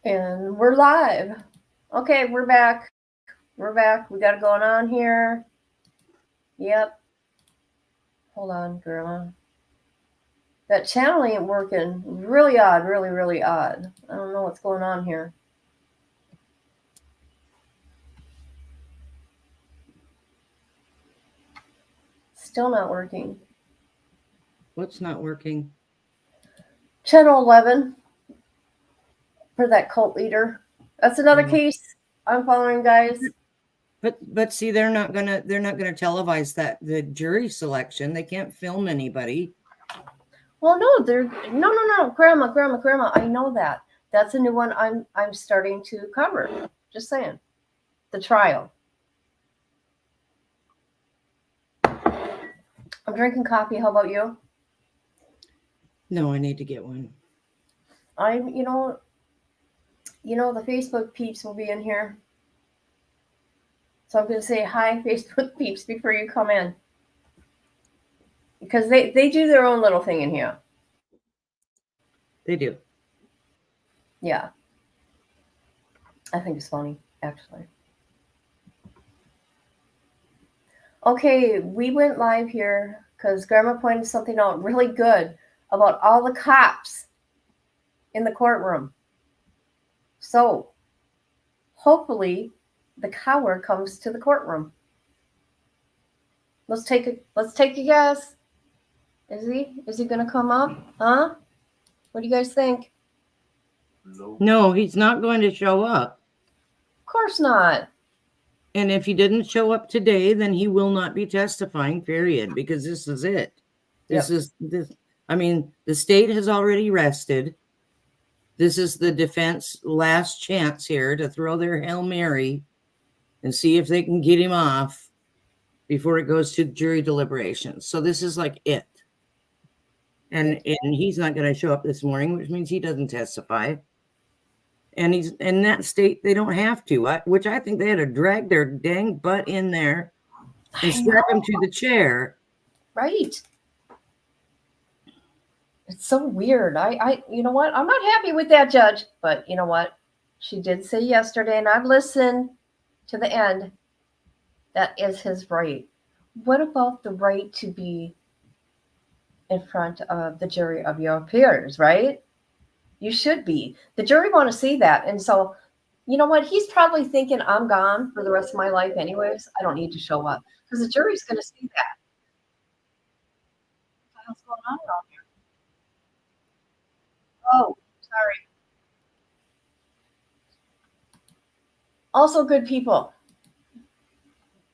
And we're live. Okay, we're back. We're back. We got it going on here. Yep. Hold on, Grandma. That channel ain't working. Really odd. Really, really odd. I don't know what's going on here. Still not working. What's not working? Channel 11 for that cult leader. That's another Oh. case I'm following, guys. But see, they're not gonna televise the jury selection. They can't film anybody. Well, no, they're no, Grandma. I know that. That's a new one I'm starting to cover. Just saying. The trial. I'm drinking coffee. How about you? No, I need to get one. I'm, the Facebook peeps will be in here. So I'm going to say hi, Facebook peeps, before you come in. Because they do their own little thing in here. They do. Yeah. I think it's funny, actually. Okay, we went live here because Grandma pointed something out really good about all the cops in the courtroom. So, hopefully, the coward comes to the courtroom. Let's take a guess. Is he gonna come up? Huh? What do you guys think? No, he's not going to show up. Of course not. And if he didn't show up today, then he will not be testifying, period, because this is it. This Yep. is this. I mean, the state has already rested. This is the defense last chance here to throw their Hail Mary and see if they can get him off before it goes to jury deliberations. So this is like it. And he's not going to show up this morning, which means he doesn't testify. And he's in that state, they don't have to, which I think they had to drag their dang butt in there and strap him to the chair. Right. It's so weird. You know what? I'm not happy with that judge, but you know what? She did say yesterday, and I've listened to the end. That is his right. What about the right to be in front of the jury of your peers, right? You should be. The jury want to see that. And so, you know what? He's probably thinking I'm gone for the rest of my life anyways. I don't need to show up because the jury's going to see that. What the hell's going on around here? Oh, sorry. Also, good people.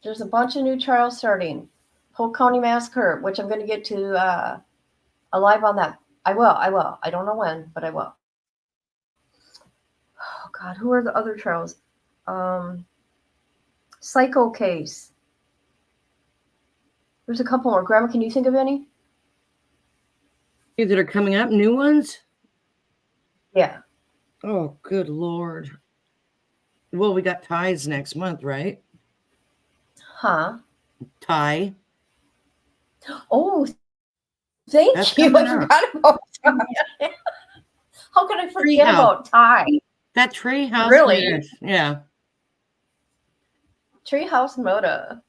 There's a bunch of new trials starting. Polk County Massacre, which I'm going to get to a live on that. I will. I don't know when, but I will. Oh, God. Who are the other trials? Psycho case. There's a couple more. Grandma, can you think of any? That are coming up, new ones? Yeah. Oh, good Lord. Well, we got ties next month, right? Huh? Tie. Oh, thank That's you. I coming up. forgot about Ty. How could I forget about Ty? That treehouse. Really? Yeah. Treehouse Moda.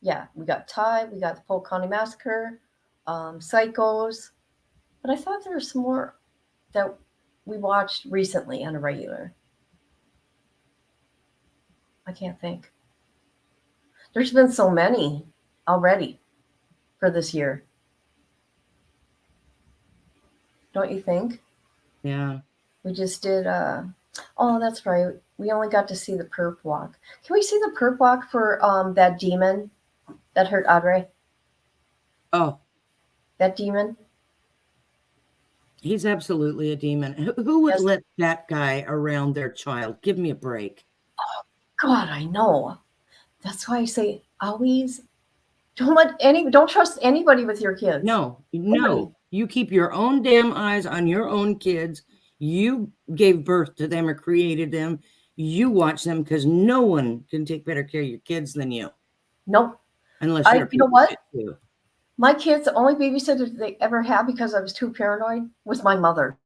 Yeah, we got Ty. We got the Polk County Massacre, Psychos. But I thought there were some more that we watched recently on a regular. I can't think. There's been so many already for this year. Don't you think? Yeah. We just did oh, that's right. We only got to see the perp walk. Can we see the perp walk for that demon that hurt Audrey? Oh. That demon? He's absolutely a demon. Who would let that guy around their child? Give me a break. Oh, God, I know. That's why I say always don't trust anybody with your kids. No. You keep your own damn eyes on your own kids. You gave birth to them or created them. You watch them because no one can take better care of your kids than you. Nope. Unless you're you know what? Too. My kids, the only babysitter they ever had because I was too paranoid was my mother.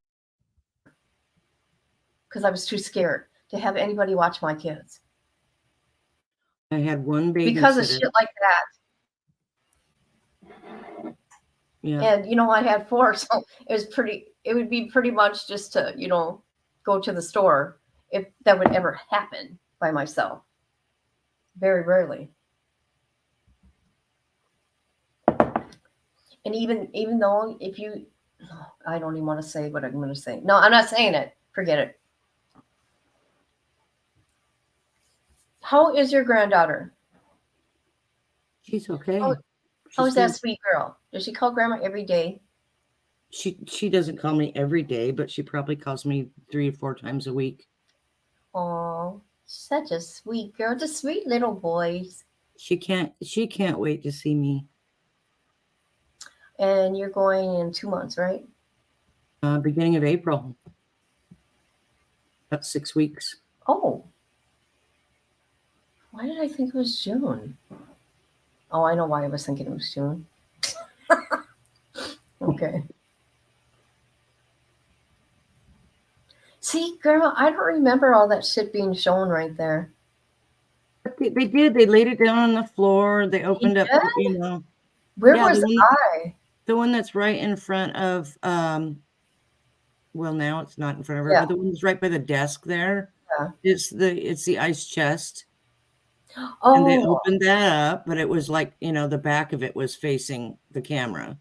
because I was too scared to have anybody watch my kids. I had one Because of babysitter. shit like that. Yeah. And, you know, I had 4, so it would be pretty much just to, you know, go to the store if that would ever happen by myself. Very rarely. And even though if you, I don't even want to say what I'm going to say. No, I'm not saying it. Forget it. How is your granddaughter? She's okay. How's that sweet girl? Does she call grandma every day? She doesn't call me every day, but she probably calls me 3 or 4 times a week. Oh, such a sweet girl. Just sweet little boys. She can't wait to see me. And you're going in 2 months, right? Beginning of April. About 6 weeks. Oh. Why did I think it was June? Oh, I know why I was thinking it was June. Okay. See, Grandma, I don't remember all that shit being shown right there. They did. They laid it down on the floor. They opened up, you know. Where was I? The one that's right in front of, well, now it's not in front of her, but the one that's right by the desk there. Yeah. It's the ice chest. Oh. And they opened that up, but it was like, you know, the back of it was facing the camera.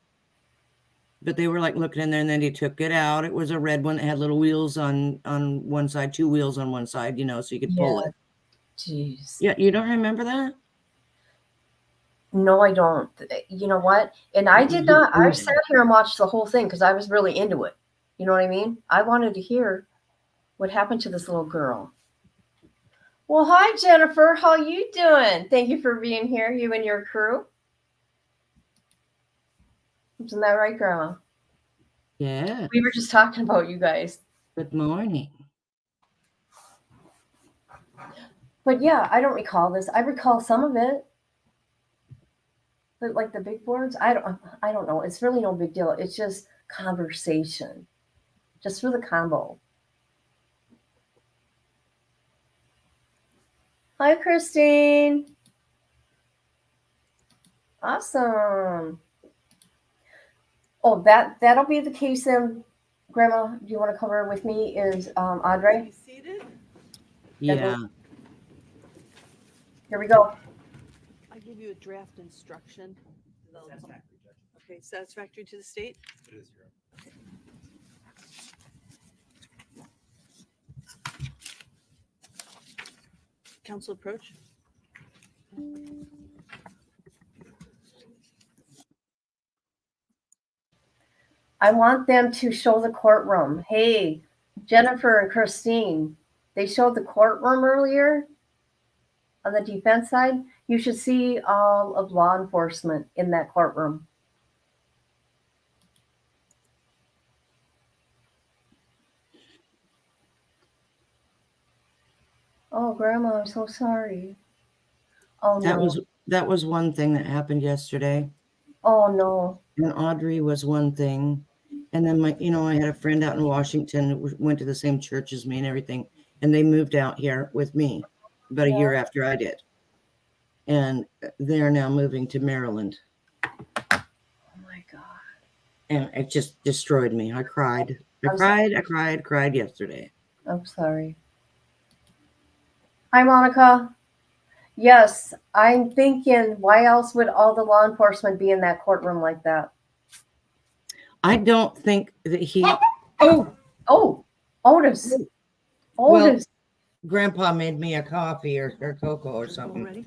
But they were like looking in there, and then they took it out. It was a red one that had little wheels on one side, 2 wheels on one side, you know, so you could pull it. Jeez. Yeah, you don't remember that? No, I don't. You know what? And I did not. I sat here and watched the whole thing because I was really into it. You know what I mean? I wanted to hear what happened to this little girl. Well, hi, Jennifer. How you doing? Thank you for being here, you and your crew. Isn't that right, Grandma? Yeah. We were just talking about you guys. Good morning. But yeah, I don't recall this. I recall some of it. But like the big boards, I don't know. It's really no big deal. It's just conversation. Just for the combo. Hi, Christine. Awesome. Oh, that'll be the case then. Grandma, do you want to cover with me? Is Audrey? Seated? Yeah. Here we go. I give you a draft instruction. Satisfactory, Judge. Okay, satisfactory to the state? It is, Your Honor. Council approach? I want them to show the courtroom. Hey, Jennifer and Christine, they showed the courtroom earlier on the defense side. You should see all of law enforcement in that courtroom. Oh, Grandma, I'm so sorry. Oh, no. That was one thing that happened yesterday. Oh, no. And Audrey was one thing. And then I had a friend out in Washington who went to the same church as me and everything. And they moved out here with me about a year after I did. And they're now moving to Maryland. Oh, my God. And it just destroyed me. I cried. I cried yesterday. I'm sorry. Hi, Monica. Yes, I'm thinking, why else would all the law enforcement be in that courtroom like that? I don't think that he. Oh, Otis. Well, Grandpa made me a coffee or cocoa or something. Ready?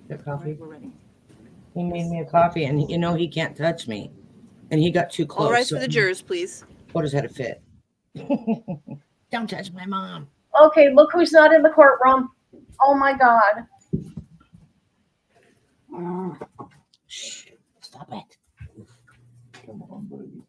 The coffee. We're ready. He made me a coffee, and he can't touch me, and he got too close. All right, for the jurors, please. Otis had a fit. Don't touch my mom. Okay, look who's not in the courtroom. Oh my God. Shh, stop it. Come on, buddy.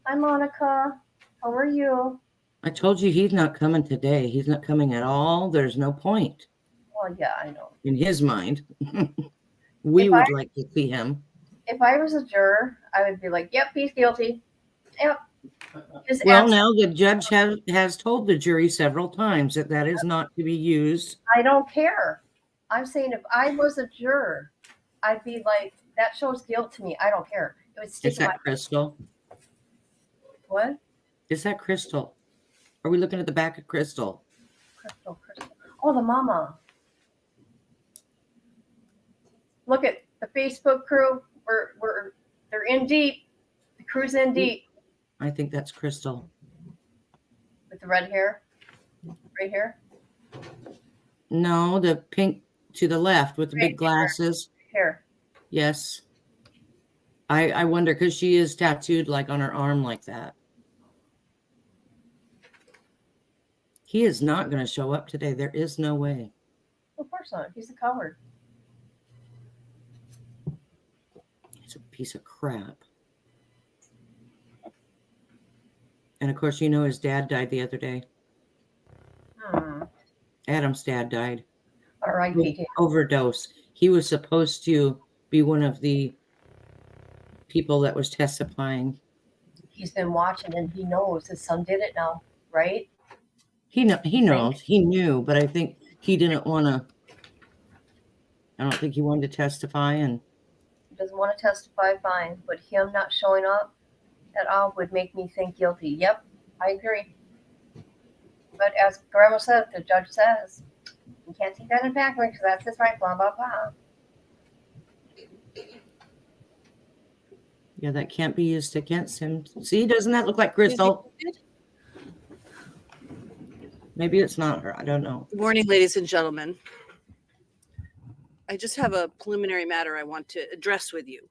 Hi, Monica. How are you? I told you he's not coming today. He's not coming at all. There's no point. Well, yeah, I know. In his mind. We would like to see him. If I was a juror, I would be like, yep, he's guilty. Yep. Just Well, ask. now the judge has told the jury several times that that is not to be used. I don't care. I'm saying if I was a juror, I'd be like, that shows guilt to me. I don't care. It would stick Is in my that Crystal? what? Is that Crystal? Are we looking at the back of Crystal? Crystal. Oh, the mama. Look at the Facebook crew. They're in deep. The crew's in deep I think that's Crystal. with the red hair. Right here. No, the pink to the left with the big glasses. Here. Yes. I wonder because she is tattooed like on her arm like that. He is not going to show up today. There is no way. Of course not. He's a coward. He's a piece of crap. And of course, you know his dad died the other day. Adam's dad died. R.I.P. Overdose. He was supposed to be one of the people that was testifying. He's been watching and he knows his son did it now, right? He knows. He knew, but I think he didn't want to. I don't think he wanted to testify, and He doesn't want to testify, fine. But him not showing up at all would make me think guilty. Yep, I agree. But as Grandma said, the judge says, you can't take that in back because that's his right, blah, blah, blah. yeah, that can't be used against him. See, doesn't that look like Crystal? Maybe it's not her. I don't know. Good morning, ladies and gentlemen. I just have a preliminary matter I want to address with you.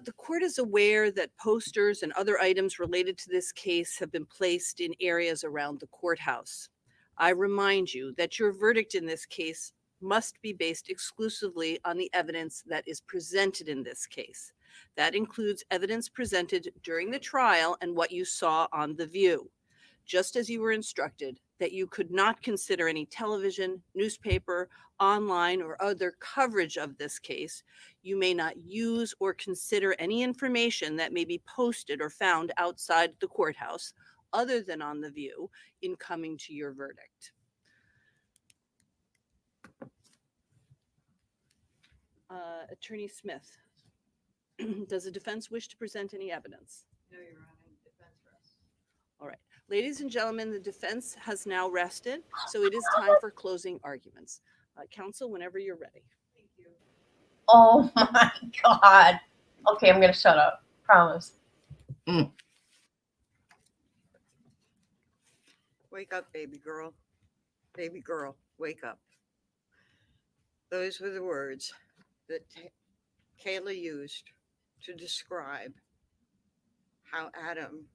The court is aware that posters and other items related to this case have been placed in areas around the courthouse. I remind you that your verdict in this case must be based exclusively on the evidence that is presented in this case. That includes evidence presented during the trial and what you saw on The View. Just as you were instructed that you could not consider any television, newspaper, online, or other coverage of this case, you may not use or consider any information that may be posted or found outside the courthouse, other than on The View, in coming to your verdict. Attorney Smith, does the defense wish to present any evidence? No, Your Honor, defense rests. All right. Ladies and gentlemen, the defense has now rested, so it is time for closing arguments. Counsel, whenever you're ready. Thank you. Oh my God. Okay, I'm going to shut up. Promise. Wake up, baby girl. Baby girl, wake up. Those were the words that Kayla used to describe how Adam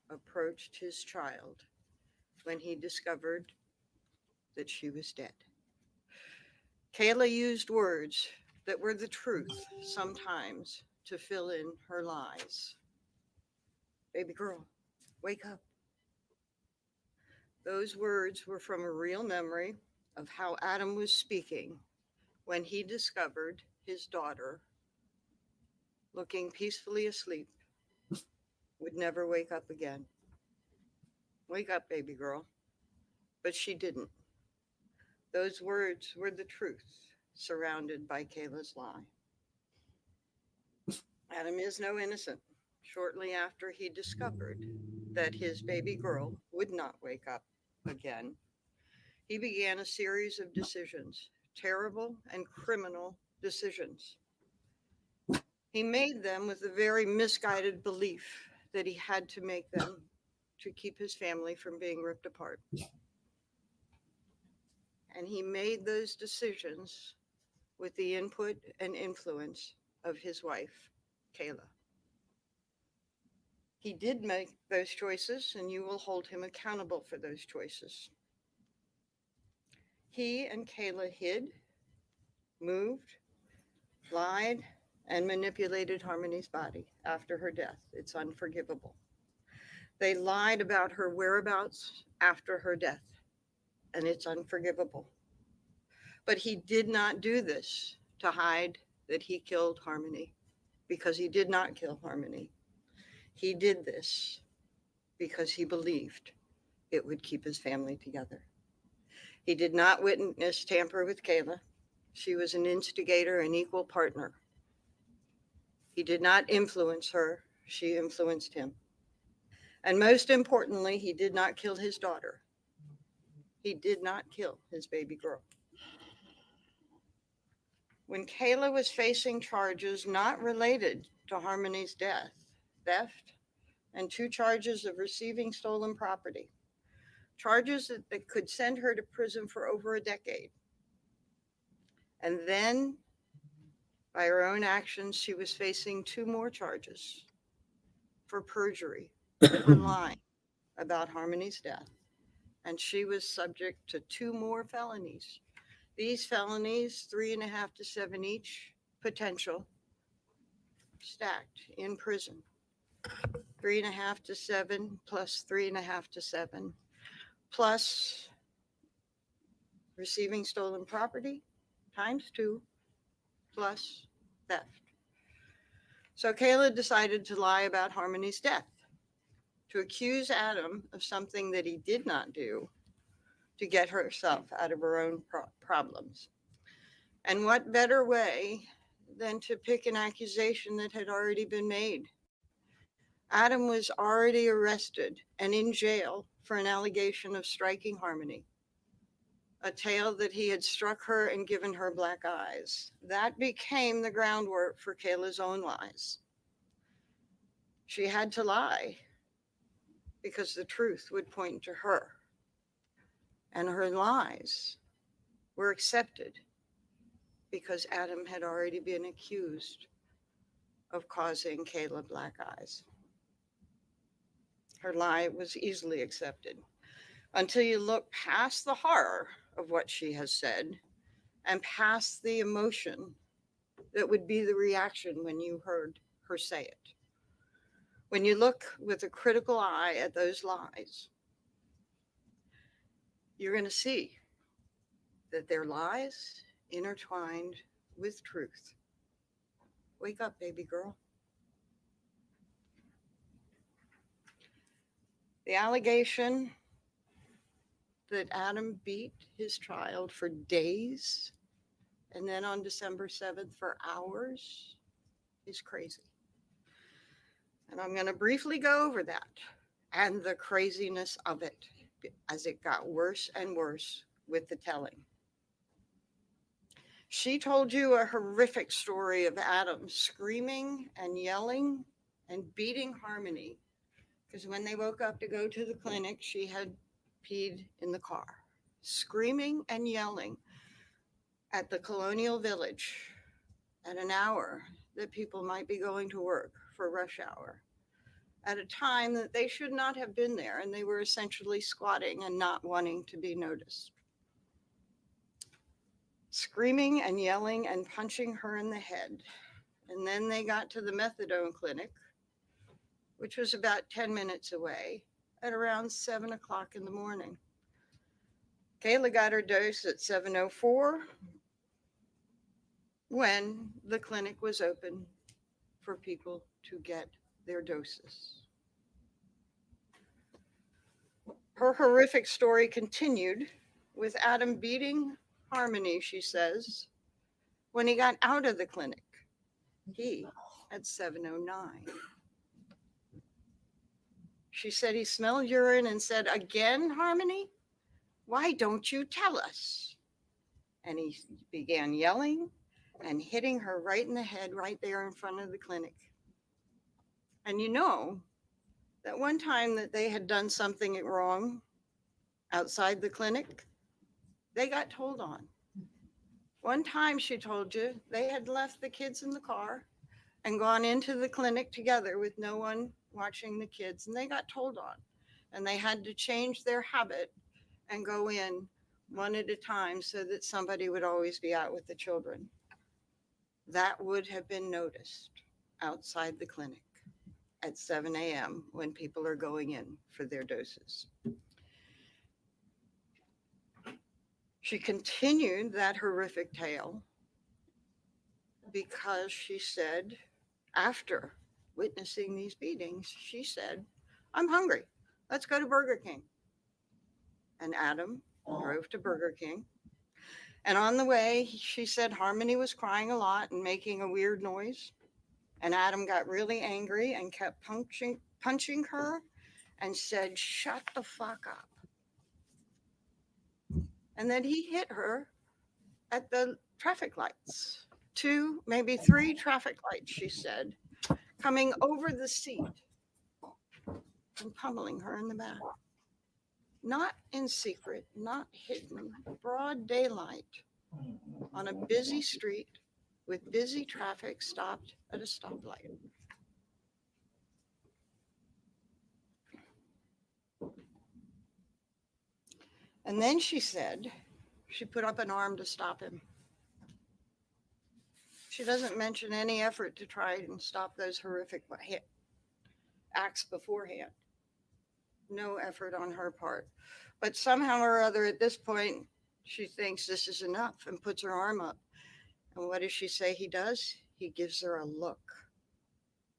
approached his child when he discovered that she was dead. Kayla used words that were the truth sometimes to fill in her lies. Baby girl, wake up. Those words were from a real memory of how Adam was speaking when he discovered his daughter, looking peacefully asleep, would never wake up again. Wake up, baby girl. But she didn't. Those words were the truth surrounded by Kayla's lie. Adam is no innocent. Shortly after he discovered that his baby girl would not wake up again, he began a series of decisions, terrible and criminal decisions. He made them with a very misguided belief that he had to make them to keep his family from being ripped apart. And he made those decisions with the input and influence of his wife, Kayla. He did make those choices, and you will hold him accountable for those choices. He and Kayla hid, moved, lied, and manipulated Harmony's body after her death. It's unforgivable. They lied about her whereabouts after her death, and it's unforgivable. But he did not do this to hide that he killed Harmony, because he did not kill Harmony. He did this because he believed it would keep his family together. He did not witness tamper with Kayla. She was an instigator and equal partner. He did not influence her. She influenced him. And most importantly, he did not kill his daughter. He did not kill his baby girl. When Kayla was facing charges not related to Harmony's death, theft, and 2 charges of receiving stolen property, charges that could send her to prison for over a decade. And then, by her own actions, she was facing 2 more charges for perjury, for lying about Harmony's death. And she was subject to 2 more felonies. These felonies, 3.5 to 7 each, potential, stacked in prison. 3.5 to 7 plus 3.5 to 7, plus receiving stolen property times 2, plus theft. So Kayla decided to lie about Harmony's death, to accuse Adam of something that he did not do, to get herself out of her own problems. And what better way than to pick an accusation that had already been made? Adam was already arrested and in jail for an allegation of striking Harmony, a tale that he had struck her and given her black eyes. That became the groundwork for Kayla's own lies. She had to lie because the truth would point to her. And her lies were accepted because Adam had already been accused of causing Kayla black eyes. Her lie was easily accepted until you look past the horror of what she has said and past the emotion that would be the reaction when you heard her say it. When you look with a critical eye at those lies, you're going to see that they're lies intertwined with truth. Wake up, baby girl. The allegation that Adam beat his child for days and then on December 7th for hours is crazy. And I'm going to briefly go over that and the craziness of it as it got worse and worse with the telling. She told you a horrific story of Adam screaming and yelling and beating Harmony because when they woke up to go to the clinic, she had peed in the car, screaming and yelling at the Colonial Village at an hour that people might be going to work for rush hour, at a time that they should not have been there, and they were essentially squatting and not wanting to be noticed. Screaming and yelling and punching her in the head. And then they got to the methadone clinic, which was about 10 minutes away, at around 7 o'clock in the morning. Kayla got her dose at 7:04 when the clinic was open for people to get their doses. Her horrific story continued with Adam beating Harmony, she says, when he got out of the clinic, he at 7:09. She said he smelled urine and said, "Again, Harmony? Why don't you tell us?" And he began yelling and hitting her right in the head right there in front of the clinic. And you know that one time that they had done something wrong outside the clinic, they got told on. One time, she told you, they had left the kids in the car and gone into the clinic together with no one watching the kids, and they got told on. And they had to change their habit and go in one at a time so that somebody would always be out with the children. That would have been noticed outside the clinic at 7 a.m. when people are going in for their doses. She continued that horrific tale because she said, after witnessing these beatings, she said, "I'm hungry. Let's go to Burger King. And Adam drove to Burger King. And on the way, she said Harmony was crying a lot and making a weird noise. And Adam got really angry and kept punching her and said, "Shut the fuck up." And then he hit her at the traffic lights. 2, maybe 3 traffic lights, she said, coming over the seat and pummeling her in the back. Not in secret, not hidden, broad daylight on a busy street with busy traffic stopped at a stoplight. And then she said she put up an arm to stop him. She doesn't mention any effort to try and stop those horrific acts beforehand. No effort on her part. But somehow or other, at this point, she thinks this is enough and puts her arm up. And what does she say he does? He gives her a look,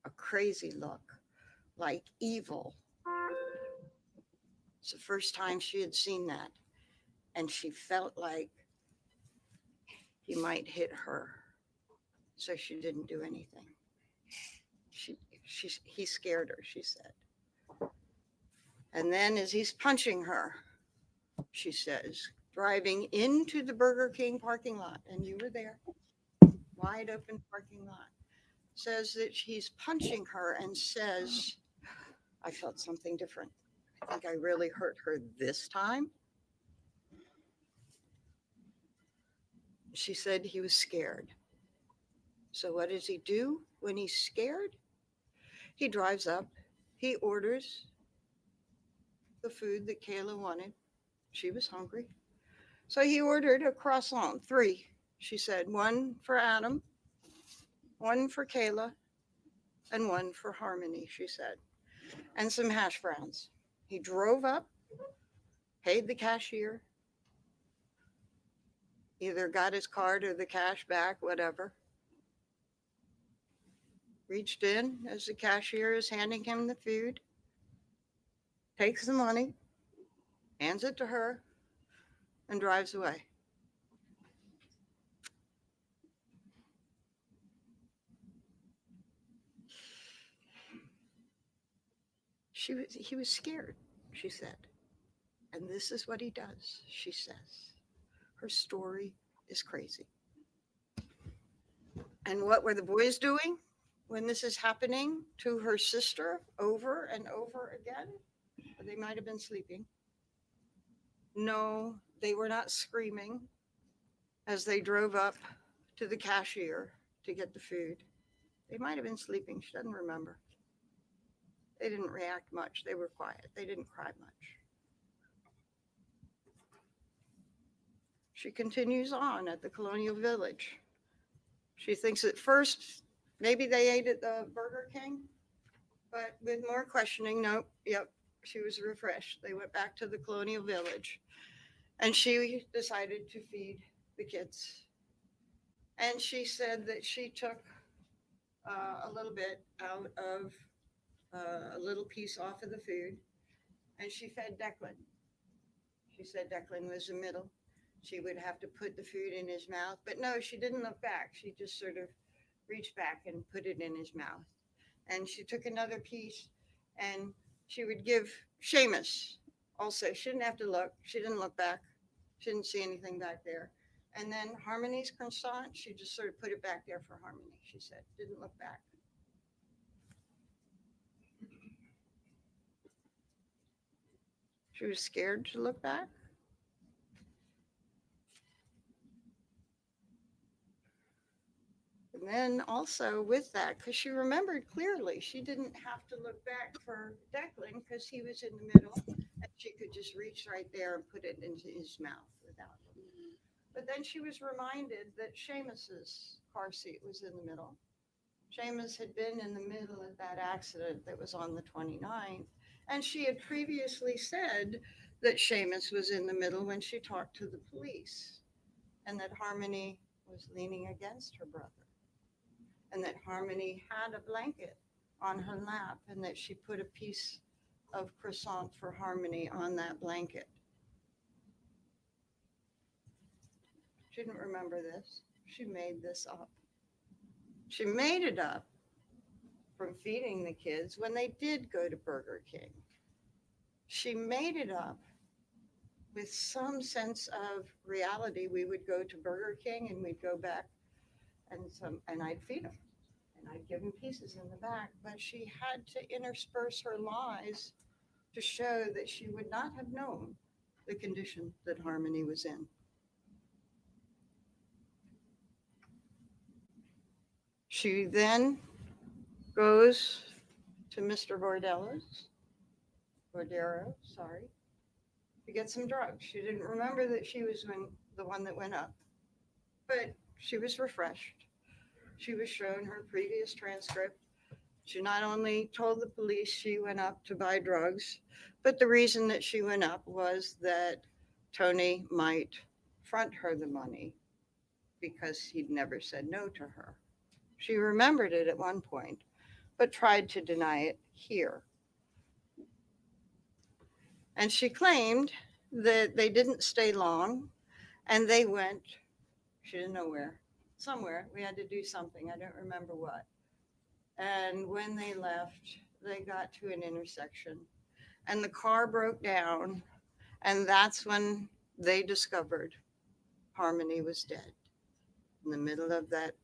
a crazy look, like evil. It's the first time she had seen that. And she felt like he might hit her. So she didn't do anything. He scared her, she said. And then as he's punching her, she says, driving into the Burger King parking lot, and you were there, wide open parking lot, says that he's punching her and says, "I felt something different. I think I really hurt her this time." She said he was scared. So what does he do when he's scared? He drives up, he orders the food that Kayla wanted. She was hungry. So he ordered a croissant, 3, she said, 1 for Adam, 1 for Kayla, and 1 for Harmony, she said, and some hash browns. He drove up, paid the cashier, either got his card or the cash back, whatever. Reached in as the cashier is handing him the food, takes the money, hands it to her, and drives away. He was scared, she said. And this is what he does, she says. Her story is crazy. And what were the boys doing when this is happening to her sister over and over again? They might have been sleeping. No, they were not screaming as they drove up to the cashier to get the food. They might have been sleeping. She doesn't remember. They didn't react much. They were quiet. They didn't cry much. She continues on at the Colonial Village. She thinks at first maybe they ate at the Burger King, but with more questioning, nope, yep, she was refreshed. They went back to the Colonial Village, and she decided to feed the kids. And she said that she took a little bit out of a little piece off of the food, and she fed Declan. She said Declan was the middle. She would have to put the food in his mouth, but no, she didn't look back. She just sort of reached back and put it in his mouth. And she took another piece and she would give Seamus also. She didn't have to look. She didn't look back. She didn't see anything back there. And then Harmony's croissant, she just sort of put it back there for Harmony, she said. Didn't look back. She was scared to look back. And then also with that, because she remembered clearly, she didn't have to look back for Declan because he was in the middle and she could just reach right there and put it into his mouth without looking. But then she was reminded that Seamus's car seat was in the middle. Seamus had been in the middle of that accident that was on the 29th. And she had previously said that Seamus was in the middle when she talked to the police and that Harmony was leaning against her brother. And that Harmony had a blanket on her lap and that she put a piece of croissant for Harmony on that blanket. She didn't remember this. She made this up. She made it up from feeding the kids when they did go to Burger King. She made it up with some sense of reality. We would go to Burger King and we'd go back and I'd feed them and I'd give them pieces in the back. But she had to intersperse her lies to show that she would not have known the condition that Harmony was in. She then goes to Mr. Cordero, to get some drugs. She didn't remember that she was the one that went up, but she was refreshed. She was shown her previous transcript. She not only told the police she went up to buy drugs, but the reason that she went up was that Tony might front her the money because he'd never said no to her. She remembered it at one point, but tried to deny it here. And she claimed that they didn't stay long and they went, she didn't know where, somewhere. We had to do something. I don't remember what. And when they left, they got to an intersection and the car broke down. And that's when they discovered Harmony was dead in the middle of that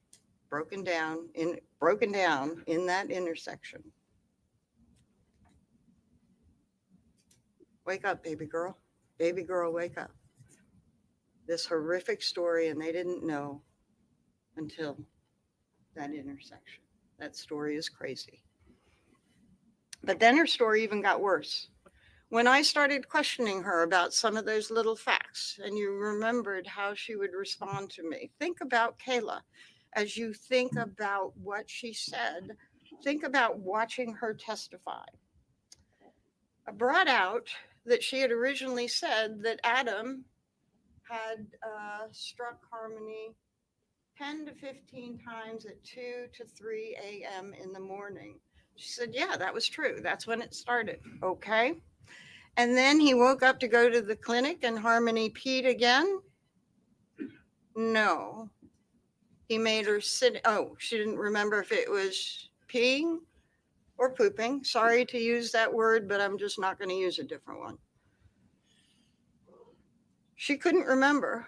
broken down in that intersection. Wake up, baby girl. Baby girl, wake up. This horrific story, and they didn't know until that intersection. That story is crazy. But then her story even got worse. When I started questioning her about some of those little facts, and you remembered how she would respond to me, think about Kayla. As you think about what she said, think about watching her testify. I brought out that she had originally said that Adam had struck Harmony 10 to 15 times at 2 to 3 a.m. in the morning. She said, yeah, that was true. That's when it started. Okay. And then he woke up to go to the clinic and Harmony peed again. No. He made her sit. Oh, she didn't remember if it was peeing or pooping. Sorry to use that word, but I'm just not going to use a different one. She couldn't remember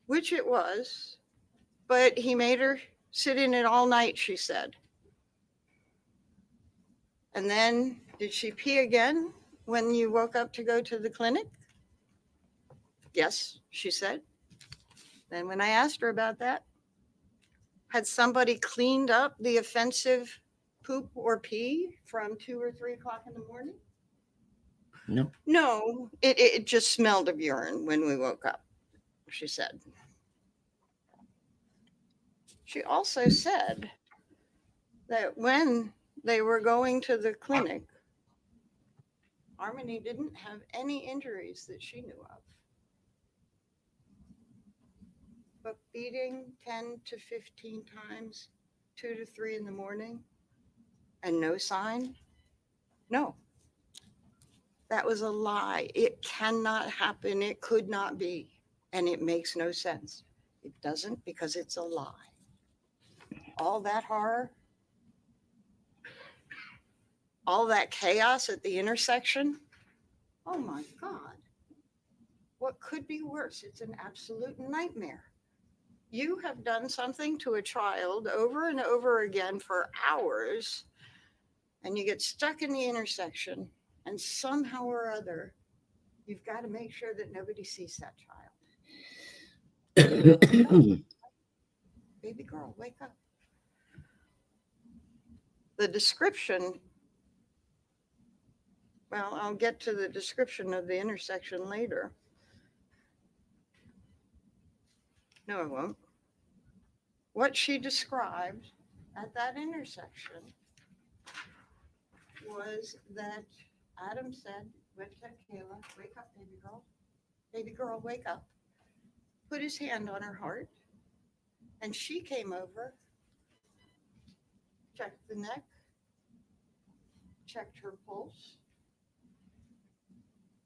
which it was, but he made her sit in it all night, she said. And then did she pee again when you woke up to go to the clinic? Yes, she said. Then when I asked her about that, had somebody cleaned up the offensive poop or pee from 2 or 3 o'clock in the morning? No. No, it just smelled of urine when we woke up, she said. She also said that when they were going to the clinic, Harmony didn't have any injuries that she knew of. But feeding 10 to 15 times, 2 to 3 in the morning, and no sign? No. That was a lie. It cannot happen. It could not be. And it makes no sense. It doesn't because it's a lie. All that horror, all that chaos at the intersection. Oh my God. What could be worse? It's an absolute nightmare. You have done something to a child over and over again for hours, and you get stuck in the intersection, and somehow or other, you've got to make sure that nobody sees that child. Baby girl, wake up. The description, well, I'll get to the description of the intersection later. No, I won't. What she described at that intersection was that Adam said, went to Kayla, wake up, baby girl. Baby girl, wake up. Put his hand on her heart. And she came over, checked the neck, checked her pulse,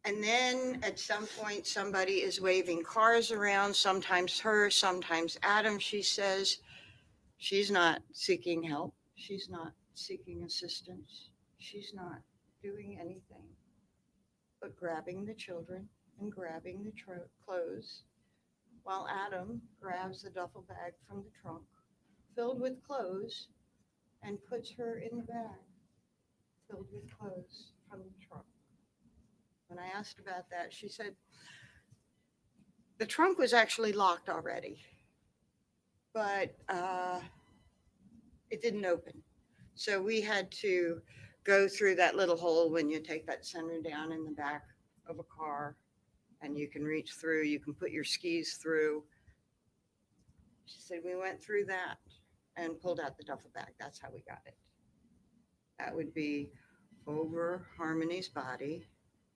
And then at some point, somebody is waving cars around, sometimes her, sometimes Adam. She says she's not seeking help. She's not seeking assistance. She's not doing anything but grabbing the children and grabbing the clothes, while Adam grabs the duffel bag from the trunk filled with clothes and puts her in the bag filled with clothes from the trunk. When I asked about that, she said the trunk was actually locked already, but it didn't open. So we had to go through that little hole when you take that center down in the back of a car and you can reach through, you can put your skis through. She said, we went through that and pulled out the duffel bag. That's how we got it. That would be over Harmony's body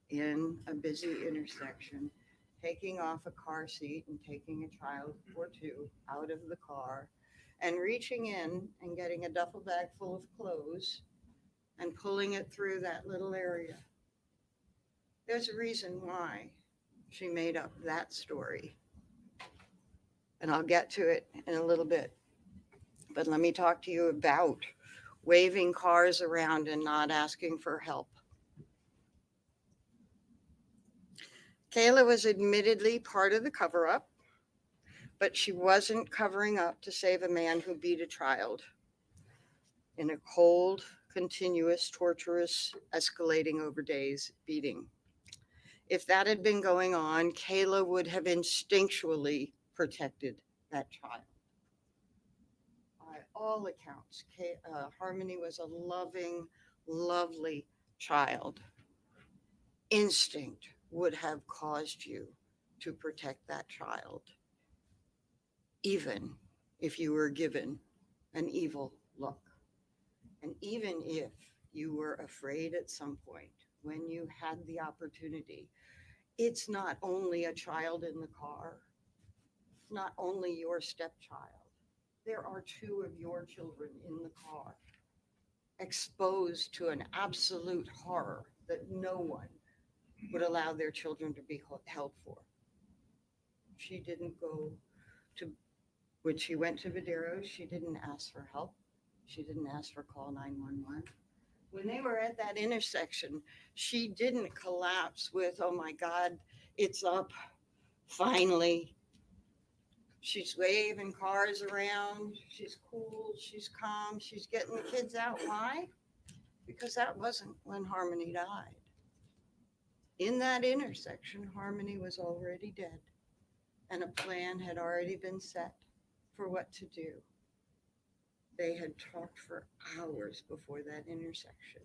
in a busy intersection, taking off a car seat and taking a child or two out of the car and reaching in and getting a duffel bag full of clothes and pulling it through that little area. There's a reason why she made up that story. And I'll get to it in a little bit. But let me talk to you about waving cars around and not asking for help. Kayla was admittedly part of the cover-up, but she wasn't covering up to save a man who beat a child in a cold, continuous, torturous, escalating over days beating. If that had been going on, Kayla would have instinctually protected that child. By all accounts, Harmony was a loving, lovely child. Instinct would have caused you to protect that child, even if you were given an evil look. And even if you were afraid at some point when you had the opportunity, it's not only a child in the car, not only your stepchild. There are two of your children in the car, exposed to an absolute horror that no one would allow their children to be held for. She didn't go to, when she went to Videros, she didn't ask for help. She didn't ask for call 911. When they were at that intersection, she didn't collapse with, oh my God, it's up, finally. She's waving cars around. She's cool. She's calm. She's getting the kids out. Why? Because that wasn't when Harmony died. In that intersection, Harmony was already dead, and a plan had already been set for what to do. They had talked for hours before that intersection.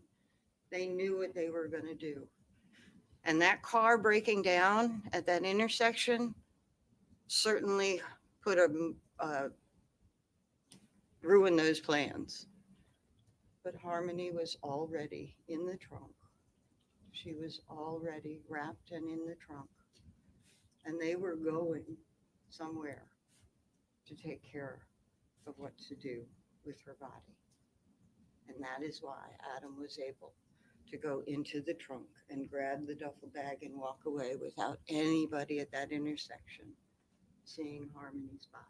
They knew what they were going to do. And that car breaking down at that intersection certainly put ruin those plans. But Harmony was already in the trunk. She was already wrapped and in the trunk. And they were going somewhere to take care of what to do with her body. And that is why Adam was able to go into the trunk and grab the duffel bag and walk away without anybody at that intersection seeing Harmony's body,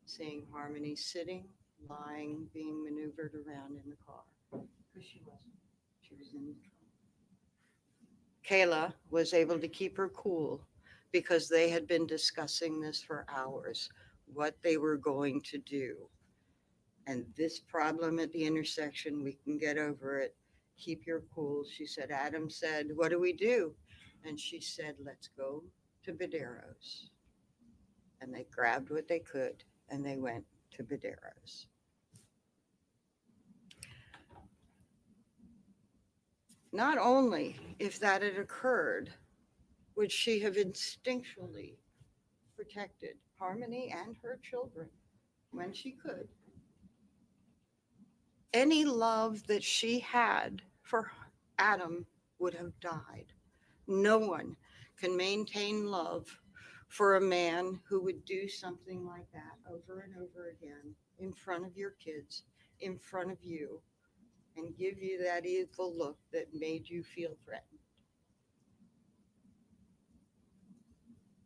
seeing Harmony sitting, lying, being maneuvered around in the car. Because she wasn't. She was in the trunk. Kayla was able to keep her cool because they had been discussing this for hours, what they were going to do. And this problem at the intersection, we can get over it. Keep your cool. She said, Adam said, what do we do? And she said, let's go to Videros. And they grabbed what they could and they went to Videros. Not only if that had occurred, would she have instinctually protected Harmony and her children when she could. Any love that she had for Adam would have died. No one can maintain love for a man who would do something like that over and over again in front of your kids, in front of you, and give you that evil look that made you feel threatened.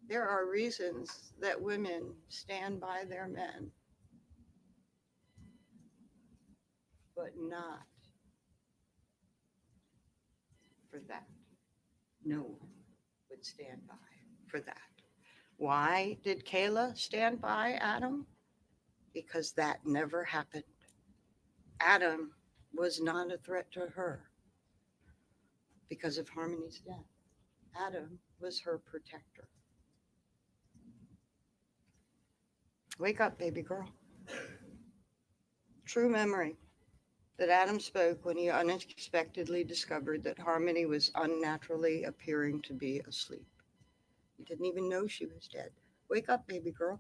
There are reasons that women stand by their men, but not for that. No one would stand by for that. Why did Kayla stand by Adam? Because that never happened. Adam was not a threat to her because of Harmony's death. Adam was her protector. Wake up, baby girl. True memory that Adam spoke when he unexpectedly discovered that Harmony was unnaturally appearing to be asleep. He didn't even know she was dead. Wake up, baby girl.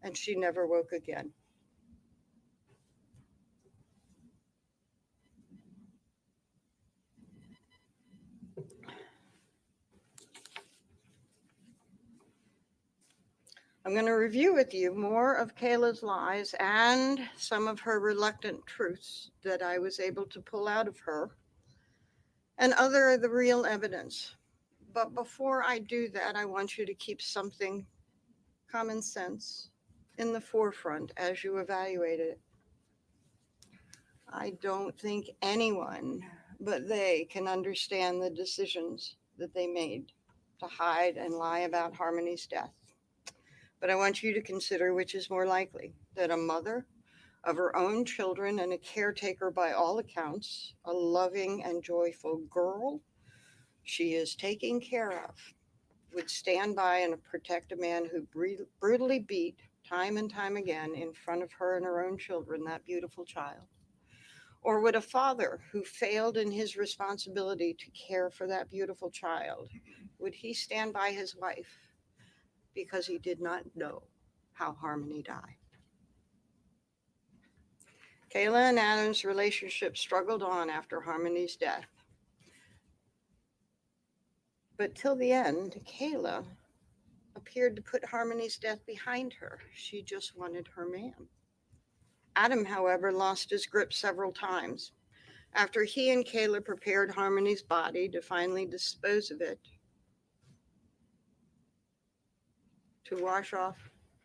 And she never woke again. I'm going to review with you more of Kayla's lies and some of her reluctant truths that I was able to pull out of her, and other of the real evidence. But before I do that, I want you to keep something common sense in the forefront as you evaluate it. I don't think anyone but they can understand the decisions that they made to hide and lie about Harmony's death. But I want you to consider which is more likely, that a mother of her own children and a caretaker by all accounts, a loving and joyful girl she is taking care of, would stand by and protect a man who brutally beat time and time again in front of her and her own children, that beautiful child? Or would a father who failed in his responsibility to care for that beautiful child, would he stand by his wife because he did not know how Harmony died? Kayla and Adam's relationship struggled on after Harmony's death. But till the end, Kayla appeared to put Harmony's death behind her. She just wanted her man. Adam, however, lost his grip several times. After he and Kayla prepared Harmony's body to finally dispose of it, to wash off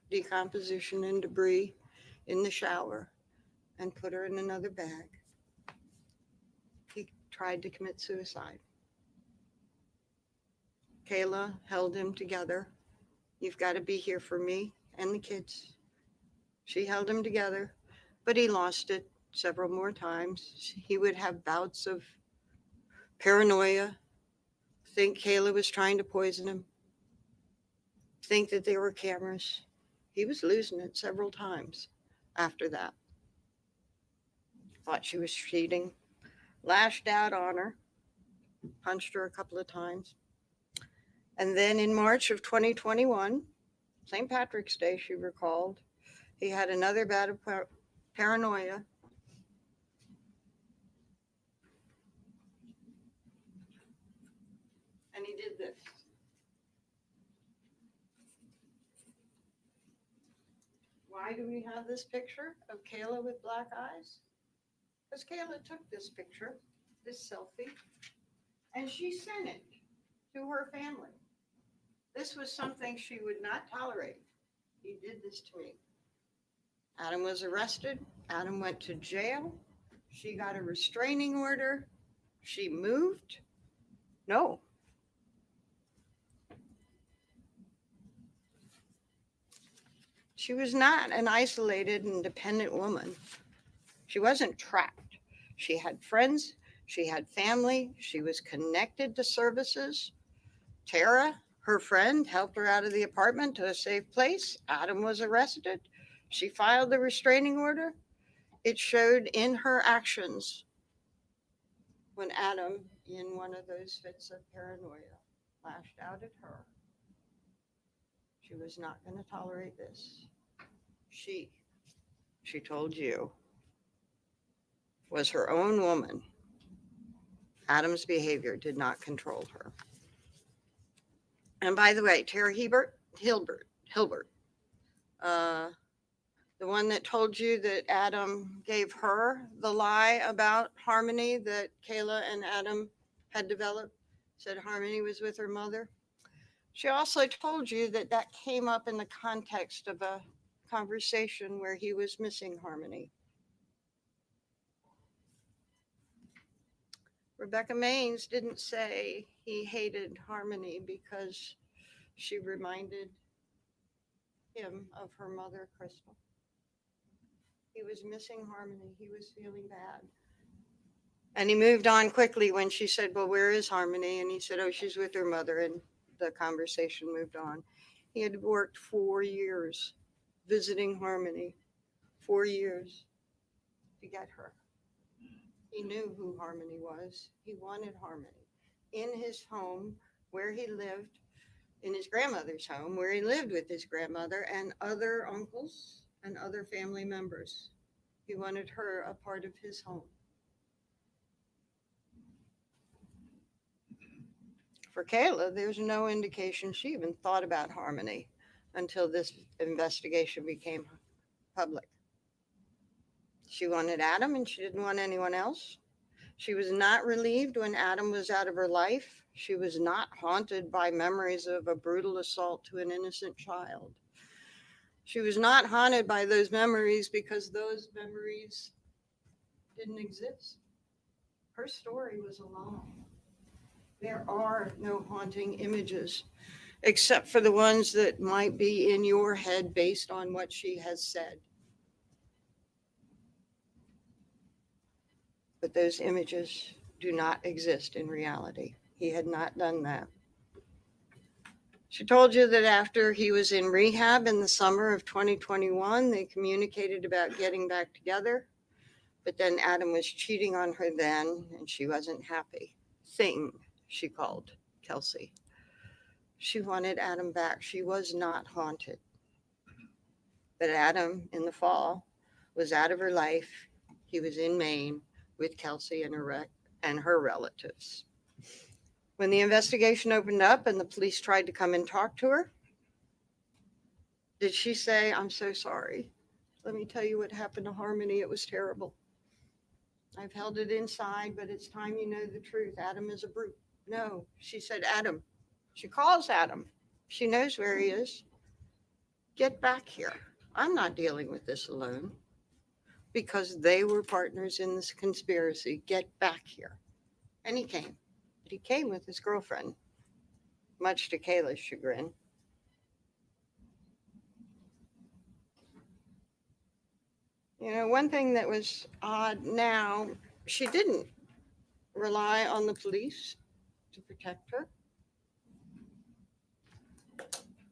decomposition and debris in the shower and put her in another bag, he tried to commit suicide. Kayla held him together. You've got to be here for me and the kids. She held him together, but he lost it several more times. He would have bouts of paranoia, think Kayla was trying to poison him, think that there were cameras. He was losing it several times after that. Thought she was cheating, lashed out on her, punched her a couple of times. And then in March of 2021, St. Patrick's Day, she recalled, he had another bout of paranoia. And he did this. Why do we have this picture of Kayla with black eyes? Because Kayla took this picture, this selfie, and she sent it to her family. This was something she would not tolerate. He did this to me. Adam was arrested. Adam went to jail. She got a restraining order. She moved. No. She was not an isolated and dependent woman. She wasn't trapped. She had friends. She had family. She was connected to services. Tara, her friend, helped her out of the apartment to a safe place. Adam was arrested. She filed the restraining order. It showed in her actions when Adam, in one of those fits of paranoia, lashed out at her. She was not going to tolerate this. She told you, was her own woman. Adam's behavior did not control her. And by the way, Tara Hilbert, the one that told you that Adam gave her the lie about Harmony that Kayla and Adam had developed, said Harmony was with her mother. She also told you that that came up in the context of a conversation where he was missing Harmony. Rebecca Maines didn't say he hated Harmony because she reminded him of her mother, Crystal. He was missing Harmony. He was feeling bad. And he moved on quickly when she said, well, where is Harmony? And he said, oh, she's with her mother. And the conversation moved on. He had worked 4 years visiting Harmony, 4 years to get her. He knew who Harmony was. He wanted Harmony in his home where he lived, in his grandmother's home where he lived with his grandmother and other uncles and other family members. He wanted her a part of his home. For Kayla, there's no indication she even thought about Harmony until this investigation became public. She wanted Adam and she didn't want anyone else. She was not relieved when Adam was out of her life. She was not haunted by memories of a brutal assault to an innocent child. She was not haunted by those memories because those memories didn't exist. Her story was a lie. There are no haunting images, except for the ones that might be in your head based on what she has said. But those images do not exist in reality. He had not done that. She told you that after he was in rehab in the summer of 2021, they communicated about getting back together. But then Adam was cheating on her then, and she wasn't happy. Thing, she called Kelsey. She wanted Adam back. She was not haunted. But Adam, in the fall, was out of her life. He was in Maine with Kelsey and her relatives. When the investigation opened up and the police tried to come and talk to her, did she say, I'm so sorry. Let me tell you what happened to Harmony. It was terrible. I've held it inside, but it's time you know the truth. Adam is a brute. No, she said, Adam. She calls Adam. She knows where he is. Get back here. I'm not dealing with this alone because they were partners in this conspiracy. Get back here. And he came. But he came with his girlfriend, much to Kayla's chagrin. You know, one thing that was odd now, she didn't rely on the police to protect her.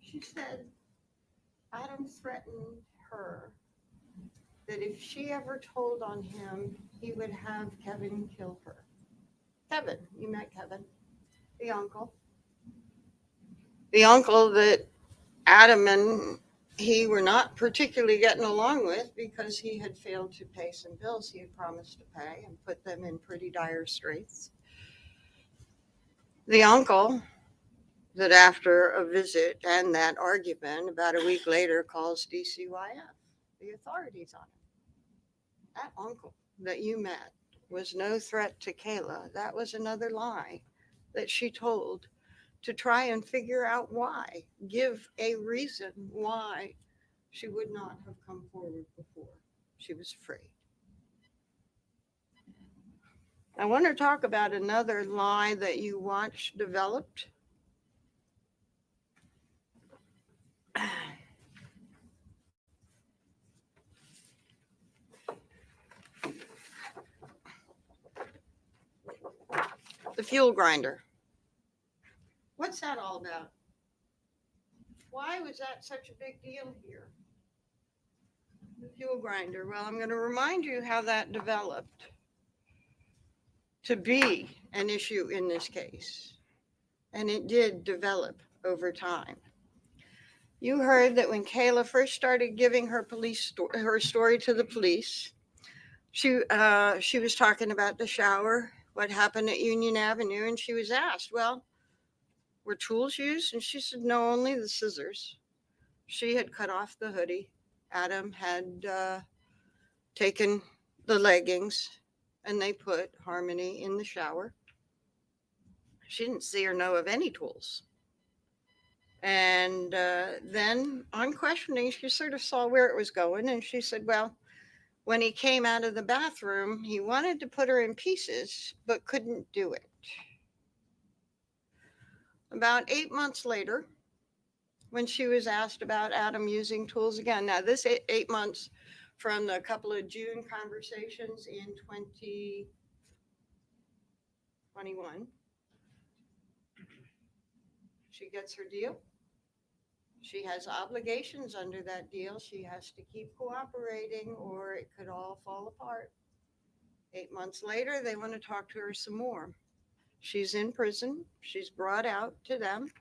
She said Adam threatened her that if she ever told on him, he would have Kevin kill her. Kevin, you met Kevin, the uncle. The uncle that Adam and he were not particularly getting along with because he had failed to pay some bills he had promised to pay and put them in pretty dire straits. The uncle that after a visit and that argument, about a week later, calls DCYF, the authorities on him. That uncle that you met was no threat to Kayla. That was another lie that she told to try and figure out why, give a reason why she would not have come forward before. She was afraid. I want to talk about another lie that you watched developed. The fuel grinder. What's that all about? Why was that such a big deal here? The fuel grinder. Well, I'm going to remind you how that developed to be an issue in this case. And it did develop over time. You heard that when Kayla first started giving her her story to the police, she was talking about the shower, what happened at Union Avenue, and she was asked, well, were tools used? And she said, no, only the scissors. She had cut off the hoodie. Adam had taken the leggings, and they put Harmony in the shower. She didn't see or know of any tools. And then on questioning, she sort of saw where it was going. And she said, well, when he came out of the bathroom, he wanted to put her in pieces, but couldn't do it. About 8 months later, when she was asked about Adam using tools again, now this 8 months from the couple of June conversations in 2021, she gets her deal. She has obligations under that deal. She has to keep cooperating or it could all fall apart. 8 months later, they want to talk to her some more. She's in prison. She's brought out to them.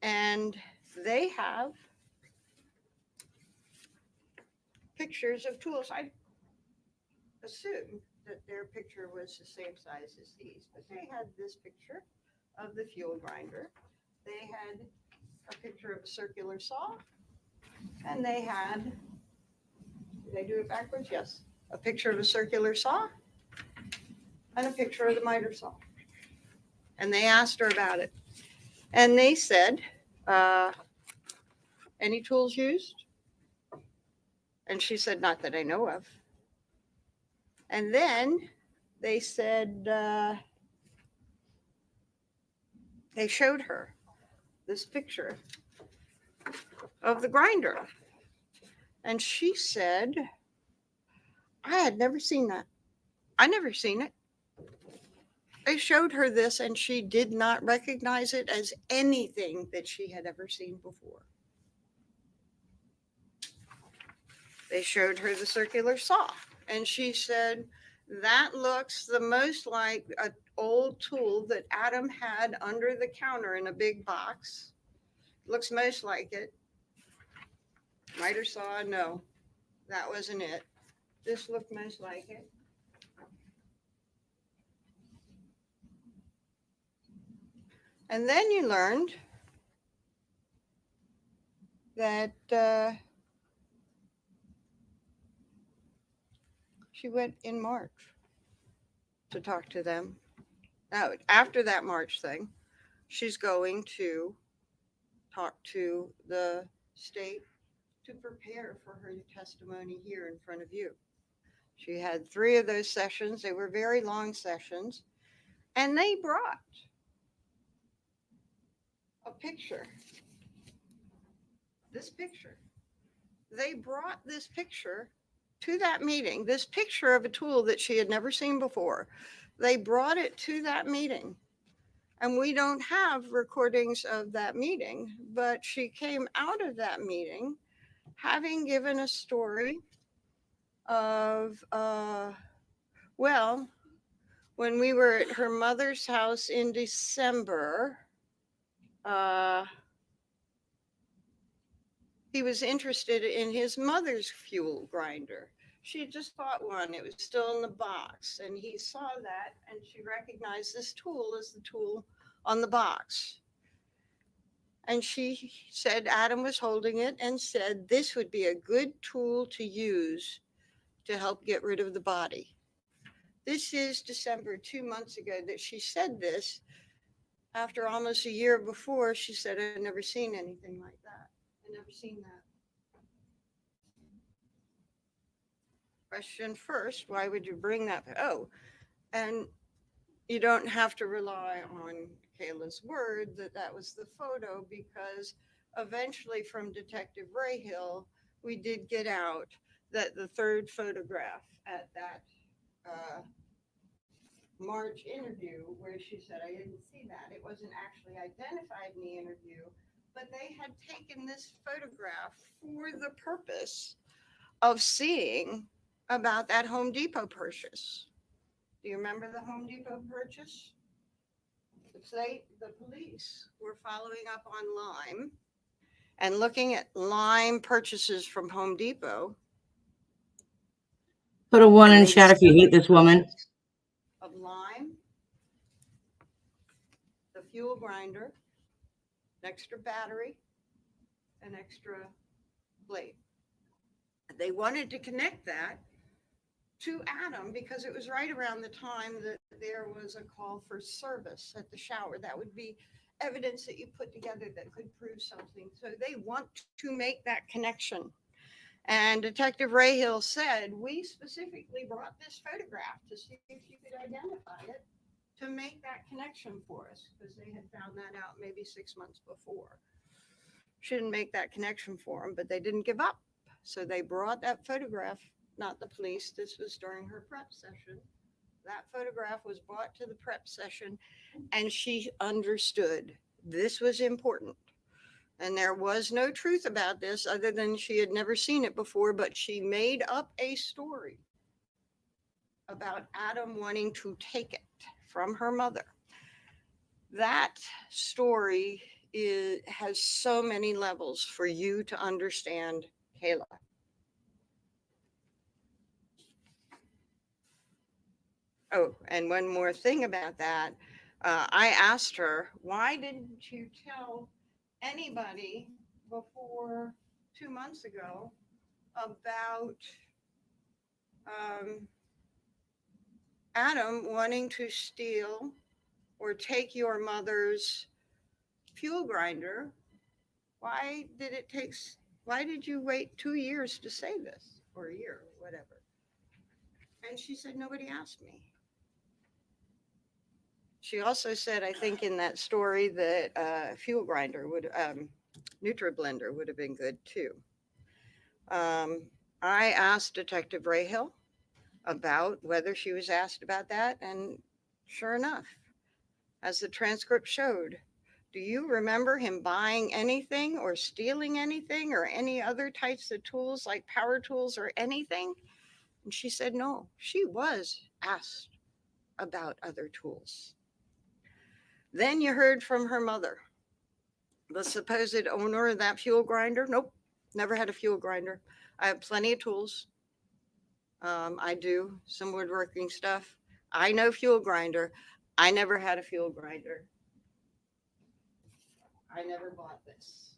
And they have pictures of tools. I assumed that their picture was the same size as these, but they had this picture of the fuel grinder. They had a picture of a circular saw, and they had, did I do it backwards? Yes. A picture of a circular saw and a picture of the miter saw. And they asked her about it. And they said, any tools used? And she said, not that I know of. And then they said, they showed her this picture of the grinder. And she said, I had never seen that. I never seen it. They showed her this and she did not recognize it as anything that she had ever seen before. They showed her the circular saw and she said, that looks the most like an old tool that Adam had under the counter in a big box. Looks most like it. Miter saw, no, that wasn't it. This looked most like it. And then you learned that she went in March to talk to them. Now, after that March thing, she's going to talk to the state to prepare for her testimony here in front of you. She had 3 of those sessions. They were very long sessions. And they brought a picture. This picture. They brought this picture to that meeting, this picture of a tool that she had never seen before. They brought it to that meeting. And we don't have recordings of that meeting, but she came out of that meeting having given a story of, well, when we were at her mother's house in December, he was interested in his mother's fuel grinder. She had just bought one. It was still in the box. And he saw that and she recognized this tool as the tool on the box. And she said Adam was holding it and said this would be a good tool to use to help get rid of the body. This is December, 2 months ago that she said this. After almost a year before, she said, I've never seen anything like that. I've never seen that. Question first, why would you bring that? Oh, and you don't have to rely on Kayla's word that that was the photo, because eventually from Detective Rahill, we did get out that the third photograph at that March interview where she said, I didn't see that. It wasn't actually identified in the interview, but they had taken this photograph for the purpose of seeing about that Home Depot purchase. Do you remember the Home Depot purchase? The police were following up on Lime and looking at Lime purchases from Home Depot. Put a 1 And in they chat if you hate this woman. of Lime, the fuel grinder, an extra battery, an extra blade. They wanted to connect that to Adam because it was right around the time that there was a call for service at the shower. That would be evidence that you put together that could prove something. So they want to make that connection. And Detective Rahill said, we specifically brought this photograph to see if you could identify it to make that connection for us, because they had found that out maybe 6 months before. Shouldn't make that connection for them, but they didn't give up. So they brought that photograph, not the police, this was during her prep session. That photograph was brought to the prep session, and she understood this was important. And there was no truth about this other than she had never seen it before, but she made up a story about Adam wanting to take it from her mother. That story has so many levels for you to understand Kayla. Oh, and one more thing about that. I asked her, why didn't you tell anybody before 2 months ago about Adam wanting to steal or take your mother's fuel grinder? Why did you wait 2 years to say this, or a year, or whatever? And she said, nobody asked me. She also said, I think in that story that fuel grinder NutriBlender would have been good too. I asked Detective Rahill about whether she was asked about that, and sure enough, as the transcript showed, do you remember him buying anything or stealing anything or any other types of tools like power tools or anything? And she said no, she was asked about other tools. Then you heard from her mother, the supposed owner of that fuel grinder. Nope, never had a fuel grinder. I have plenty of tools. I do some woodworking stuff. I know fuel grinder. I never had a fuel grinder. I never bought this.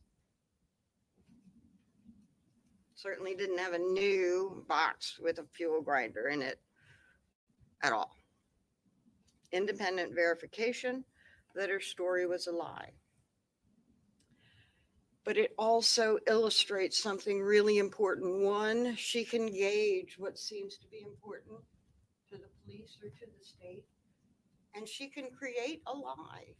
Certainly didn't have a new box with a fuel grinder in it at all. Independent verification that her story was a lie. But it also illustrates something really important. One, she can gauge what seems to be important to the police or to the state, and she can create a lie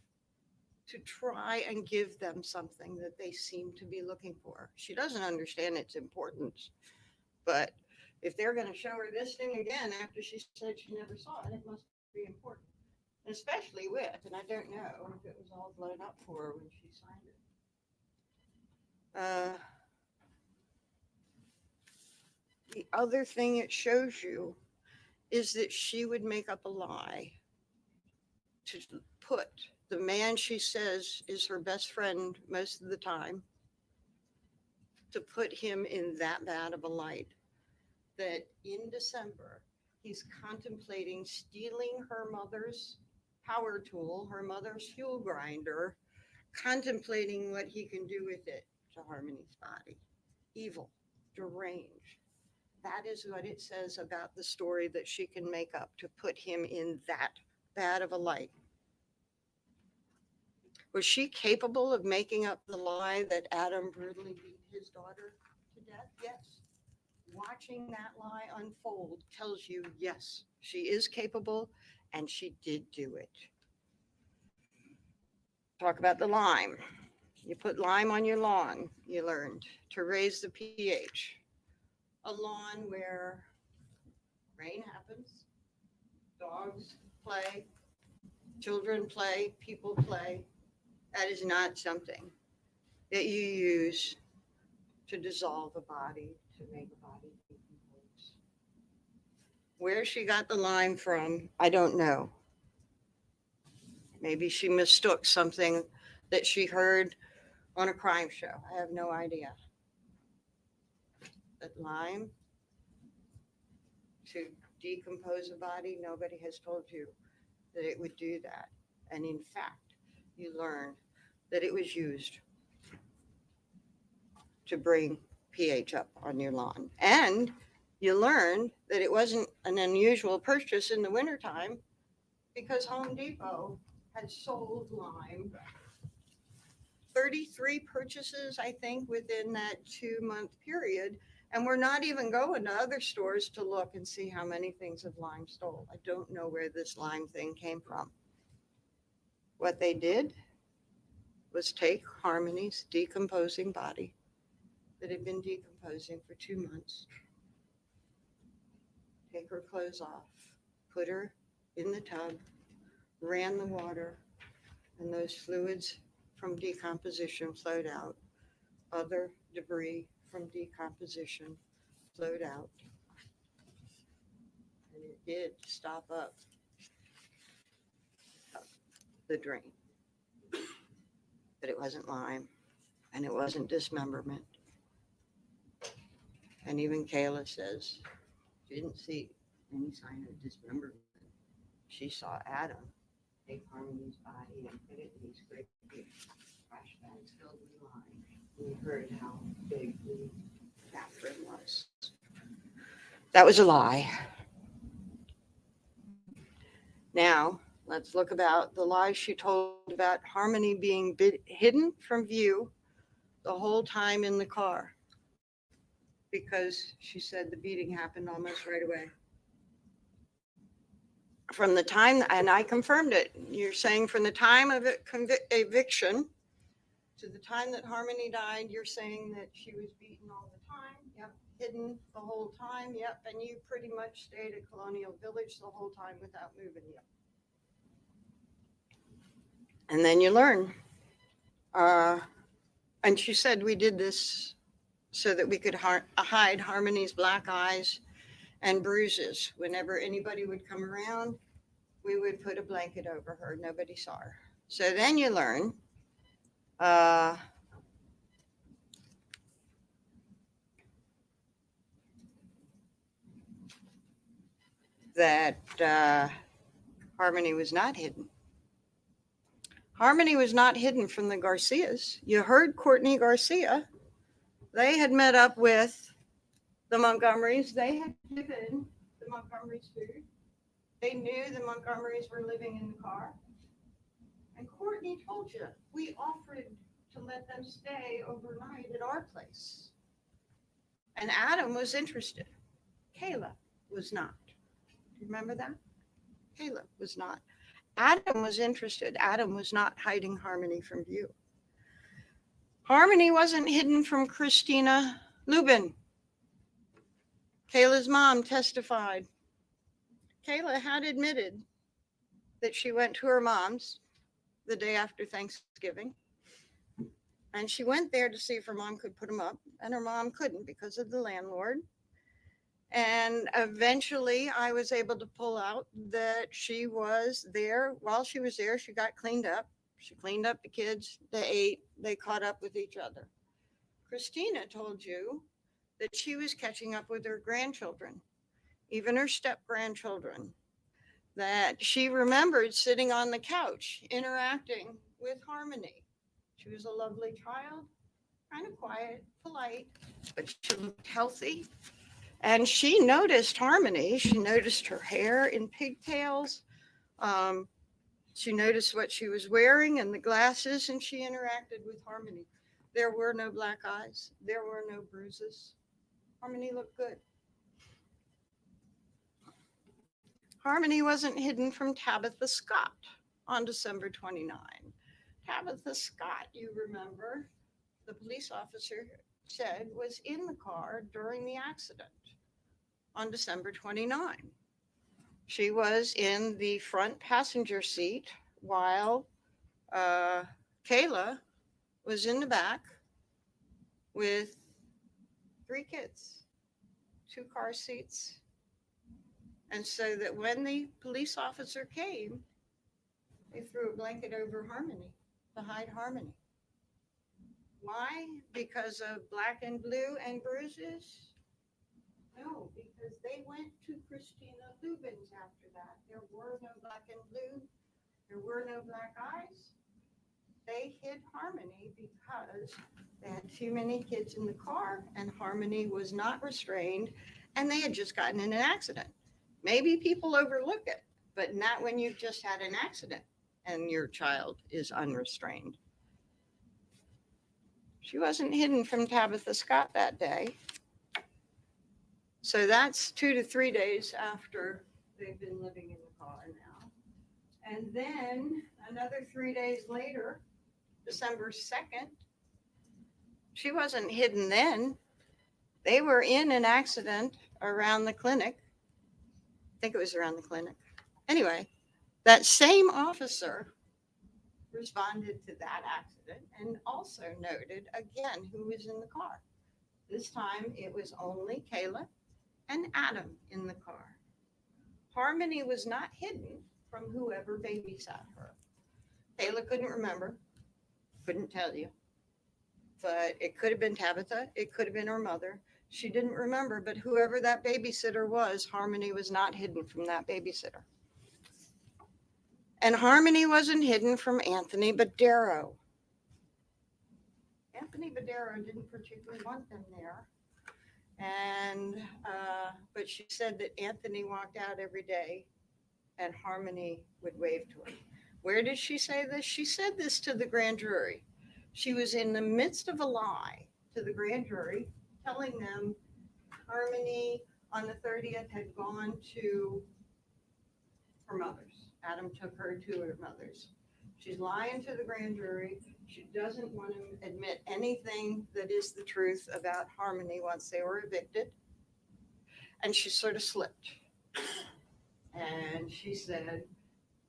to try and give them something that they seem to be looking for. She doesn't understand its importance, but if they're going to show her this thing again after she said she never saw it, it must be important. Especially with, and I don't know if it was all blown up for her when she signed it. The other thing it shows you is that she would make up a lie to put the man she says is her best friend most of the time, to put him in that bad of a light, that in December, he's contemplating stealing her mother's power tool, her mother's fuel grinder, contemplating what he can do with it to Harmony's body. Evil, deranged. That is what it says about the story that she can make up to put him in that bad of a light. Was she capable of making up the lie that Adam brutally beat his daughter to death? Yes. Watching that lie unfold tells you, yes, she is capable and she did do it. Talk about the lime. You put lime on your lawn, you learned, to raise the pH. A lawn where rain happens, dogs play, children play, people play. That is not something that you use to dissolve a body, to make a body decompose. Where she got the lime from, I don't know. Maybe she mistook something that she heard on a crime show. I have no idea. But lime to decompose a body, nobody has told you that it would do that. And in fact, you learn that it was used to bring pH up on your lawn. And you learn that it wasn't an unusual purchase in the wintertime, because Home Depot had sold lime 33 purchases, I think, within that 2-month period. And we're not even going to other stores to look and see how many things of Lime stole. I don't know where this Lime thing came from. What they did was take Harmony's decomposing body that had been decomposing for 2 months, take her clothes off, put her in the tub, ran the water, and those fluids from decomposition flowed out. Other debris from decomposition flowed out. And it did stop up the drain. But it wasn't Lyme, and it wasn't dismemberment. And even Kayla says she didn't see any sign of dismemberment. She saw Adam take Harmony's body and put it in these great big trash bags filled with lime. We heard how big the bathroom was. That was a lie. Now, let's look about the lies she told about Harmony being hidden from view the whole time in the car, because she said the beating happened almost right away. From the time, and I confirmed it, you're saying from the time of eviction to the time that Harmony died, you're saying that she was beaten all the time. Yep. Hidden the whole time. Yep. And you pretty much stayed at Colonial Village the whole time without moving. Yep. And then you learn. And she said we did this so that we could hide Harmony's black eyes and bruises. Whenever anybody would come around, we would put a blanket over her. Nobody saw her. So then you learn that Harmony was not hidden. Harmony was not hidden from the Garcias. You heard Courtney Garcia. They had met up with the Montgomerys. They had given the Montgomerys food. They knew the Montgomerys were living in the car. And Courtney told you, we offered to let them stay overnight at our place. And Adam was interested. Kayla was not. Do you remember that? Kayla was not. Adam was interested. Adam was not hiding Harmony from view. Harmony wasn't hidden from Christina Lubin. Kayla's mom testified. Kayla had admitted that she went to her mom's the day after Thanksgiving. And she went there to see if her mom could put them up. And her mom couldn't because of the landlord. And eventually I was able to pull out that she was there. While she was there, she got cleaned up. She cleaned up the kids. They ate. They caught up with each other. Christina told you that she was catching up with her grandchildren, even her step-grandchildren, that she remembered sitting on the couch interacting with Harmony. She was a lovely child, kind of quiet, polite, but she looked healthy. And she noticed Harmony. She noticed her hair in pigtails. She noticed what she was wearing and the glasses, and she interacted with Harmony. There were no black eyes. There were no bruises. Harmony looked good. Harmony wasn't hidden from Tabitha Scott on December 29. Tabitha Scott, you remember, the police officer said was in the car during the accident on December 29. She was in the front passenger seat while Kayla was in the back with 3 kids, 2 car seats. And so that when the police officer came, they threw a blanket over Harmony to hide Harmony. Why? Because of black and blue and bruises? No, because they went to Christina Lubin's after that. There were no black and blue. There were no black eyes. They hid Harmony because they had too many kids in the car and Harmony was not restrained and they had just gotten in an accident. Maybe people overlook it, but not when you've just had an accident and your child is unrestrained. She wasn't hidden from Tabitha Scott that day. So that's 2 to 3 days after they've been living in the car now. And then another 3 days later, December 2nd, she wasn't hidden then. They were in an accident around the clinic. I think it was around the clinic. Anyway, that same officer responded to that accident and also noted again who was in the car. This time it was only Kayla and Adam in the car. Harmony was not hidden from whoever babysat her. Kayla couldn't remember, couldn't tell you, but it could have been Tabitha, it could have been her mother. She didn't remember, but whoever that babysitter was, Harmony was not hidden from that babysitter. And Harmony wasn't hidden from Anthony Badero. Anthony Badero didn't particularly want them there. And, but she said that Anthony walked out every day and Harmony would wave to him. Where did she say this? She said this to the grand jury. She was in the midst of a lie to the grand jury, telling them Harmony on the 30th had gone to her mother's. Adam took her to her mother's. She's lying to the grand jury. She doesn't want to admit anything that is the truth about Harmony once they were evicted. And she sort of slipped. And she said,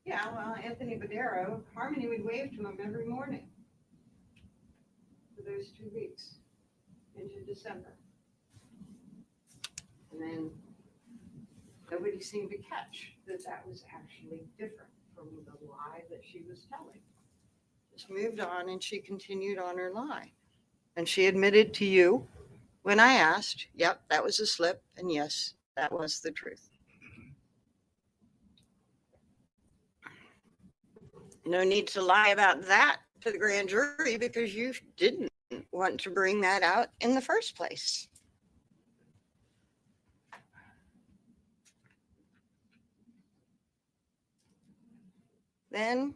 yeah, well, Anthony Badero, Harmony would wave to him every morning for those 2 weeks into December. And then nobody seemed to catch that that was actually different from the lie that she was telling. Just moved on and she continued on her lie. And she admitted to you when I asked, yep, that was a slip. And yes, that was the truth. No need to lie about that to the grand jury because you didn't want to bring that out in the first place. Then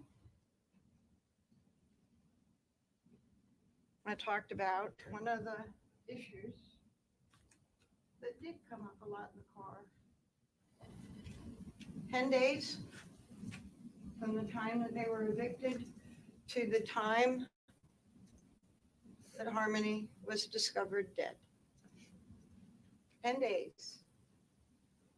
I talked about one of the issues that did come up a lot in the car. 10 days from the time that they were evicted to the time that Harmony was discovered dead. 10 days.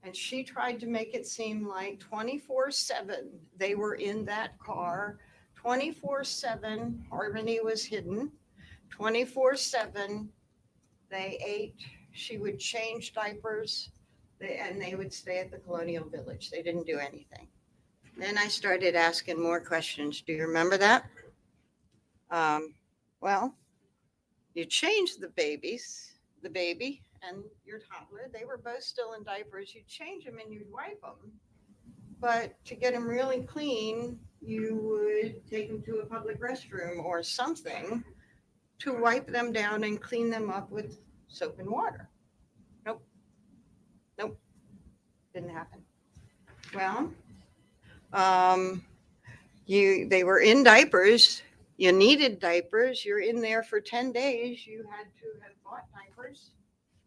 And she tried to make it seem like 24/7 they were in that car. 24/7 Harmony was hidden. 24/7 they ate. She would change diapers and they would stay at the Colonial Village. They didn't do anything. Then I started asking more questions. Do you remember that? Well, you changed the baby and your toddler. They were both still in diapers. You'd change them and you'd wipe them. But to get them really clean, you would take them to a public restroom or something to wipe them down and clean them up with soap and water. Nope. Didn't happen. Well, they were in diapers. You needed diapers. You're in there for 10 days. You had to have bought diapers.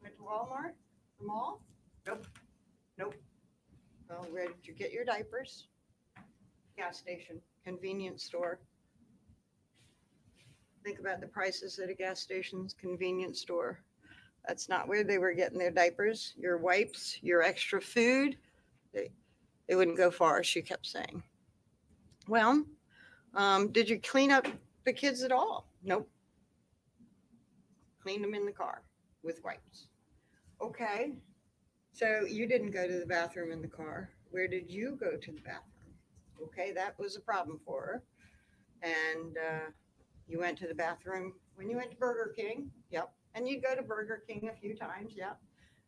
Went to Walmart, the mall? Nope. Well, where did you get your diapers? Gas station, convenience store. Think about the prices at a gas station's convenience store. That's not where they were getting their diapers, your wipes, your extra food. They wouldn't go far, she kept saying. Well, did you clean up the kids at all? Nope. Cleaned them in the car with wipes. Okay. So you didn't go to the bathroom in the car. Where did you go to the bathroom? Okay, that was a problem for her. And you went to the bathroom when you went to Burger King. Yep. And you'd go to Burger King a few times. Yep.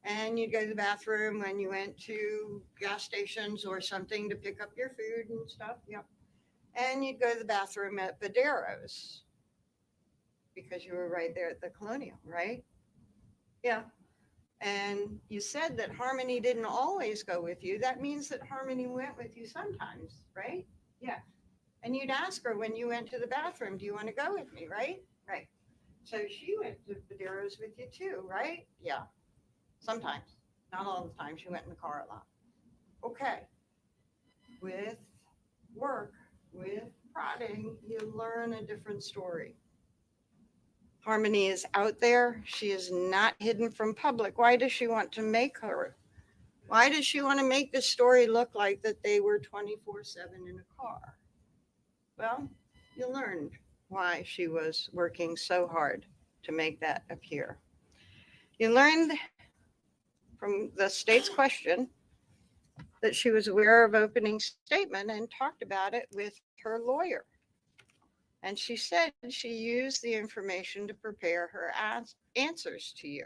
And you'd go to the bathroom when you went to gas stations or something to pick up your food and stuff. Yep. And you'd go to the bathroom at Badero's because you were right there at the Colonial, right? Yeah. And you said that Harmony didn't always go with you. That means that Harmony went with you sometimes, right? Yeah. And you'd ask her when you went to the bathroom, do you want to go with me, right? Right. So she went to Padero's with you too, right? Yeah. Sometimes. Not all the time. She went in the car a lot. Okay. With work, with prodding, you learn a different story. Harmony is out there. She is not hidden from public. Why does she want to make her? Why does she want to make the story look like that they were 24/7 in a car? Well, you learned why she was working so hard to make that appear. You learned from the state's question that she was aware of opening statement and talked about it with her lawyer. And she said she used the information to prepare her answers to you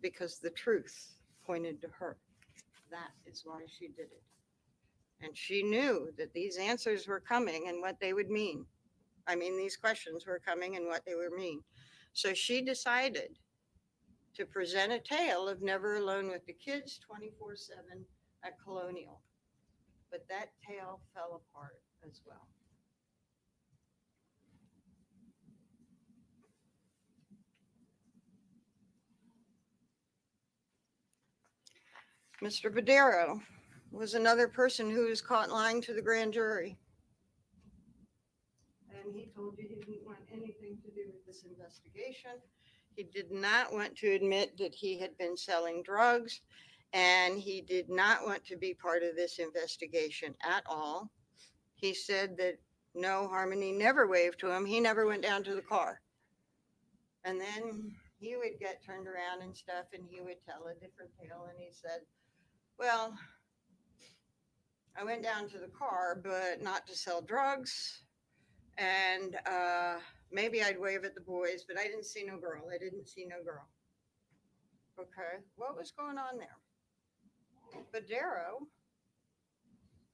because the truth pointed to her. That is why she did it. And she knew that these answers were coming and what they would mean. I mean, these questions were coming and what they would mean. So she decided to present a tale of never alone with the kids 24/7 at Colonial. But that tale fell apart as well. Mr. Badero was another person who was caught lying to the grand jury. And he told you he didn't want anything to do with this investigation. He did not want to admit that he had been selling drugs, and he did not want to be part of this investigation at all. He said that no, Harmony never waved to him. He never went down to the car. And then he would get turned around and stuff, and he would tell a different tale. And he said, well, I went down to the car, but not to sell drugs. And maybe I'd wave at the boys, but I didn't see no girl. I didn't see no girl. Okay, what was going on there? Badero,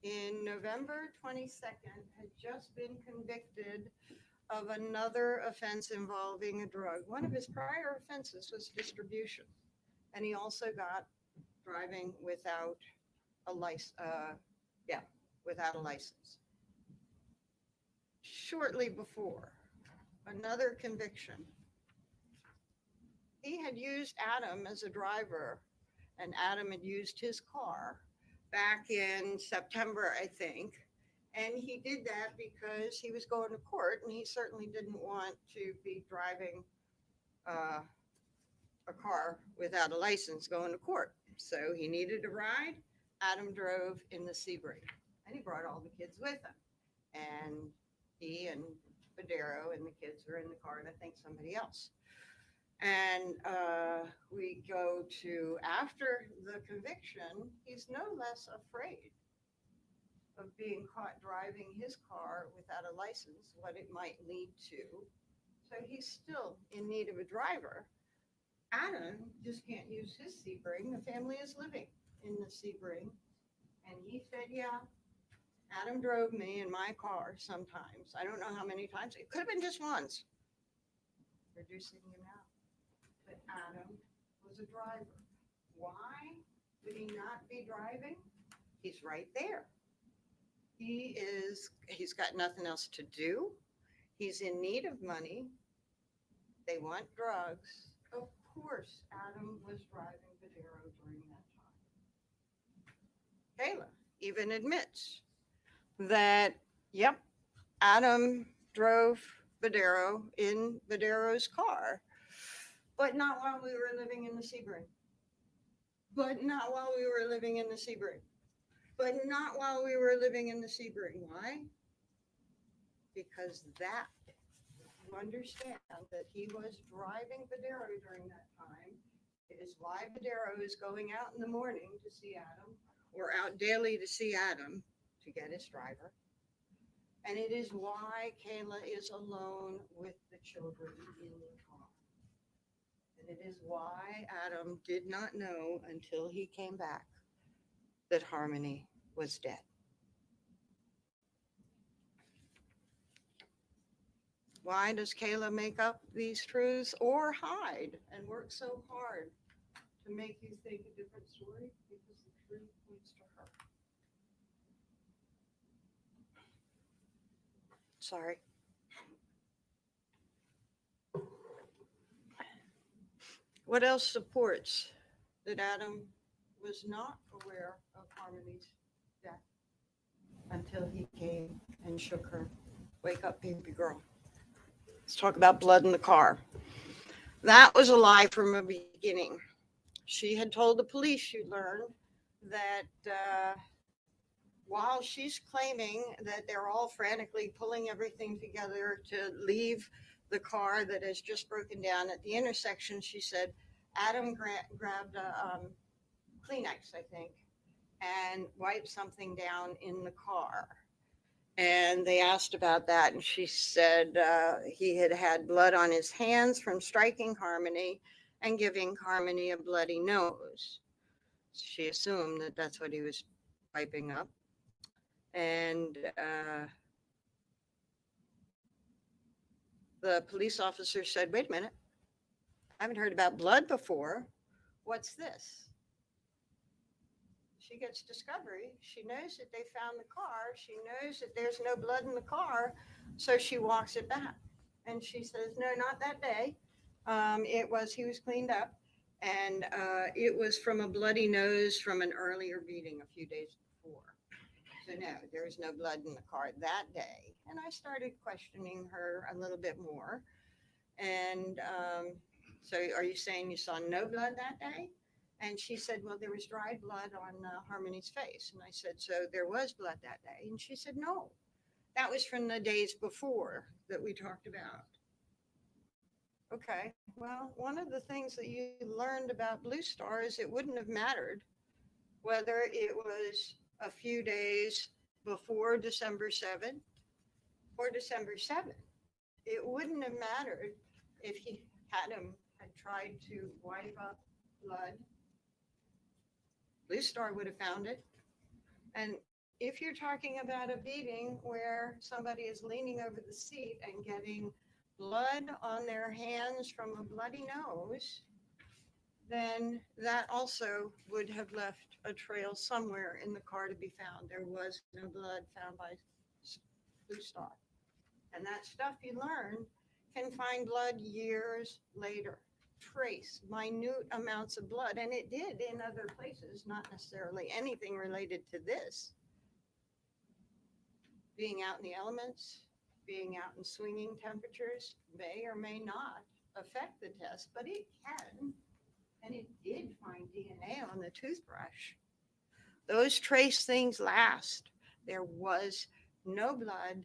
in November 22nd, had just been convicted of another offense involving a drug. One of his prior offenses was distribution. And he also got driving without a license. Without a license. Shortly before, another conviction. He had used Adam as a driver, and Adam had used his car back in September, I think. And he did that because he was going to court, and he certainly didn't want to be driving a car without a license going to court. So he needed a ride. Adam drove in the Sebring, and he brought all the kids with him. And he and Badero and the kids were in the car, and I think somebody else. And we go to after the conviction, he's no less afraid of being caught driving his car without a license, what it might lead to. So he's still in need of a driver. Adam just can't use his Sebring. The family is living in the Sebring. And he said, yeah, Adam drove me in my car sometimes. I don't know how many times. It could have been just once. Reducing him out. But Adam was a driver. Why would he not be driving? He's right there. He's got nothing else to do. He's in need of money. They want drugs. Of course, Adam was driving Badero during that time. Kayla even admits that, yep, Adam drove Badero in Badero's car, but not while we were living in the Sebring. But not while we were living in the Sebring. But not while we were living in the Sebring. Why? Because that, you understand that he was driving Badero during that time. It is why Badero is going out in the morning to see Adam, or out daily to see Adam to get his driver. And it is why Kayla is alone with the children in the car. And it is why Adam did not know until he came back that Harmony was dead. Why does Kayla make up these truths or hide and work so hard to make you think a different story? Because the truth points to her. Sorry. What else supports that Adam was not aware of Harmony's death until he came and shook her? Wake up, baby girl. Let's talk about blood in the car. That was a lie from the beginning. She had told the police, she learned, that while she's claiming that they're all frantically pulling everything together to leave the car that has just broken down at the intersection, she said Adam grabbed a Kleenex, I think, and wiped something down in the car. And they asked about that, and she said he had had blood on his hands from striking Harmony and giving Harmony a bloody nose. She assumed that that's what he was wiping up. And the police officer said, wait a minute, I haven't heard about blood before. What's this? She gets discovery. She knows that they found the car. She knows that there's no blood in the car. So she walks it back. And she says, no, not that day. He was cleaned up. And it was from a bloody nose from an earlier beating a few days before. So no, there was no blood in the car that day. And I started questioning her a little bit more. And so are you saying you saw no blood that day? And she said, well, there was dried blood on Harmony's face. And I said, so there was blood that day? And she said, no, that was from the days before that we talked about. Okay, well, one of the things that you learned about Blue Star is it wouldn't have mattered whether it was a few days before December 7th or December 7th. It wouldn't have mattered if Adam had tried to wipe up blood. Blue Star would have found it. And if you're talking about a beating where somebody is leaning over the seat and getting blood on their hands from a bloody nose, then that also would have left a trail somewhere in the car to be found. There was no blood found by Blue Star. And that stuff you learn can find blood years later. Trace minute amounts of blood, and it did in other places, not necessarily anything related to this. Being out in the elements, being out in swinging temperatures may or may not affect the test, but it can, and it did find DNA on the toothbrush. Those trace things last. There was no blood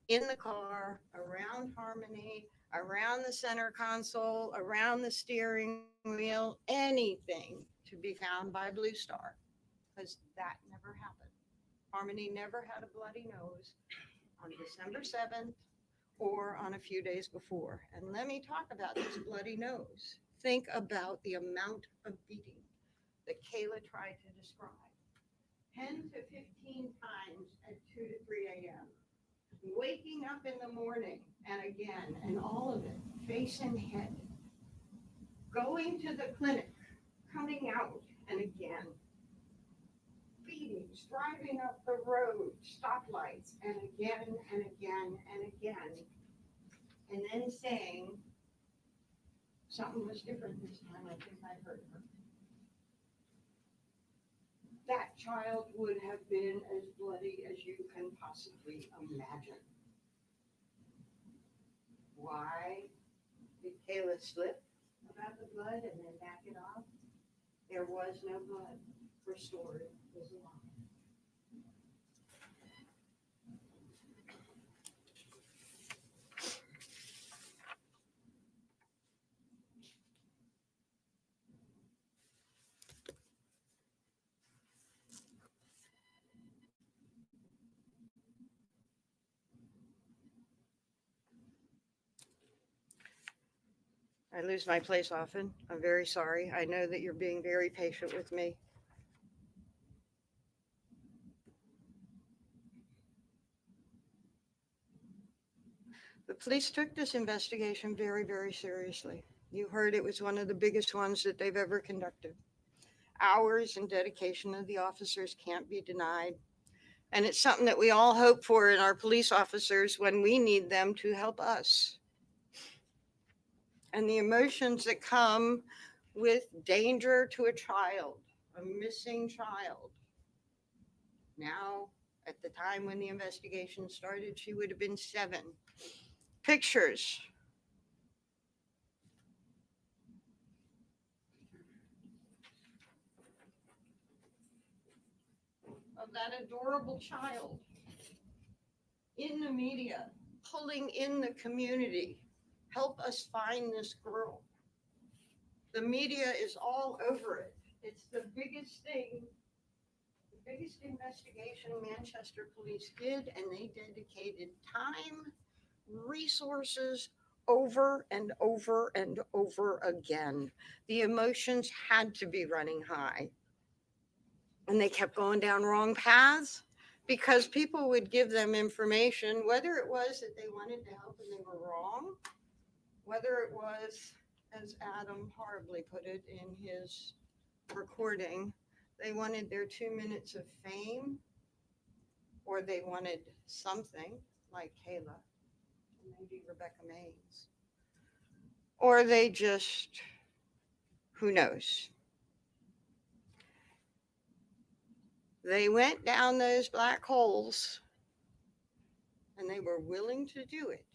in the car, around Harmony, around the center console, around the steering wheel, anything to be found by Blue Star, because that never happened. Harmony never had a bloody nose on December 7th or on a few days before. And let me talk about this bloody nose. Think about the amount of beating that Kayla tried to describe. 10 to 15 times at 2 to 3 a.m. Waking up in the morning and again, and all of it, face and head. Going to the clinic, coming out and again. Beatings, driving up the road, stoplights, and again and again and again. And then saying, something was different this time, I think I heard her. That child would have been as bloody as you can possibly imagine. Why did Kayla slip about the blood and then back it off? There was no blood. Her story was a lie. I lose my place often. I'm very sorry. I know that you're being very patient with me. The police took this investigation very, very seriously. You heard it was one of the biggest ones that they've ever conducted. Hours and dedication of the officers can't be denied. And it's something that we all hope for in our police officers when we need them to help us. And the emotions that come with danger to a child, a missing child. Now, at the time when the investigation started, she would have been 7. Pictures. Of that adorable child in the media, pulling in the community. Help us find this girl. The media is all over it. It's the biggest thing, the biggest investigation Manchester police did, and they dedicated time, resources, over and over and over again. The emotions had to be running high. And they kept going down wrong paths because people would give them information, whether it was that they wanted to help and they were wrong, whether it was, as Adam horribly put it in his recording, they wanted their 2 minutes of fame, or they wanted something like Kayla, maybe Rebecca Mays, or they just, who knows? They went down those black holes, and they were willing to do it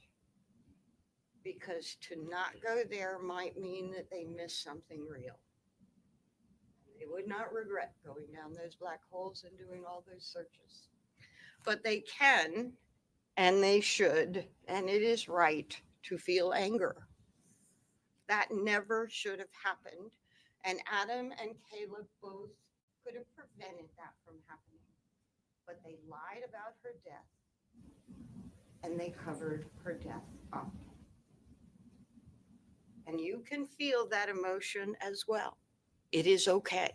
because to not go there might mean that they missed something real. They would not regret going down those black holes and doing all those searches. But they can, and they should, and it is right to feel anger. That never should have happened. And Adam and Caleb both could have prevented that from happening. But they lied about her death, and they covered her death up. And you can feel that emotion as well. It is okay.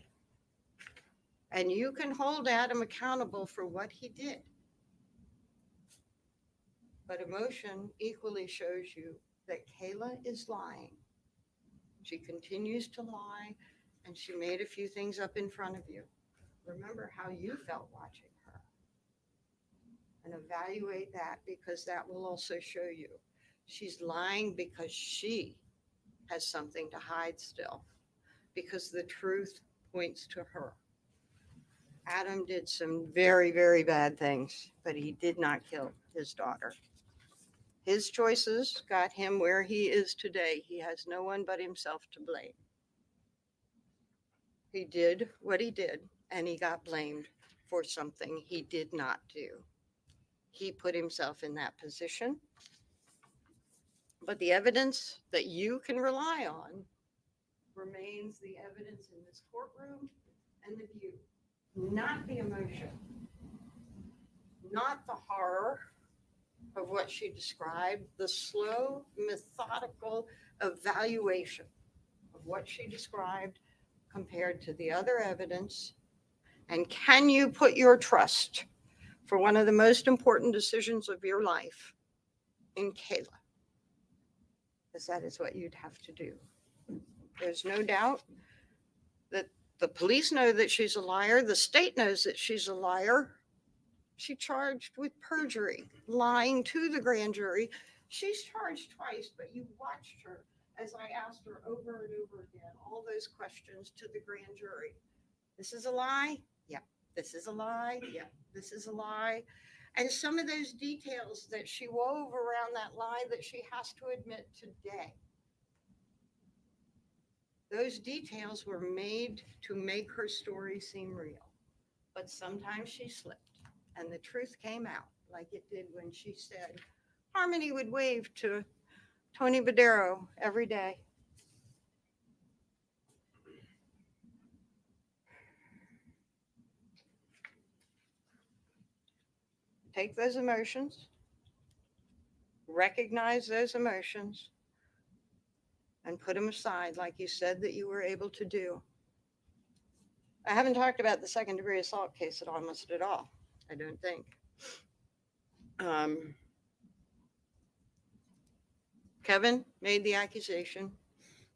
And you can hold Adam accountable for what he did. But emotion equally shows you that Kayla is lying. She continues to lie, and she made a few things up in front of you. Remember how you felt watching her. And evaluate that, because that will also show you she's lying because she has something to hide still, because the truth points to her. Adam did some very, very bad things, but he did not kill his daughter. His choices got him where he is today. He has no one but himself to blame. He did what he did, and he got blamed for something he did not do. He put himself in that position. But the evidence that you can rely on remains the evidence in this courtroom and the view, not the emotion, not the horror of what she described, the slow, methodical evaluation of what she described compared to the other evidence. And can you put your trust for one of the most important decisions of your life in Kayla? Because that is what you'd have to do. There's no doubt that the police know that she's a liar. The state knows that she's a liar. She's charged with perjury, lying to the grand jury. She's charged twice, but you watched her as I asked her over and over again, all those questions to the grand jury. This is a lie? Yeah. This is a lie? Yeah. This is a lie. And some of those details that she wove around that lie that she has to admit today, those details were made to make her story seem real. But sometimes she slipped, and the truth came out, like it did when she said Harmony would wave to Tony Badero every day. Take those emotions, recognize those emotions, and put them aside like you said that you were able to do. I haven't talked about the second-degree assault case almost at all, I don't think. Kevin made the accusation.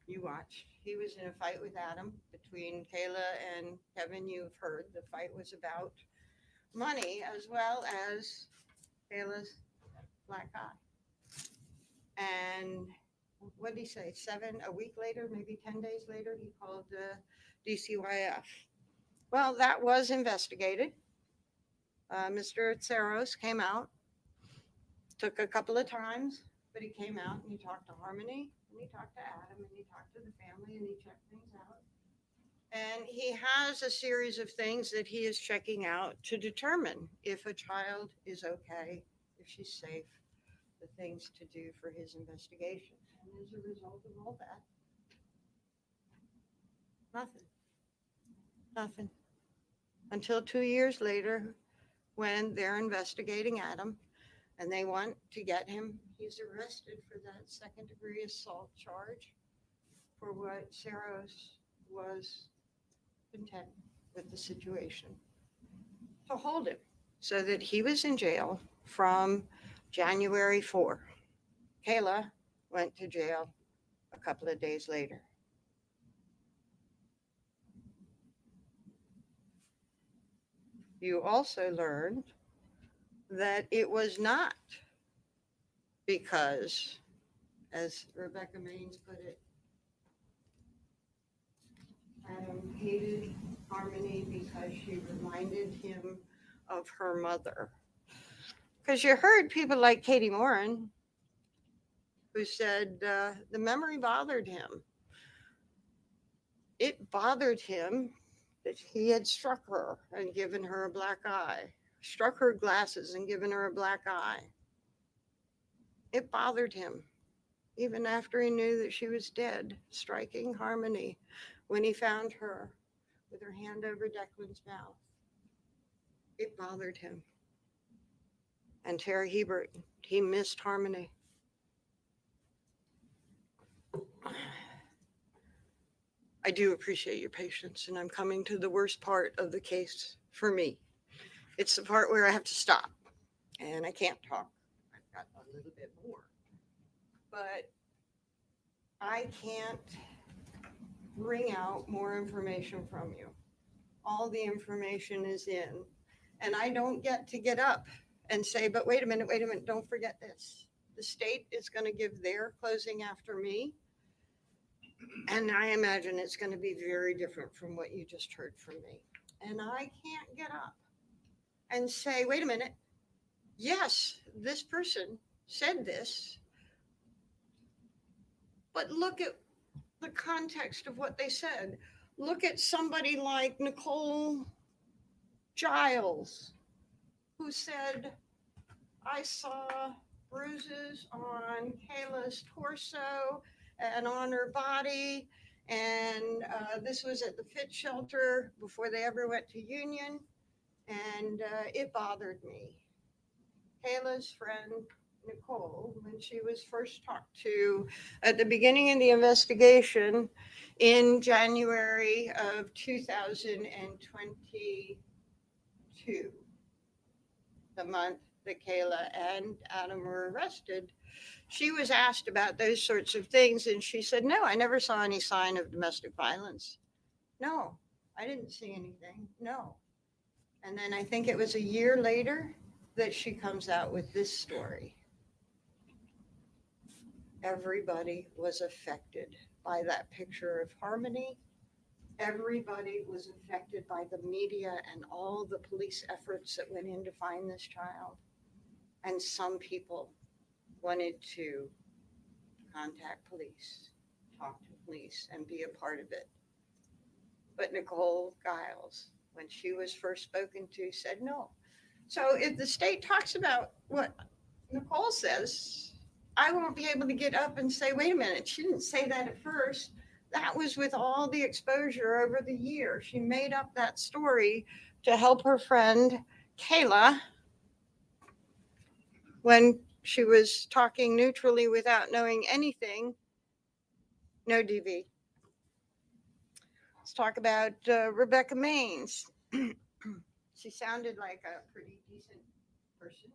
You watched. He was in a fight with Adam between Kayla and Kevin. You've heard the fight was about money as well as Kayla's black eye. And what did he say, a week later, maybe 10 days later, he called DCYF. Well, that was investigated. Mr. Tsaros came out, took a couple of times, but he came out and he talked to Harmony, and he talked to Adam, and he talked to the family, and he checked things out. And he has a series of things that he is checking out to determine if a child is okay, if she's safe, the things to do for his investigation. And as a result of all that, nothing. Until 2 years later, when they're investigating Adam and they want to get him, he's arrested for that second-degree assault charge for what Saros was content with the situation, to hold him, so that he was in jail from January 4. Kayla went to jail a couple of days later. You also learned that it was not because, as Rebecca Maines put it, Adam hated Harmony because she reminded him of her mother. Because you heard people like Katie Morin who said the memory bothered him. It bothered him that he had struck her and given her a black eye, struck her glasses and given her a black eye. It bothered him, even after he knew that she was dead, striking Harmony when he found her with her hand over Declan's mouth. It bothered him. And Terry Hebert, he missed Harmony. I do appreciate your patience, and I'm coming to the worst part of the case for me. It's the part where I have to stop, and I can't talk. I've got a little bit more. But I can't bring out more information from you. All the information is in, and I don't get up and say, but wait a minute, don't forget this. The state is going to give their closing after me, and I imagine it's going to be very different from what you just heard from me. And I can't get up and say, wait a minute, yes, this person said this, but look at the context of what they said. Look at somebody like Nicole Giles, who said, I saw bruises on Kayla's torso and on her body, and this was at the Fit Shelter before they ever went to Union, and it bothered me. Kayla's friend Nicole, when she was first talked to at the beginning of the investigation in January of 2022, the month that Kayla and Adam were arrested, she was asked about those sorts of things, and she said, no, I never saw any sign of domestic violence. No, I didn't see anything. No. And then I think it was a year later that she comes out with this story. Everybody was affected by that picture of Harmony. Everybody was affected by the media and all the police efforts that went in to find this child. And some people wanted to contact police, talk to police, and be a part of it. But Nicole Giles, when she was first spoken to, said no. So if the state talks about what Nicole says, I won't be able to get up and say, wait a minute, she didn't say that at first. That was with all the exposure over the year. She made up that story to help her friend Kayla when she was talking neutrally without knowing anything. No DV. Let's talk about Rebecca Maines. She sounded like a pretty decent person,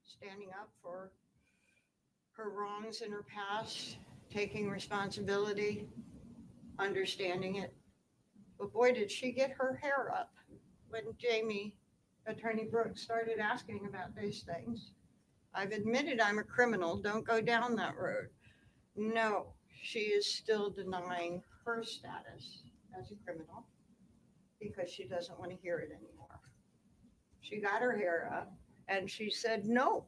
standing up for her wrongs in her past, taking responsibility, understanding it. But boy, did she get her hair up when Jamie, Attorney Brooks, started asking about those things. I've admitted I'm a criminal. Don't go down that road. No, she is still denying her status as a criminal because she doesn't want to hear it anymore. She got her hair up and she said no.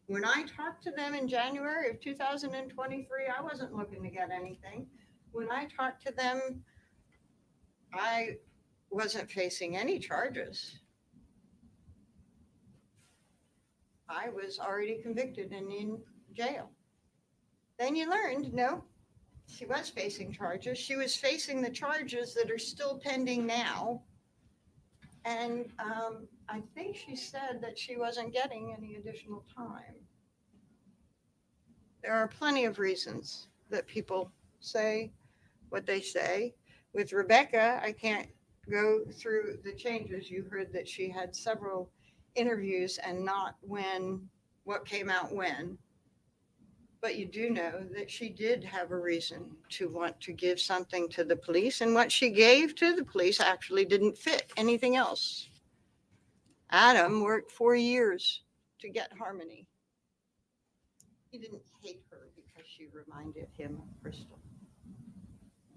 When I talked to them in January of 2023, I wasn't looking to get anything. When I talked to them, I wasn't facing any charges. I was already convicted and in jail. Then you learned, no, she was facing charges. She was facing the charges that are still pending now. And I think she said that she wasn't getting any additional time. There are plenty of reasons that people say what they say. With Rebecca, I can't go through the changes. You heard that she had several interviews and not what came out when. But you do know that she did have a reason to want to give something to the police, and what she gave to the police actually didn't fit anything else. Adam worked 4 years to get Harmony. He didn't hate her because she reminded him of Crystal.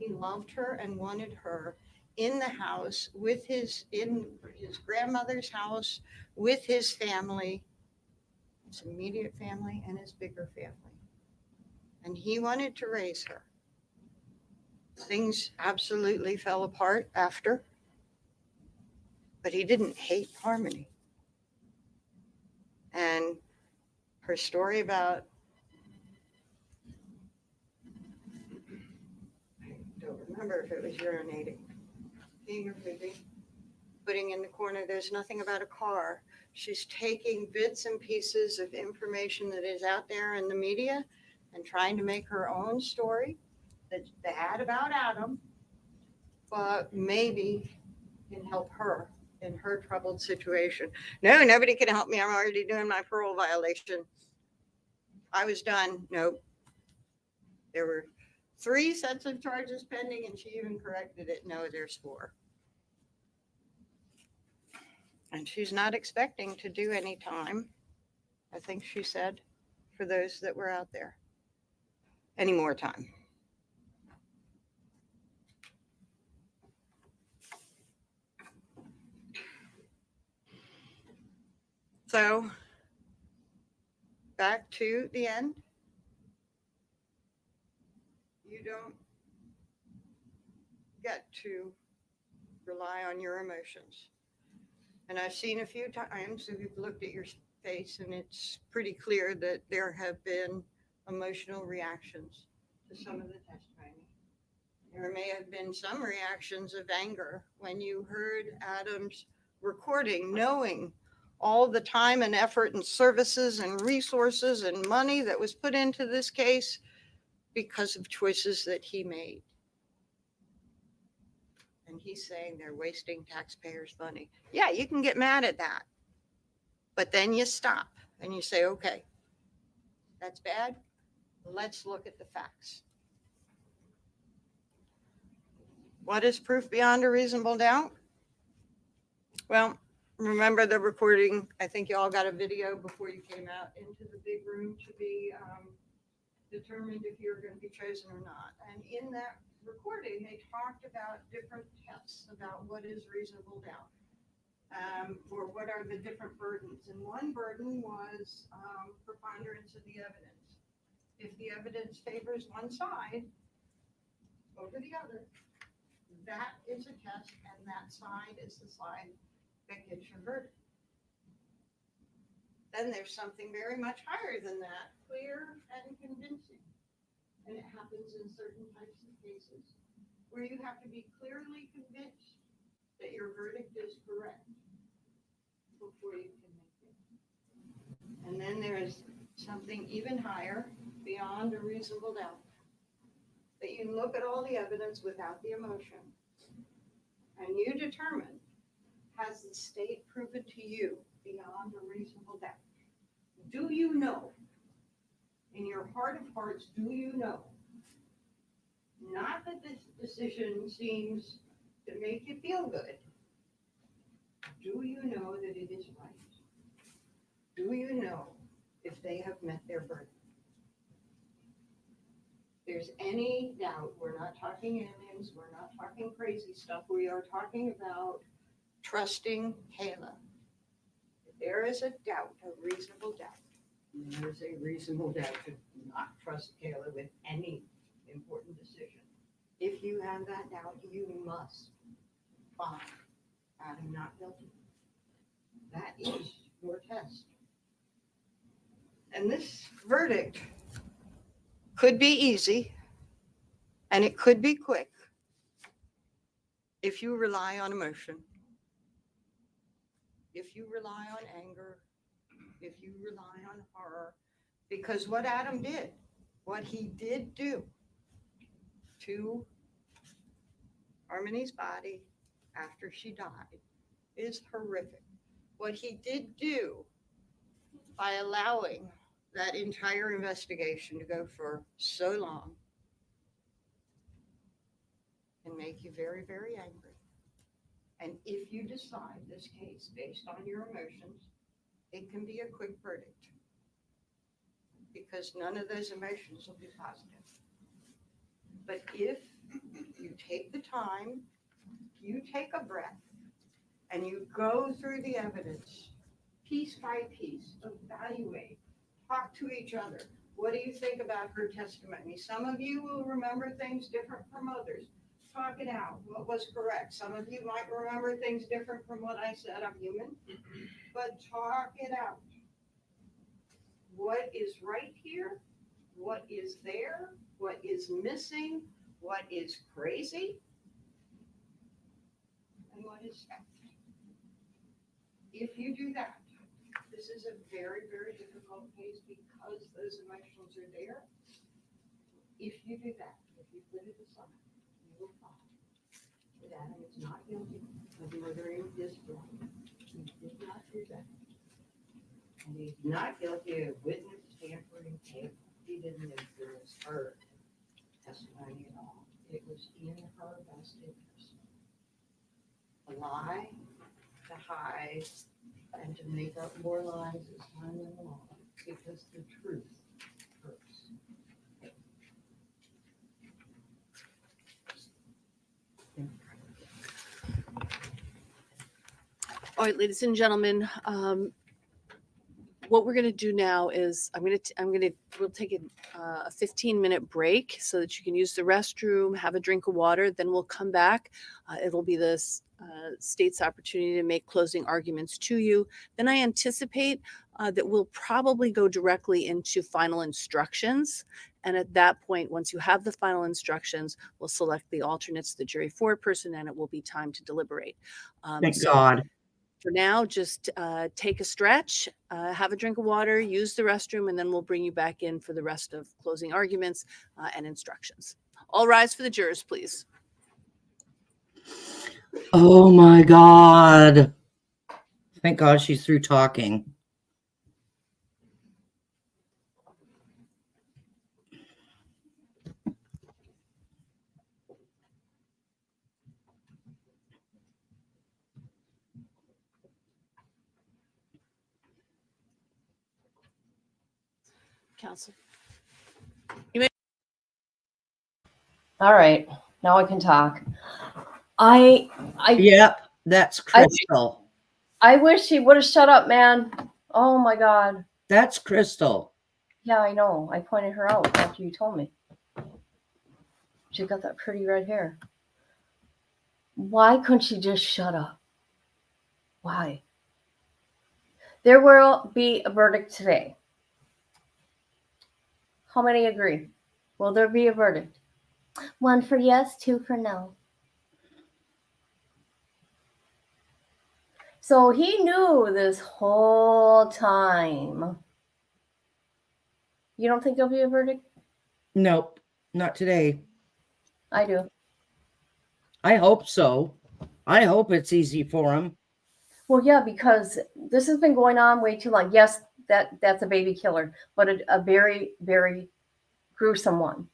He loved her and wanted her in the house in his grandmother's house with his family, his immediate family and his bigger family. And he wanted to raise her. Things absolutely fell apart after, but he didn't hate Harmony. And her story about, I don't remember if it was urinating, peeing or pooping, putting in the corner, there's nothing about a car. She's taking bits and pieces of information that is out there in the media and trying to make her own story that's bad about Adam, but maybe can help her in her troubled situation. No, nobody can help me. I'm already doing my parole violation. I was done. Nope. There were 3 sets of charges pending, and she even corrected it. No, there's 4. And she's not expecting to do any time, I think she said, for those that were out there, any more time. So back to the end. You don't get to rely on your emotions. And I've seen a few times, if you've looked at your face, and it's pretty clear that there have been emotional reactions to some of the testimony. There may have been some reactions of anger when you heard Adam's recording, knowing all the time and effort and services and resources and money that was put into this case because of choices that he made. And he's saying they're wasting taxpayers' money. Yeah, you can get mad at that. But then you stop and you say, okay, that's bad. Let's look at the facts. What is proof beyond a reasonable doubt? Well, remember the recording. I think you all got a video before you came out into the big room to be determined if you're going to be chosen or not. And in that recording, they talked about different tests about what is reasonable doubt, or what are the different burdens. And one burden was preponderance of the evidence. If the evidence favors one side over the other, that is a test, and that side is the side that gets your verdict. Then there's something very much higher than that, clear and convincing. And it happens in certain types of cases where you have to be clearly convinced that your verdict is correct before you can make it. And then there is something even higher, beyond a reasonable doubt, that you look at all the evidence without the emotion and you determine, has the state proven to you beyond a reasonable doubt? Do you know, in your heart of hearts, do you know, not that this decision seems to make you feel good, do you know that it is right? Do you know if they have met their burden? there's any doubt, we're not talking aliens, we're not talking crazy stuff. We are talking about trusting Kayla. If there is a doubt, a reasonable doubt, and there is a reasonable doubt to not trust Kayla with any important decision. If you have that doubt, you must find Adam not guilty. That is your test. And this verdict could be easy and it could be quick if you rely on emotion, if you rely on anger, if you rely on horror, because what Adam did, what he did do to Harmony's body after she died is horrific. What he did do by allowing that entire investigation to go for so long can make you very, very angry. And if you decide this case based on your emotions, it can be a quick verdict because none of those emotions will be positive. But if you take the time, you take a breath, and you go through the evidence piece by piece, evaluate, talk to each other. What do you think about her testimony? Some of you will remember things different from others. Talk it out. What was correct? Some of you might remember things different from what I said. I'm human. But talk it out. What is right here? What is there? What is missing? What is crazy? And what is fact? If you do that, this is a very, very difficult case because those emotions are there. If you do that, if you put it aside, you will find that Adam is not guilty of murdering his brother. He did not do that. And he's not guilty of witness tampering. He didn't influence her testimony at all. It was in her best interest. A lie, to hide, and to make up more lies as time went along, because the truth hurts. All right, ladies and gentlemen, what we're going to do now is we'll take a 15-minute break so that you can use the restroom, have a drink of water. Then we'll come back. It'll be the state's opportunity to make closing arguments to you. Then I anticipate that we'll probably go directly into final instructions. And at that point, once you have the final instructions, we'll select the alternates, the jury foreperson, and it will be time to deliberate. Thank God. For now, just take a stretch, have a drink of water, use the restroom, and then we'll bring you back in for the rest of closing arguments and instructions. All rise for the jurors, please. Oh my God. Thank God she's through talking. Counsel. All right, now I can talk. I Yep, that's Crystal. I wish he would have shut up, man. Oh my God. That's Crystal. Yeah, I know. I pointed her out after you told me. She got that pretty red hair. Why couldn't she just shut up? Why? There will be a verdict today. How many agree? Will there be a verdict? 1 for yes, 2 for no. So he knew this whole time. You don't think there'll be a verdict? Nope, not today. I do. I hope so. I hope it's easy for him. Well, yeah, because this has been going on way too long. Yes, that's a baby killer, but a very, very gruesome one.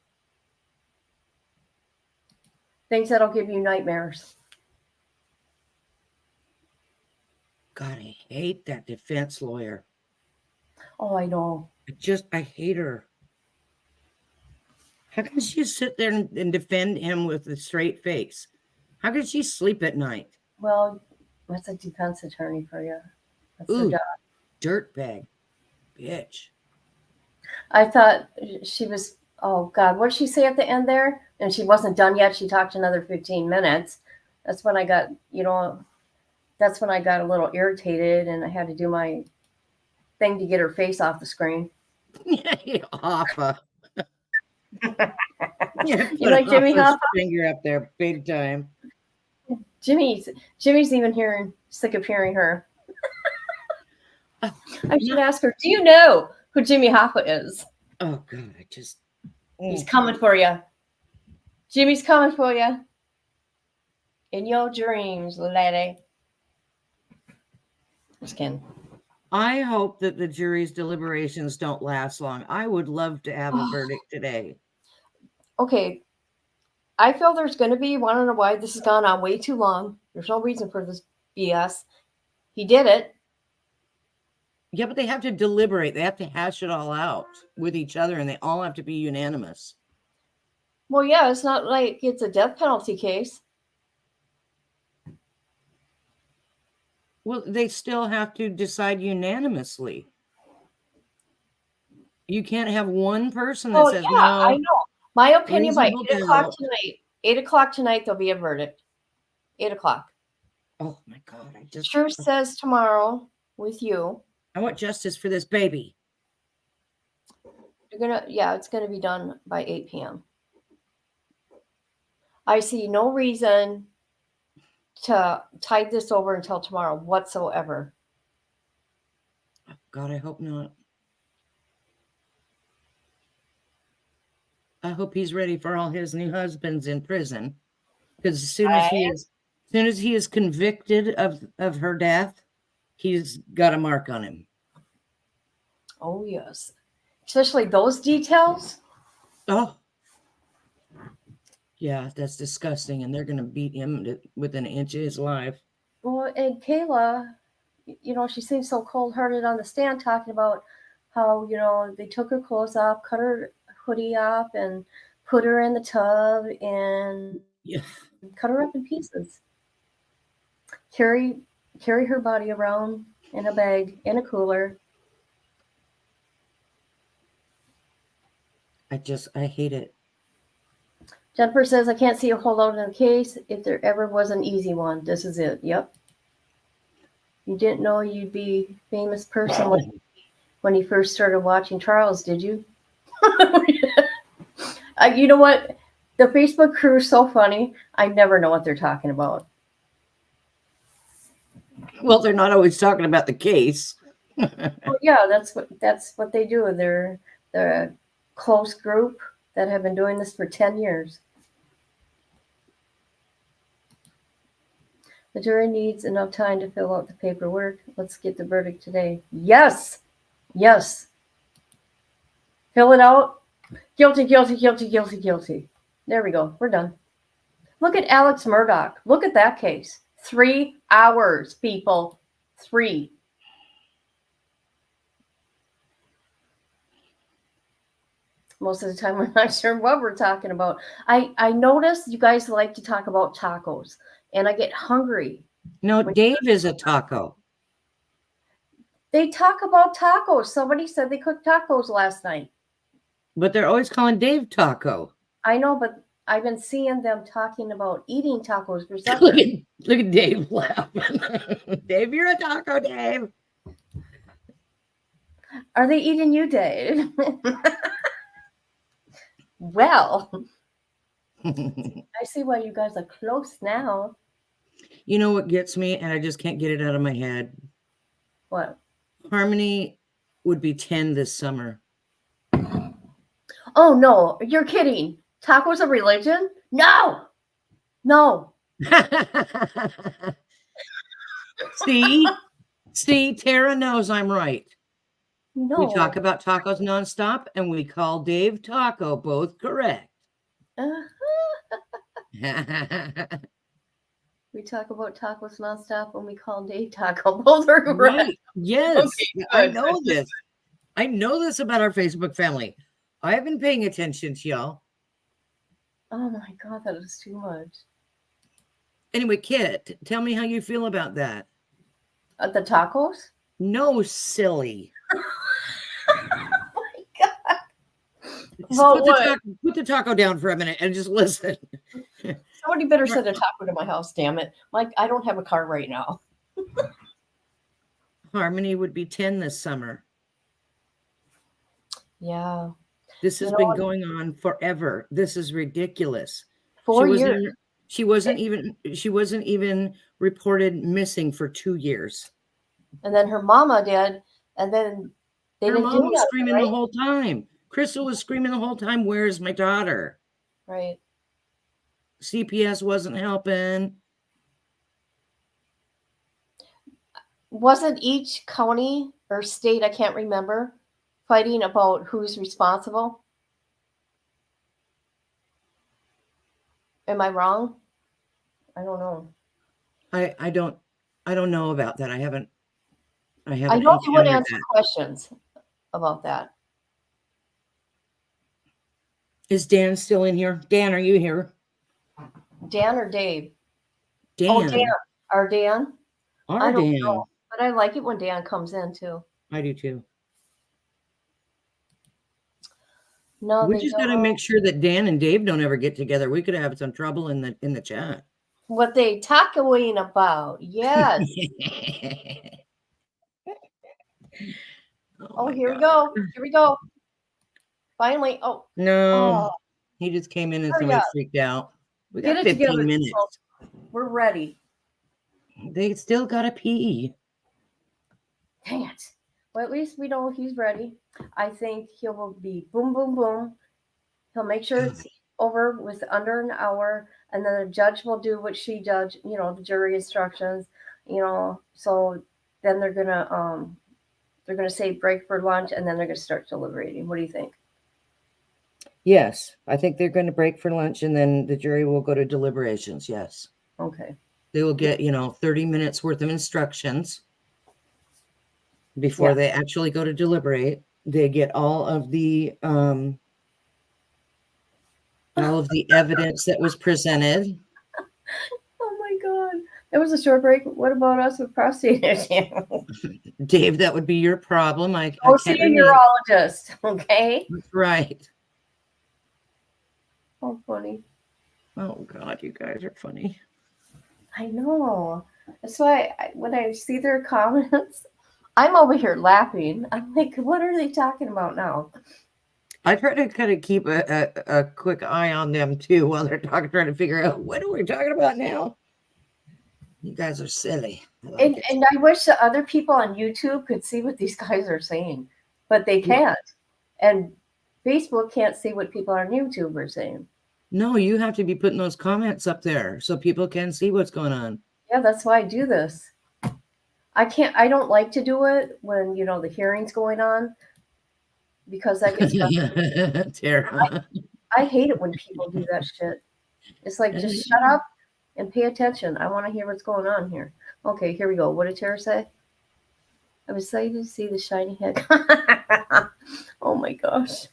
Things that'll give you nightmares. God, I hate that defense lawyer. Oh, I know. I hate her. How can she sit there and defend him with a straight face? How can she sleep at night? Well, that's a defense attorney for you. That's their Ooh, job. dirtbag, bitch. I thought she was, oh God, what did she say at the end there? And she wasn't done yet. She talked another 15 minutes. That's when I got, that's when I got a little irritated and I had to do my thing to get her face off the screen. Hoffa. Yeah, You like Jimmy Hoffa's Hoffa? finger up there big time. Jimmy's even sick of hearing her. I should ask her, do you know who Jimmy Hoffa is? Oh God, I just He's coming for you. Jimmy's coming for you. In your dreams, lady. Just kidding. I hope that the jury's deliberations don't last long. I would love to have a verdict today. Okay. I feel there's going to be, want to know why this has gone on way too long. There's no reason for this BS. He did it. Yeah, but they have to deliberate. They have to hash it all out with each other, and they all have to be unanimous. Well, yeah, it's not like it's a death penalty case. Well, they still have to decide unanimously. You can't have one person that says, yeah, no. I know. My opinion, by 8 reasonable o'clock doubt. tonight, 8 o'clock tonight, there'll be a verdict. 8 o'clock. Oh my God, Truth says tomorrow with you. I want justice for this baby. It's gonna be done by 8 p.m. I see no reason to tide this over until tomorrow whatsoever. God, I hope not. I hope he's ready for all his new husbands in prison. Because as soon as he is convicted of her death, he's got a mark on him. Oh yes. Especially those details. Oh. Yeah, that's disgusting. And they're going to beat him within an inch of his life. Well, and Kayla, she seems so cold-hearted on the stand talking about how, they took her clothes off, cut her hoodie off, and put her in the tub and cut her up in pieces. Carry her body around in a bag, in a cooler. I hate it. Jennifer says, I can't see a holdout in the case. If there ever was an easy one, this is it. Yep. You didn't know you'd be a famous person when you first started watching trials, did you? You know what? The Facebook crew is so funny. I never know what they're talking about. Well, they're not always talking about the case. Well, yeah, that's what they do. They're a close group that have been doing this for 10 years. The jury needs enough time to fill out the paperwork. Let's get the verdict today. Yes. Fill it out. Guilty, guilty, guilty, guilty, guilty. There we go. We're done. Look at Alex Murdaugh. Look at that case. 3 hours, people. 3. Most of the time, we're not sure what we're talking about. I notice you guys like to talk about tacos, and I get hungry. No, Dave is a taco. They talk about tacos. Somebody said they cooked tacos last night. But they're always calling Dave taco. I know, but I've been seeing them talking about eating tacos for supper. Look at Dave laughing. Dave, you're a taco, Dave. Are they eating you, Dave? Well, I see why you guys are close now. You know what gets me, and I just can't get it out of my head? What? Harmony would be 10 this summer. Oh, no, you're kidding. Tacos a religion? No. See, Tara knows I'm right. No. We talk about tacos nonstop, and we call Dave Taco, both correct. We talk about tacos nonstop when we call Dave Taco. Both are correct. Right. Yes, Okay, I know this. I know this about our Facebook family. I have been paying attention to y'all. Oh my God, that is too much. Anyway, Kit, tell me how you feel about that. The tacos? No, silly. My God. So Well, what? put the taco down for a minute and just listen. Somebody better send a taco to my house, damn it. Mike, I don't have a car right now. Harmony would be 10 this summer. Yeah. This You has know been what? going on forever. This is ridiculous. 4 years. She wasn't even reported missing for 2 years. And then her mama did. And then they Her didn't do mom was nothing, screaming right? the whole time. Crystal was screaming the whole time, "Where's my daughter?" Right. CPS wasn't helping. Wasn't each county or state, I can't remember, fighting about who's responsible? Am I wrong? I don't know. I don't know about that. I haven't I know you would encountered answer that. questions about that. Is Dan still in here? Dan, are you here? Dan or Dave? Dan. Oh, Dan. Or Dan? Our I don't Dan. know. But I like it when Dan comes in too. I do too. No, We they just got to don't. make sure that Dan and Dave don't ever get together. We could have some trouble in the chat. What they talking about? Yes. Oh, my here we God. go. Here we go. Finally. Oh, No, oh, he just came in and hurry somebody up. freaked out. We Get got it 15 together. minutes. folks. We're ready. They still got to pee. Dang it. Well, at least we know he's ready. I think he will be boom, boom, boom. He'll make sure it's over with under an hour, and then the judge will do what she judge, the jury instructions, so then they're gonna say break for lunch, and then they're gonna start deliberating. What do you think? Yes, I think they're going to break for lunch and then the jury will go to deliberations. Yes. Okay. They will get, 30 minutes worth of instructions before Yeah. they actually go to deliberate. They get all of the evidence that was presented. Oh my God. It was a short break. What about us with prostate exam? Dave, that would be your problem. I Go see can't a relate. urologist, okay? That's right. Oh, funny. Oh God, you guys are funny. I know. That's why when I see their comments, I'm over here laughing. I'm like, what are they talking about now? I try to kind of keep a quick eye on them too while they're talking, trying to figure out what are we talking about now. You guys are silly. I like it. And I wish the other people on YouTube could see what these guys are saying, but they can't. And Facebook can't see what people on YouTube are saying. No, you have to be putting those comments up there so people can see what's going on. Yeah, that's why I do this. I don't like to do it when, the hearing's going on because that gets frustrating. Tara. I hate it when people do that shit. It's like, just shut up and pay attention. I want to hear what's going on here. Okay, here we go. What did Tara say? I was excited to see the shiny head. Oh my gosh.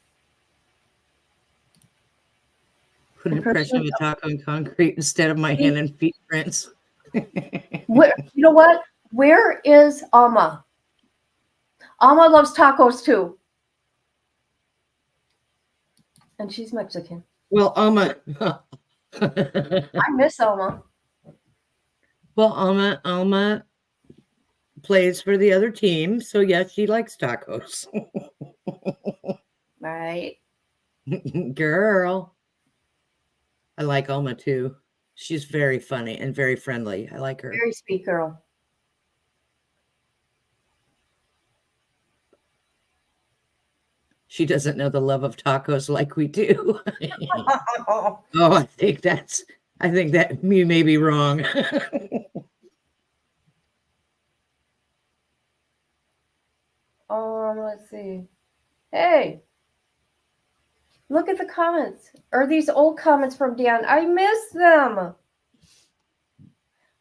Put an impression of a taco on concrete instead of my hand and feet prints. You know what? Where is Alma? Alma loves tacos too. And she's Mexican. Well, Alma. I miss Alma. Well, Alma plays for the other team, so yes, she likes tacos. Right. Girl. I like Alma too. She's very funny and very friendly. I like her. Very sweet girl. She doesn't know the love of tacos like we do. Oh, I think that you may be wrong. Let's see. Hey, look at the comments. Are these old comments from Dan? I miss them.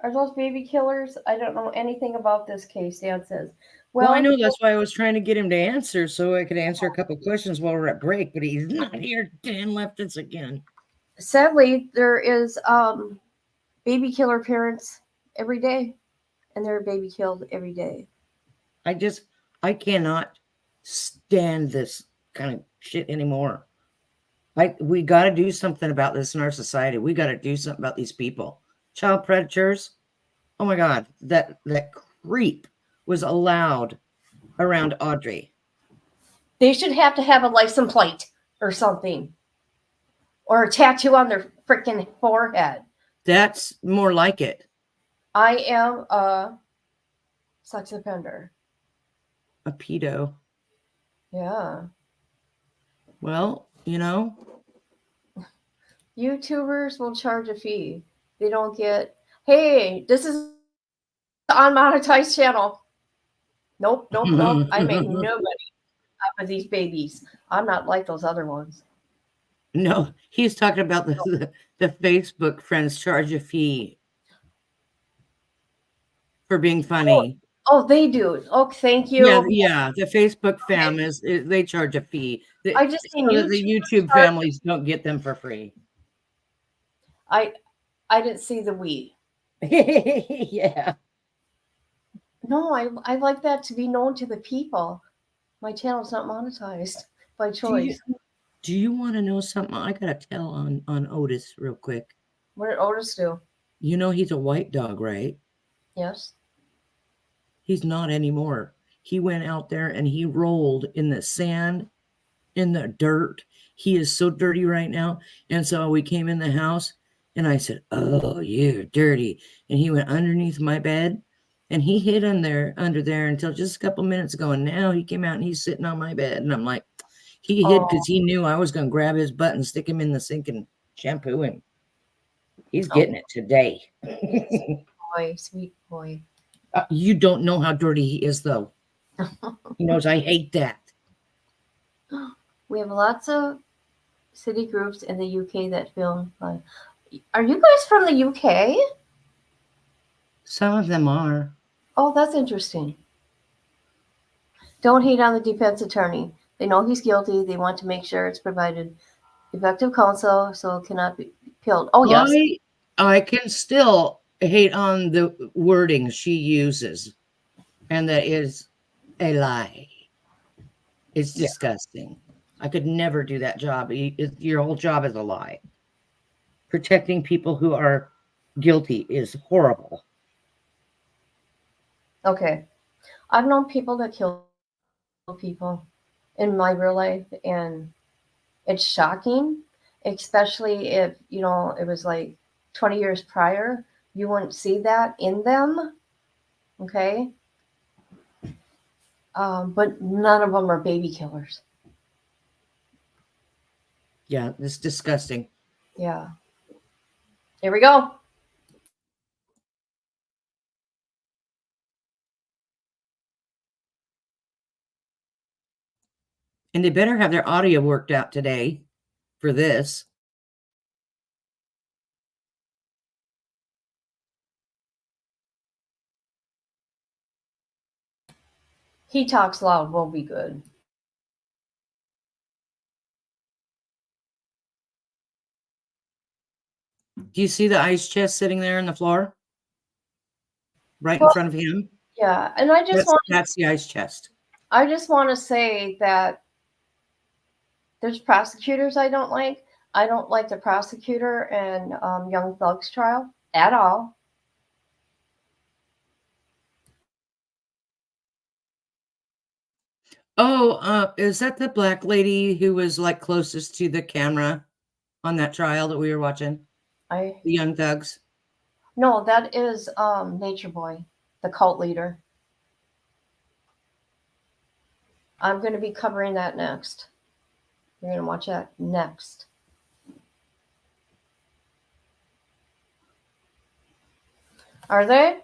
Are those baby killers? I don't know anything about this case, Dan says. Well, I know that's why I was trying to get him to answer so I could answer a couple questions while we're at break, but he's not here. Dan left us again. sadly, there is baby killer parents every day, and they're baby killed every day. I cannot stand this kind of shit anymore. We got to do something about this in our society. We got to do something about these people. Child predators. Oh my God, that creep was allowed around Audrey. They should have to have a license plate or something, or a tattoo on their freaking forehead. That's more like it. I am a sex offender. A pedo. Yeah. Well, you know, YouTubers will charge a fee. They don't get, hey, this is an unmonetized channel. Nope, nope, nope. I make no money off of these babies. I'm not like those other ones. No, he's talking about the Facebook friends charge a fee for being funny. Oh, they do. Oh, thank you. Yeah. The Facebook fam they charge a fee. I just seen So that the YouTube charge- families don't get them for free. I didn't see the we. Yeah. No, I like that to be known to the people. My channel's not monetized by choice. Do you want to know something? I gotta tell on Otis real quick. What did Otis do? You know he's a white dog, right? Yes. He's not anymore. He went out there and he rolled in the sand, in the dirt. He is so dirty right now. And so we came in the house and I said, "Oh, you're dirty." And he went underneath my bed and he hid under there until just a couple minutes ago. And now he came out and he's sitting on my bed. And I'm like, he hid because he knew I was going to grab his butt and stick him in the sink and shampoo him. He's getting it today. Boy, sweet boy. You don't know how dirty he is, though. He knows I hate that. We have lots of city groups in the UK that film. Are you guys from the UK? Some of them are. Oh, that's interesting. Don't hate on the defense attorney. They know he's guilty. They want to make sure it's provided effective counsel so it cannot be killed. Oh, yes. I can still hate on the wording she uses, and that is a lie. It's disgusting. I could never do that job. Your whole job is a lie. Protecting people who are guilty is horrible. Okay. I've known people that kill people in my real life, and it's shocking, especially if, you know, it was like 20 years prior. You wouldn't see that in them. Okay. But none of them are baby killers. Yeah, it's disgusting. Yeah. Here we go. And they better have their audio worked out today for this. He talks loud. We'll be good. Do you see the ice chest sitting there on the floor? Right in front of him? Yeah. And I just that's the ice chest. I just want to say that there's prosecutors I don't like. I don't like the prosecutor in Young Thug's trial at all. Oh, is that the black lady who was like closest to the camera on that trial that we were watching? The Young Thugs? No, that is Nature Boy, the cult leader. I'm going to be covering that next. You're going to watch that next. Are they?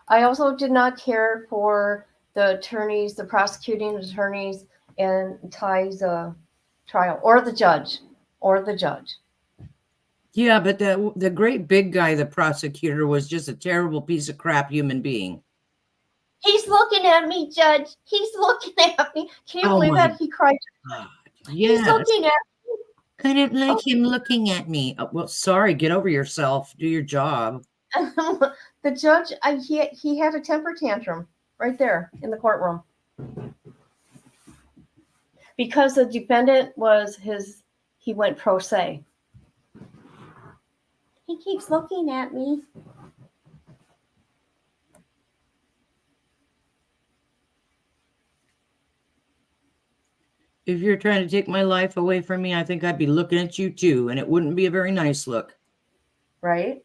I also did not care for the attorneys, the prosecuting attorneys, and Ty's trial, or the judge. Yeah, but the great big guy, the prosecutor, was just a terrible piece of crap human being. He's looking at me, Judge. He's looking at me. Can you Oh believe my that? He cried. God. He's Yes. looking at I didn't like him looking at me. Well, sorry. Get over yourself. Do your job. the judge. He had a temper tantrum right there in the courtroom because the defendant was his. He went pro se. He keeps looking at me. If you're trying to take my life away from me, I think I'd be looking at you too, and it wouldn't be a very nice look. Right?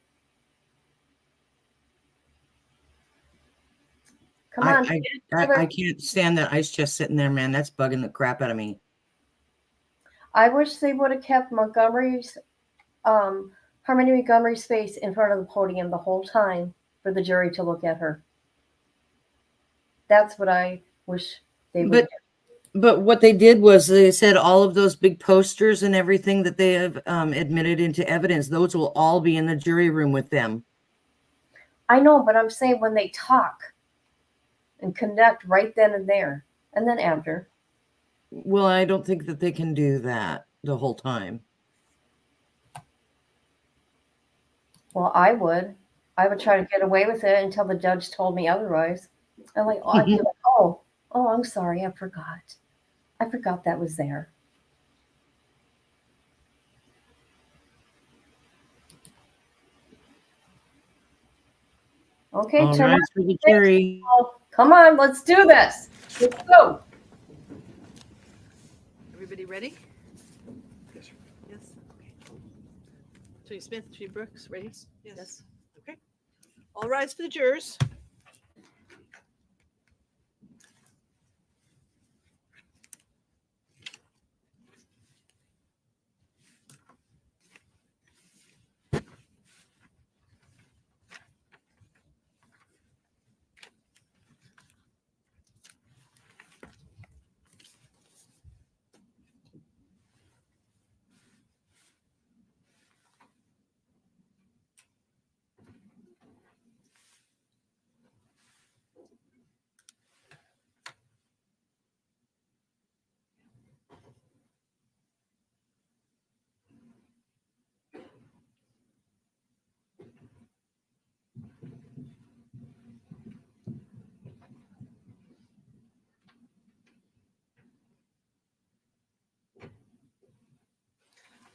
Come on. I can't stand that ice chest sitting there, man. That's bugging the crap out of me. I wish they would have kept Montgomery's, Harmony Montgomery's face in front of the podium the whole time for the jury to look at her. That's what I wish they would. But what they did was they said all of those big posters and everything that they have admitted into evidence, those will all be in the jury room with them. I know, but I'm saying when they talk and connect right then and there, and then after. Well, I don't think that they can do that the whole time. Well, I would try to get away with it until the judge told me otherwise. I'm like, oh, I'd be like, oh, I'm sorry, I forgot that was there. Okay, All turn right, on. for the jury. Come on, let's do this. Let's go. Everybody ready? Yes, sir. Yes. Okay. Attorney Smith, Attorney Brooks, ready? Yes. Okay. All rise for the jurors.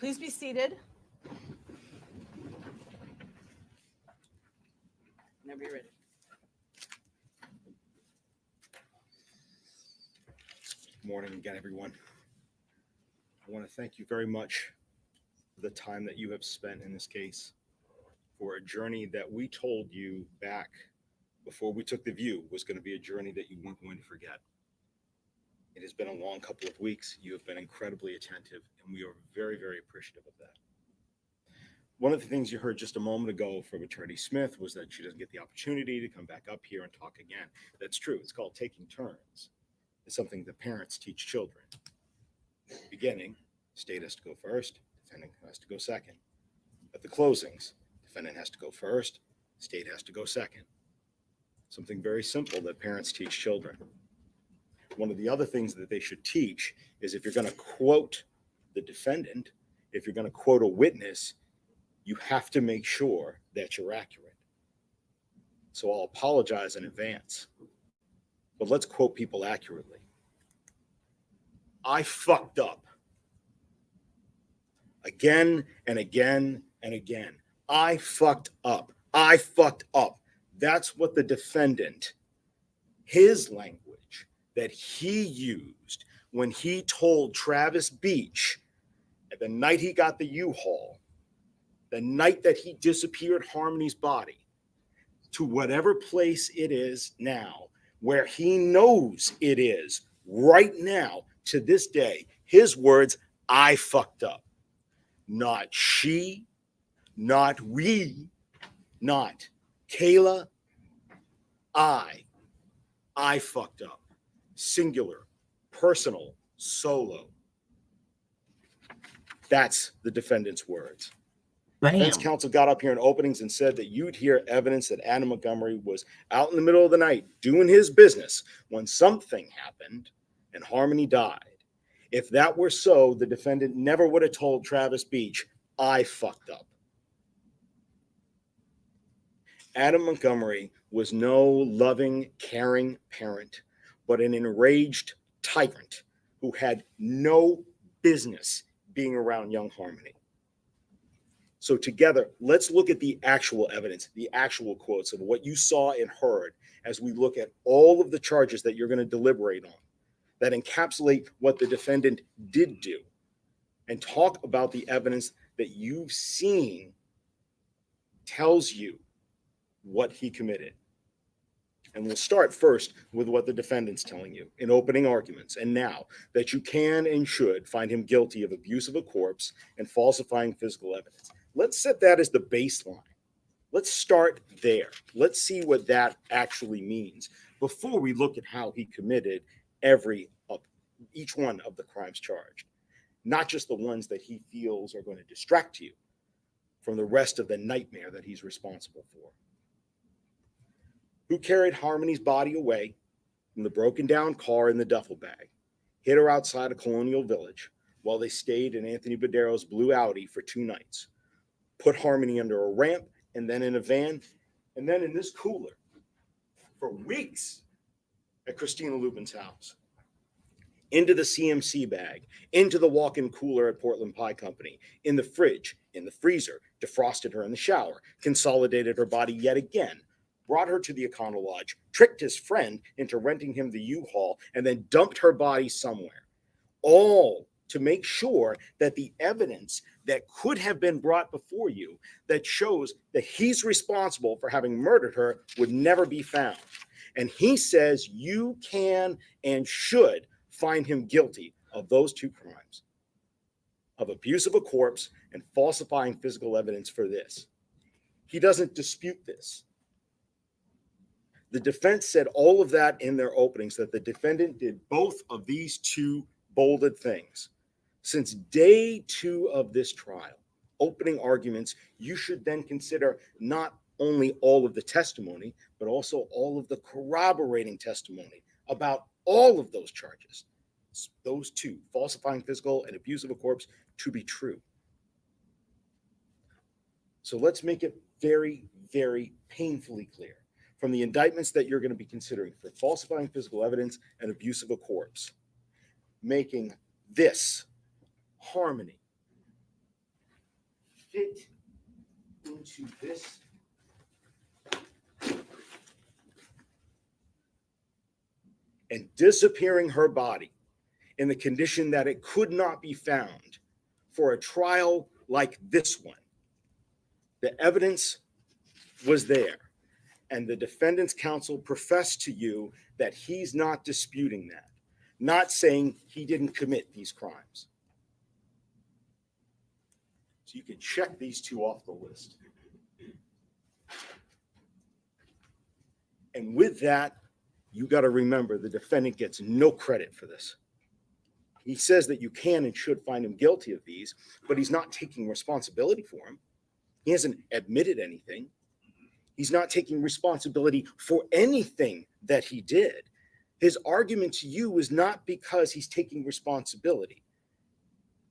Please be seated. Whenever you're ready. Good morning again, everyone. I want to thank you very much for the time that you have spent in this case, for a journey that we told you back before we took the view was going to be a journey that you weren't going to forget. It has been a long couple of weeks. You have been incredibly attentive, and we are very, very appreciative of that. One of the things you heard just a moment ago from Attorney Smith was that she doesn't get the opportunity to come back up here and talk again. That's true. It's called taking turns. It's something that parents teach children. At the beginning, state has to go first, defendant has to go second. At the closings, defendant has to go first, state has to go second. Something very simple that parents teach children. One of the other things that they should teach is if you're going to quote the defendant, if you're going to quote a witness, you have to make sure that you're accurate. So I'll apologize in advance, but let's quote people accurately. I fucked up. Again and again and again. I fucked up. I fucked up. That's what the defendant, his language that he used when he told Travis Beach at the night he got the U-Haul, the night that he disappeared Harmony's body to whatever place it is now, where he knows it is right now to this day, his words, I fucked up. Not she, not we, not Kayla, I fucked up. Singular, personal, solo. That's the defendant's words. Defense Bam. counsel got up here in openings and said that you'd hear evidence that Adam Montgomery was out in the middle of the night doing his business when something happened and Harmony died. If that were so, the defendant never would have told Travis Beach, I fucked up. Adam Montgomery was no loving, caring parent, but an enraged tyrant who had no business being around young Harmony. So together, let's look at the actual evidence, the actual quotes of what you saw and heard as we look at all of the charges that you're going to deliberate on that encapsulate what the defendant did do, and talk about the evidence that you've seen tells you what he committed. And we'll start first with what the defendant's telling you in opening arguments. And now that you can and should find him guilty of abuse of a corpse and falsifying physical evidence. Let's set that as the baseline. Let's start there. Let's see what that actually means before we look at how he committed each one of the crimes charged, not just the ones that he feels are going to distract you from the rest of the nightmare that he's responsible for. Who carried Harmony's body away from the broken down car in the duffel bag, hid her outside of Colonial Village while they stayed in Anthony Badero's blue Audi for 2 nights, put Harmony under a ramp and then in a van, and then in this cooler for weeks at Christina Lubin's house, into the CMC bag, into the walk-in cooler at Portland Pie Company, in the fridge, in the freezer, defrosted her in the shower, consolidated her body yet again, brought her to the Econo Lodge, tricked his friend into renting him the U-Haul, and then dumped her body somewhere. All to make sure that the evidence that could have been brought before you that shows that he's responsible for having murdered her would never be found. And he says you can and should find him guilty of those 2 crimes, of abuse of a corpse and falsifying physical evidence for this. He doesn't dispute this. The defense said all of that in their openings, that the defendant did both of these 2 bolded things. Since day 2 of this trial, opening arguments, you should then consider not only all of the testimony, but also all of the corroborating testimony about all of those charges, those 2, falsifying physical and abuse of a corpse, to be true. So let's make it very, very painfully clear from the indictments that you're going to be considering for falsifying physical evidence and abuse of a corpse, making this Harmony fit into this and disappearing her body in the condition that it could not be found for a trial like this one. The evidence was there, and the defendant's counsel professed to you that he's not disputing that, not saying he didn't commit these crimes. So you can check these 2 off the list. And with that, you got to remember the defendant gets no credit for this. He says that you can and should find him guilty of these, but he's not taking responsibility for them. He hasn't admitted anything. He's not taking responsibility for anything that he did. His argument to you is not because he's taking responsibility.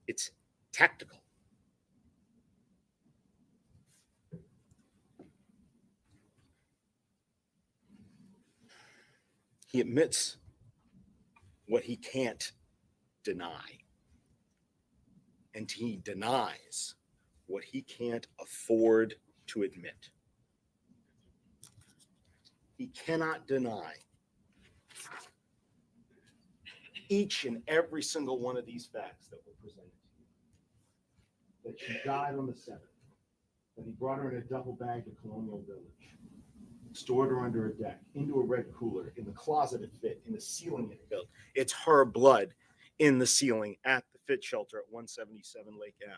It's tactical. He admits what he can't deny. And he denies what he can't afford to admit. He cannot deny each and every single one of these facts that were presented to you. That she died on the 7th, that he brought her in a duffel bag to Colonial Village, stored her under a deck, into a red cooler, in the closet it fit, in the ceiling it built. It's her blood in the ceiling at the Fit Shelter at 177 Lake Ave.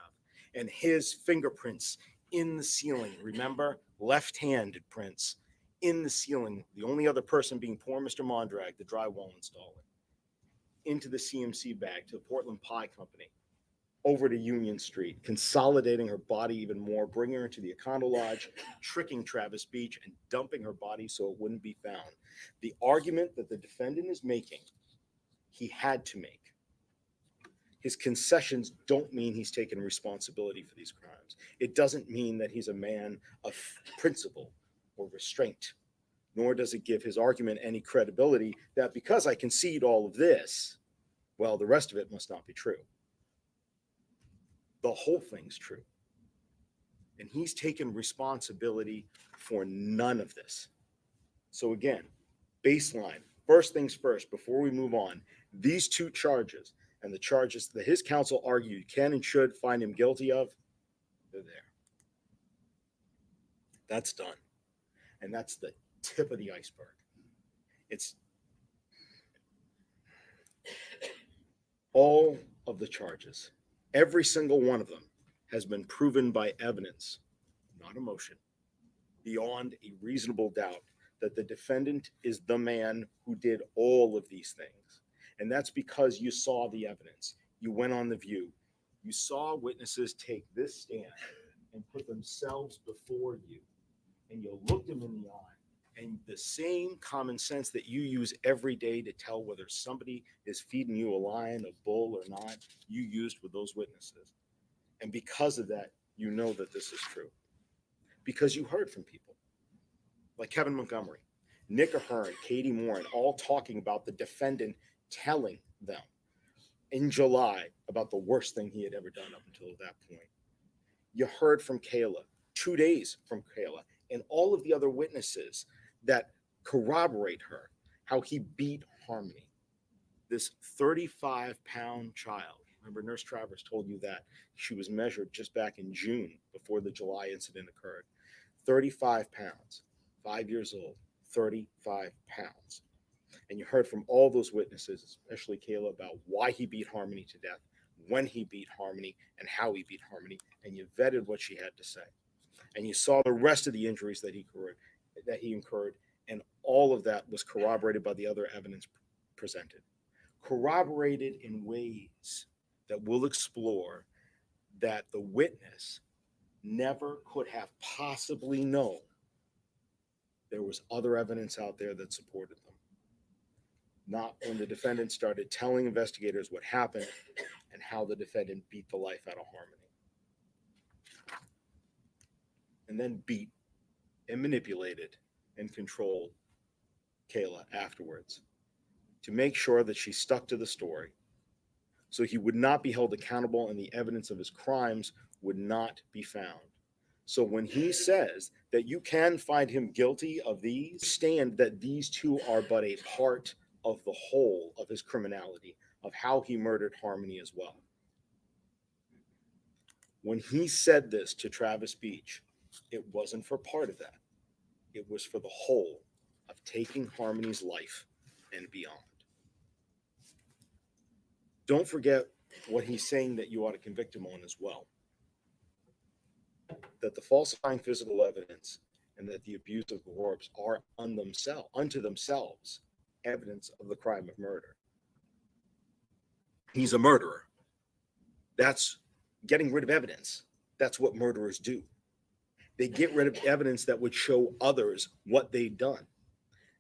And his fingerprints in the ceiling. Remember? Left-handed prints in the ceiling. The only other person being poor Mr. Mondrag, the drywall installer. Into the CMC bag to the Portland Pie Company. over to Union Street, consolidating her body even more, bringing her to the Econo Lodge, tricking Travis Beach, and dumping her body so it wouldn't be found. The argument that the defendant is making, he had to make. His concessions don't mean he's taken responsibility for these crimes. It doesn't mean that he's a man of principle or restraint, nor does it give his argument any credibility that because I concede all of this, well, the rest of it must not be true. The whole thing's true. And he's taken responsibility for none of this. So again, baseline, first things first, before we move on, these two charges and the charges that his counsel argued can and should find him guilty of, they're there. That's done. And that's the tip of the iceberg. It's all of the charges, every single one of them has been proven by evidence, not emotion, beyond a reasonable doubt that the defendant is the man who did all of these things. And that's because you saw the evidence. You went on The View. You saw witnesses take this stand and put themselves before you, and you looked them in the eye. And the same common sense that you use every day to tell whether somebody is feeding you a lion, a bull, or not, you used with those witnesses. And because of that, you know that this is true. Because you heard from people like Kevin Montgomery, Nick Ahern, Katie Morin, all talking about the defendant telling them in July about the worst thing he had ever done up until that point. You heard from Kayla, 2 days from Kayla, and all of the other witnesses that corroborate her, how he beat Harmony, this 35-pound child. Remember, Nurse Travers told you that she was measured just back in June before the July incident occurred. 35 pounds, 5 years old, 35 pounds. And you heard from all those witnesses, especially Kayla, about why he beat Harmony to death, when he beat Harmony, and how he beat Harmony. And you vetted what she had to say. And you saw the rest of the injuries that he incurred, and all of that was corroborated by the other evidence presented. Corroborated in ways that we'll explore that the witness never could have possibly known there was other evidence out there that supported them. Not when the defendant started telling investigators what happened and how the defendant beat the life out of Harmony. And then beat and manipulated and controlled Kayla afterwards to make sure that she stuck to the story so he would not be held accountable and the evidence of his crimes would not be found. So when he says that you can find him guilty of these, understand that these two are but a part of the whole of his criminality, of how he murdered Harmony as well. When he said this to Travis Beach, it wasn't for part of that. It was for the whole of taking Harmony's life and beyond. Don't forget what he's saying that you ought to convict him on as well. That the falsifying physical evidence and that the abuse of corpse are unto themselves evidence of the crime of murder. He's a murderer. That's getting rid of evidence. That's what murderers do. They get rid of evidence that would show others what they've done.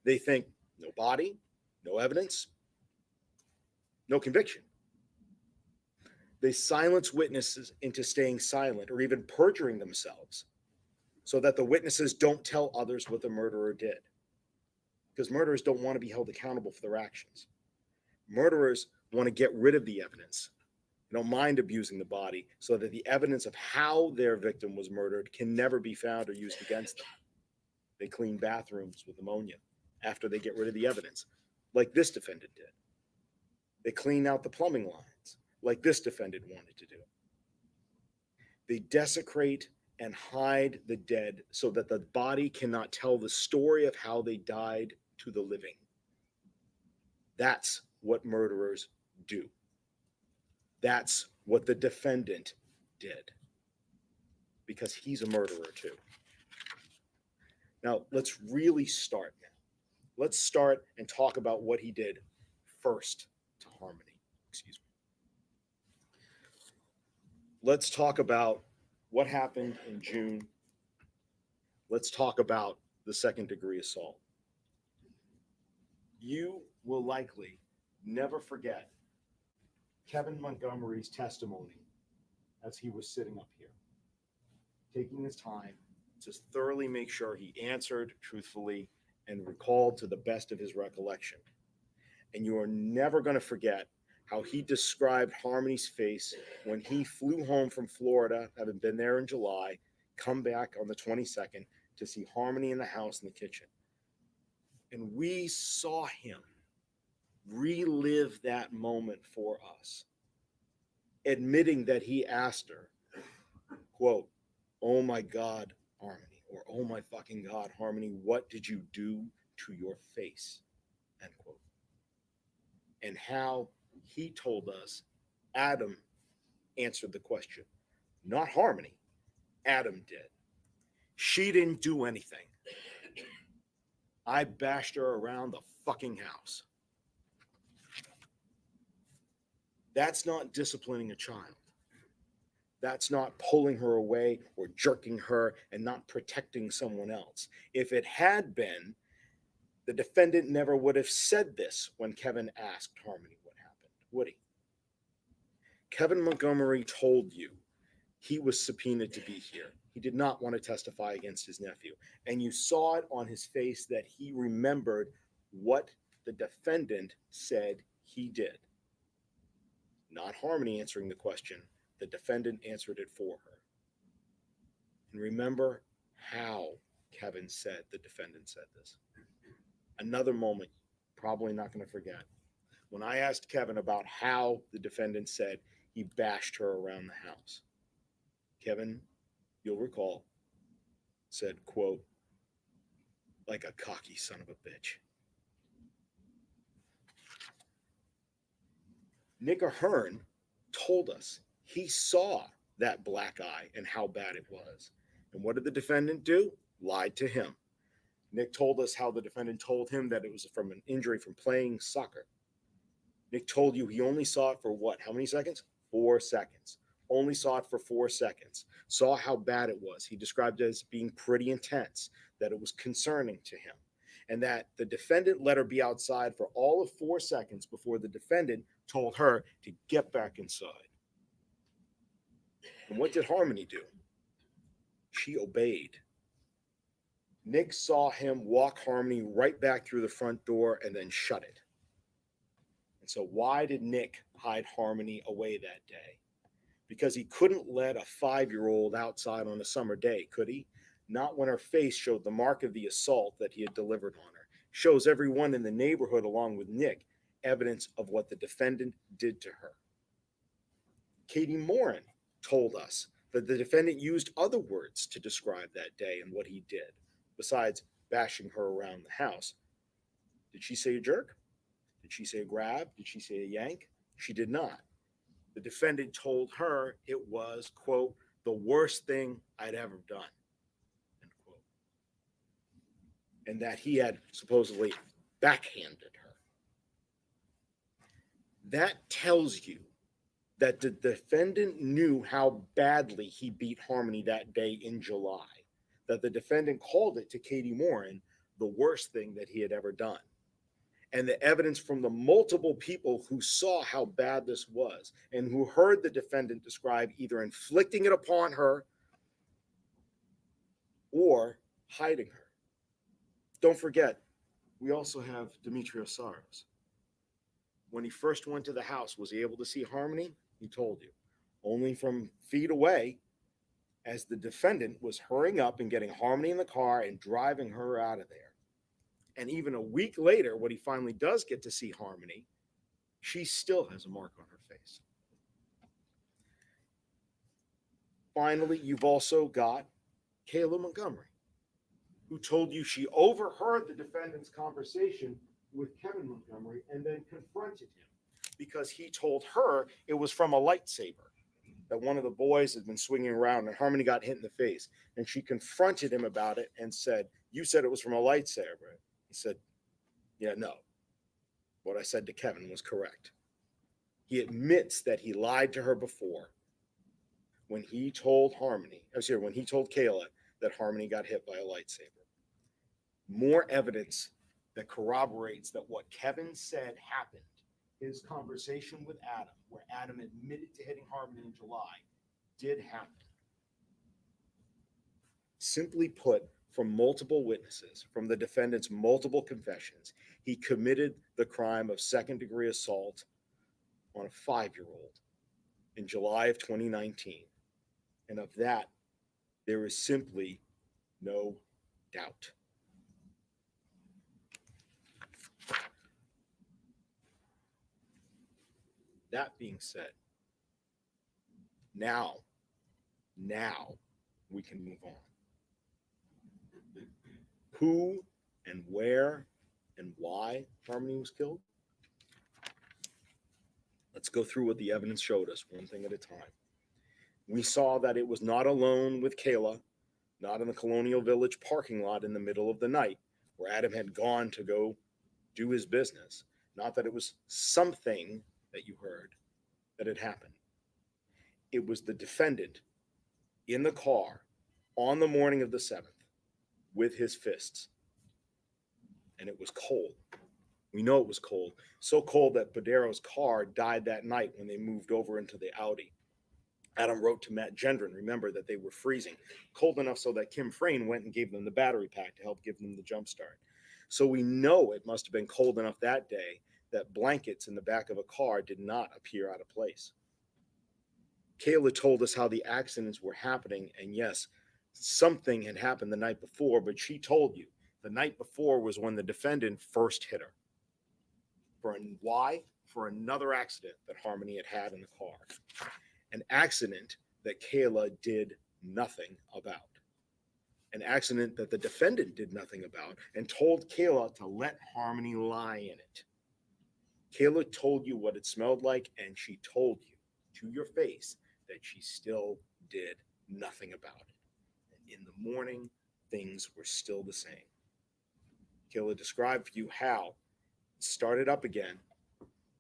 They think no body, no evidence, no conviction. They silence witnesses into staying silent or even perjuring themselves so that the witnesses don't tell others what the murderer did. Because murderers don't want to be held accountable for their actions. Murderers want to get rid of the evidence. They don't mind abusing the body so that the evidence of how their victim was murdered can never be found or used against them. They clean bathrooms with ammonia after they get rid of the evidence, like this defendant did. They clean out the plumbing lines, like this defendant wanted to do. They desecrate and hide the dead so that the body cannot tell the story of how they died to the living. That's what murderers do. That's what the defendant did, because he's a murderer too. Now, let's really start now. Let's start and talk about what he did first to Harmony. Excuse me. let's talk about what happened in June. Let's talk about the second degree assault. You will likely never forget Kevin Montgomery's testimony as he was sitting up here, taking his time to thoroughly make sure he answered truthfully and recalled to the best of his recollection. And you are never going to forget how he described Harmony's face when he flew home from Florida, having been there in July, come back on the 22nd to see Harmony in the house in the kitchen. And we saw him relive that moment for us, admitting that he asked her, quote, "Oh my God, Harmony," or "Oh my fucking God, Harmony, what did you do to your face?" End quote. And how he told us Adam answered the question. Not Harmony. Adam did. She didn't do anything. I bashed her around the fucking house. That's not disciplining a child. That's not pulling her away or jerking her and not protecting someone else. If it had been, the defendant never would have said this when Kevin asked Harmony what happened, would he? Kevin Montgomery told you he was subpoenaed to be here. He did not want to testify against his nephew. And you saw it on his face that he remembered what the defendant said he did. Not Harmony answering the question. The defendant answered it for her. And remember how Kevin said the defendant said this. Another moment, probably not going to forget. When I asked Kevin about how the defendant said he bashed her around the house, Kevin, you'll recall, said, quote, "like a cocky son of a bitch." Nick Ahern told us he saw that black eye and how bad it was. And what did the defendant do? Lied to him. Nick told us how the defendant told him that it was from an injury from playing soccer. Nick told you he only saw it for what? How many seconds? 4 seconds. Only saw it for 4 seconds. Saw how bad it was. He described it as being pretty intense, that it was concerning to him, and that the defendant let her be outside for all of 4 seconds before the defendant told her to get back inside. And what did Harmony do? She obeyed. Nick saw him walk Harmony right back through the front door and then shut it. And so why did Nick hide Harmony away that day? Because he couldn't let a 5-year-old outside on a summer day, could he? Not when her face showed the mark of the assault that he had delivered on her. Shows everyone in the neighborhood, along with Nick, evidence of what the defendant did to her. Katie Morin told us that the defendant used other words to describe that day and what he did, besides bashing her around the house. Did she say a jerk? Did she say a grab? Did she say a yank? She did not. The defendant told her it was, quote, "the worst thing I'd ever done," end quote. And that he had supposedly backhanded her. That tells you that the defendant knew how badly he beat Harmony that day in July, that the defendant called it to Katie Morin the worst thing that he had ever done. And the evidence from the multiple people who saw how bad this was and who heard the defendant describe either inflicting it upon her or hiding her. Don't forget, we also have Demetrios Saros. When he first went to the house, was he able to see Harmony? He told you. Only from feet away, as the defendant was hurrying up and getting Harmony in the car and driving her out of there. And even a week later, when he finally does get to see Harmony, she still has a mark on her face. Finally, you've also got Kayla Montgomery, who told you she overheard the defendant's conversation with Kevin Montgomery and then confronted him because he told her it was from a lightsaber that one of the boys had been swinging around and Harmony got hit in the face. And she confronted him about it and said, "You said it was from a lightsaber." He said, "Yeah, no. What I said to Kevin was correct." He admits that he lied to her before. when he told when he told Kayla that Harmony got hit by a lightsaber. More evidence that corroborates that what Kevin said happened, his conversation with Adam, where Adam admitted to hitting Harmony in July, did happen. Simply put, from multiple witnesses, from the defendant's multiple confessions, he committed the crime of second-degree assault on a 5-year-old in July of 2019. And of that, there is simply no doubt. That being said, now we can move on. Who and where and why Harmony was killed? Let's go through what the evidence showed us, one thing at a time. We saw that it was not alone with Kayla, not in the Colonial Village parking lot in the middle of the night, where Adam had gone to go do his business. Not that it was something that you heard that had happened. It was the defendant in the car on the morning of the 7th with his fists. And it was cold. We know it was cold. So cold that Badero's car died that night when they moved over into the Audi. Adam wrote to Matt Gendron, remember, that they were freezing. Cold enough so that Kim Frayne went and gave them the battery pack to help give them the jump start. So we know it must have been cold enough that day that blankets in the back of a car did not appear out of place. Kayla told us how the accidents were happening, and yes, something had happened the night before, but she told you the night before was when the defendant first hit her. Why? For another accident that Harmony had in the car. An accident that Kayla did nothing about. An accident that the defendant did nothing about and told Kayla to let Harmony lie in it. Kayla told you what it smelled like, and she told you to your face that she still did nothing about it. And in the morning, things were still the same. Kayla described for you how it started up again.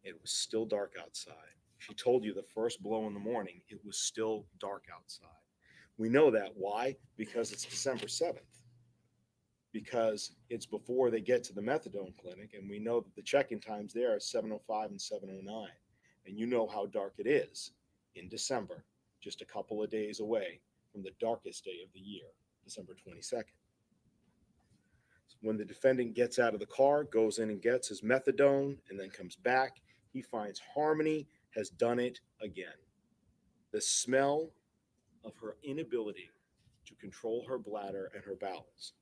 It was still dark outside. She told you the first blow in the morning, it was still dark outside. We know that. Why? Because it's December 7th. Because it's before they get to the methadone clinic, and we know that the check-in times there are 7:05 and 7:09. And you know how dark it is in December, just a couple of days away from the darkest day of the year, December 22nd. When the defendant gets out of the car, goes in and gets his methadone, and then comes back, he finds Harmony has done it again. The smell of her inability to control her bladder and her bowels,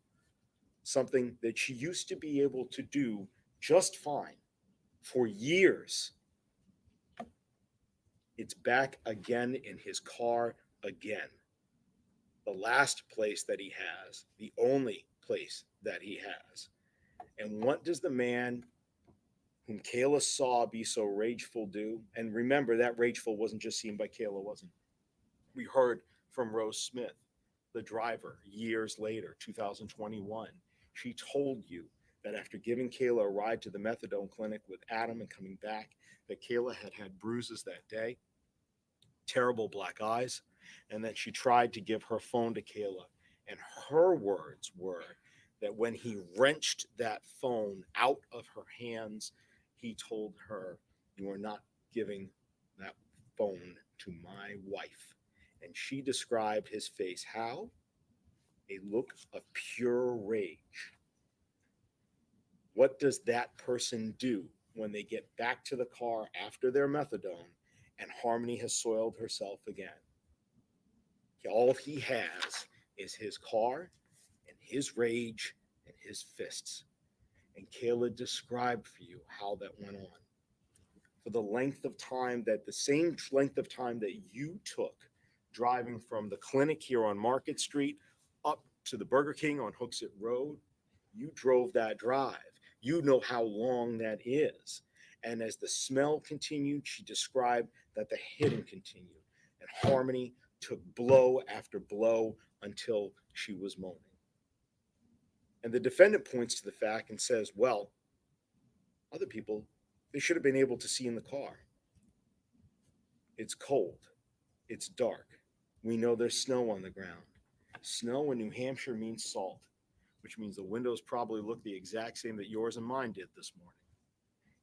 something that she used to be able to do just fine for years. It's back again in his car again. The last place that he has, the only place that he has. And what does the man whom Kayla saw be so rageful do? And remember, that rageful wasn't just seen by Kayla, wasn't. We heard from Rose Smith, the driver, years later, 2021. She told you that after giving Kayla a ride to the methadone clinic with Adam and coming back, that Kayla had had bruises that day, terrible black eyes, and that she tried to give her phone to Kayla. And her words were that when he wrenched that phone out of her hands, he told her, "You are not giving that phone to my wife." And she described his face how? A look of pure rage. What does that person do when they get back to the car after their methadone and Harmony has soiled herself again? All he has is his car and his rage and his fists. And Kayla described for you how that went on. For the length of time the same length of time that you took driving from the clinic here on Market Street up to the Burger King on Hooksett Road, you drove that drive. You know how long that is. And as the smell continued, she described that the hitting continued. And Harmony took blow after blow until she was moaning. And the defendant points to the fact and says, well, other people, they should have been able to see in the car. It's cold. It's dark. We know there's snow on the ground. Snow in New Hampshire means salt, which means the windows probably look the exact same that yours and mine did this morning.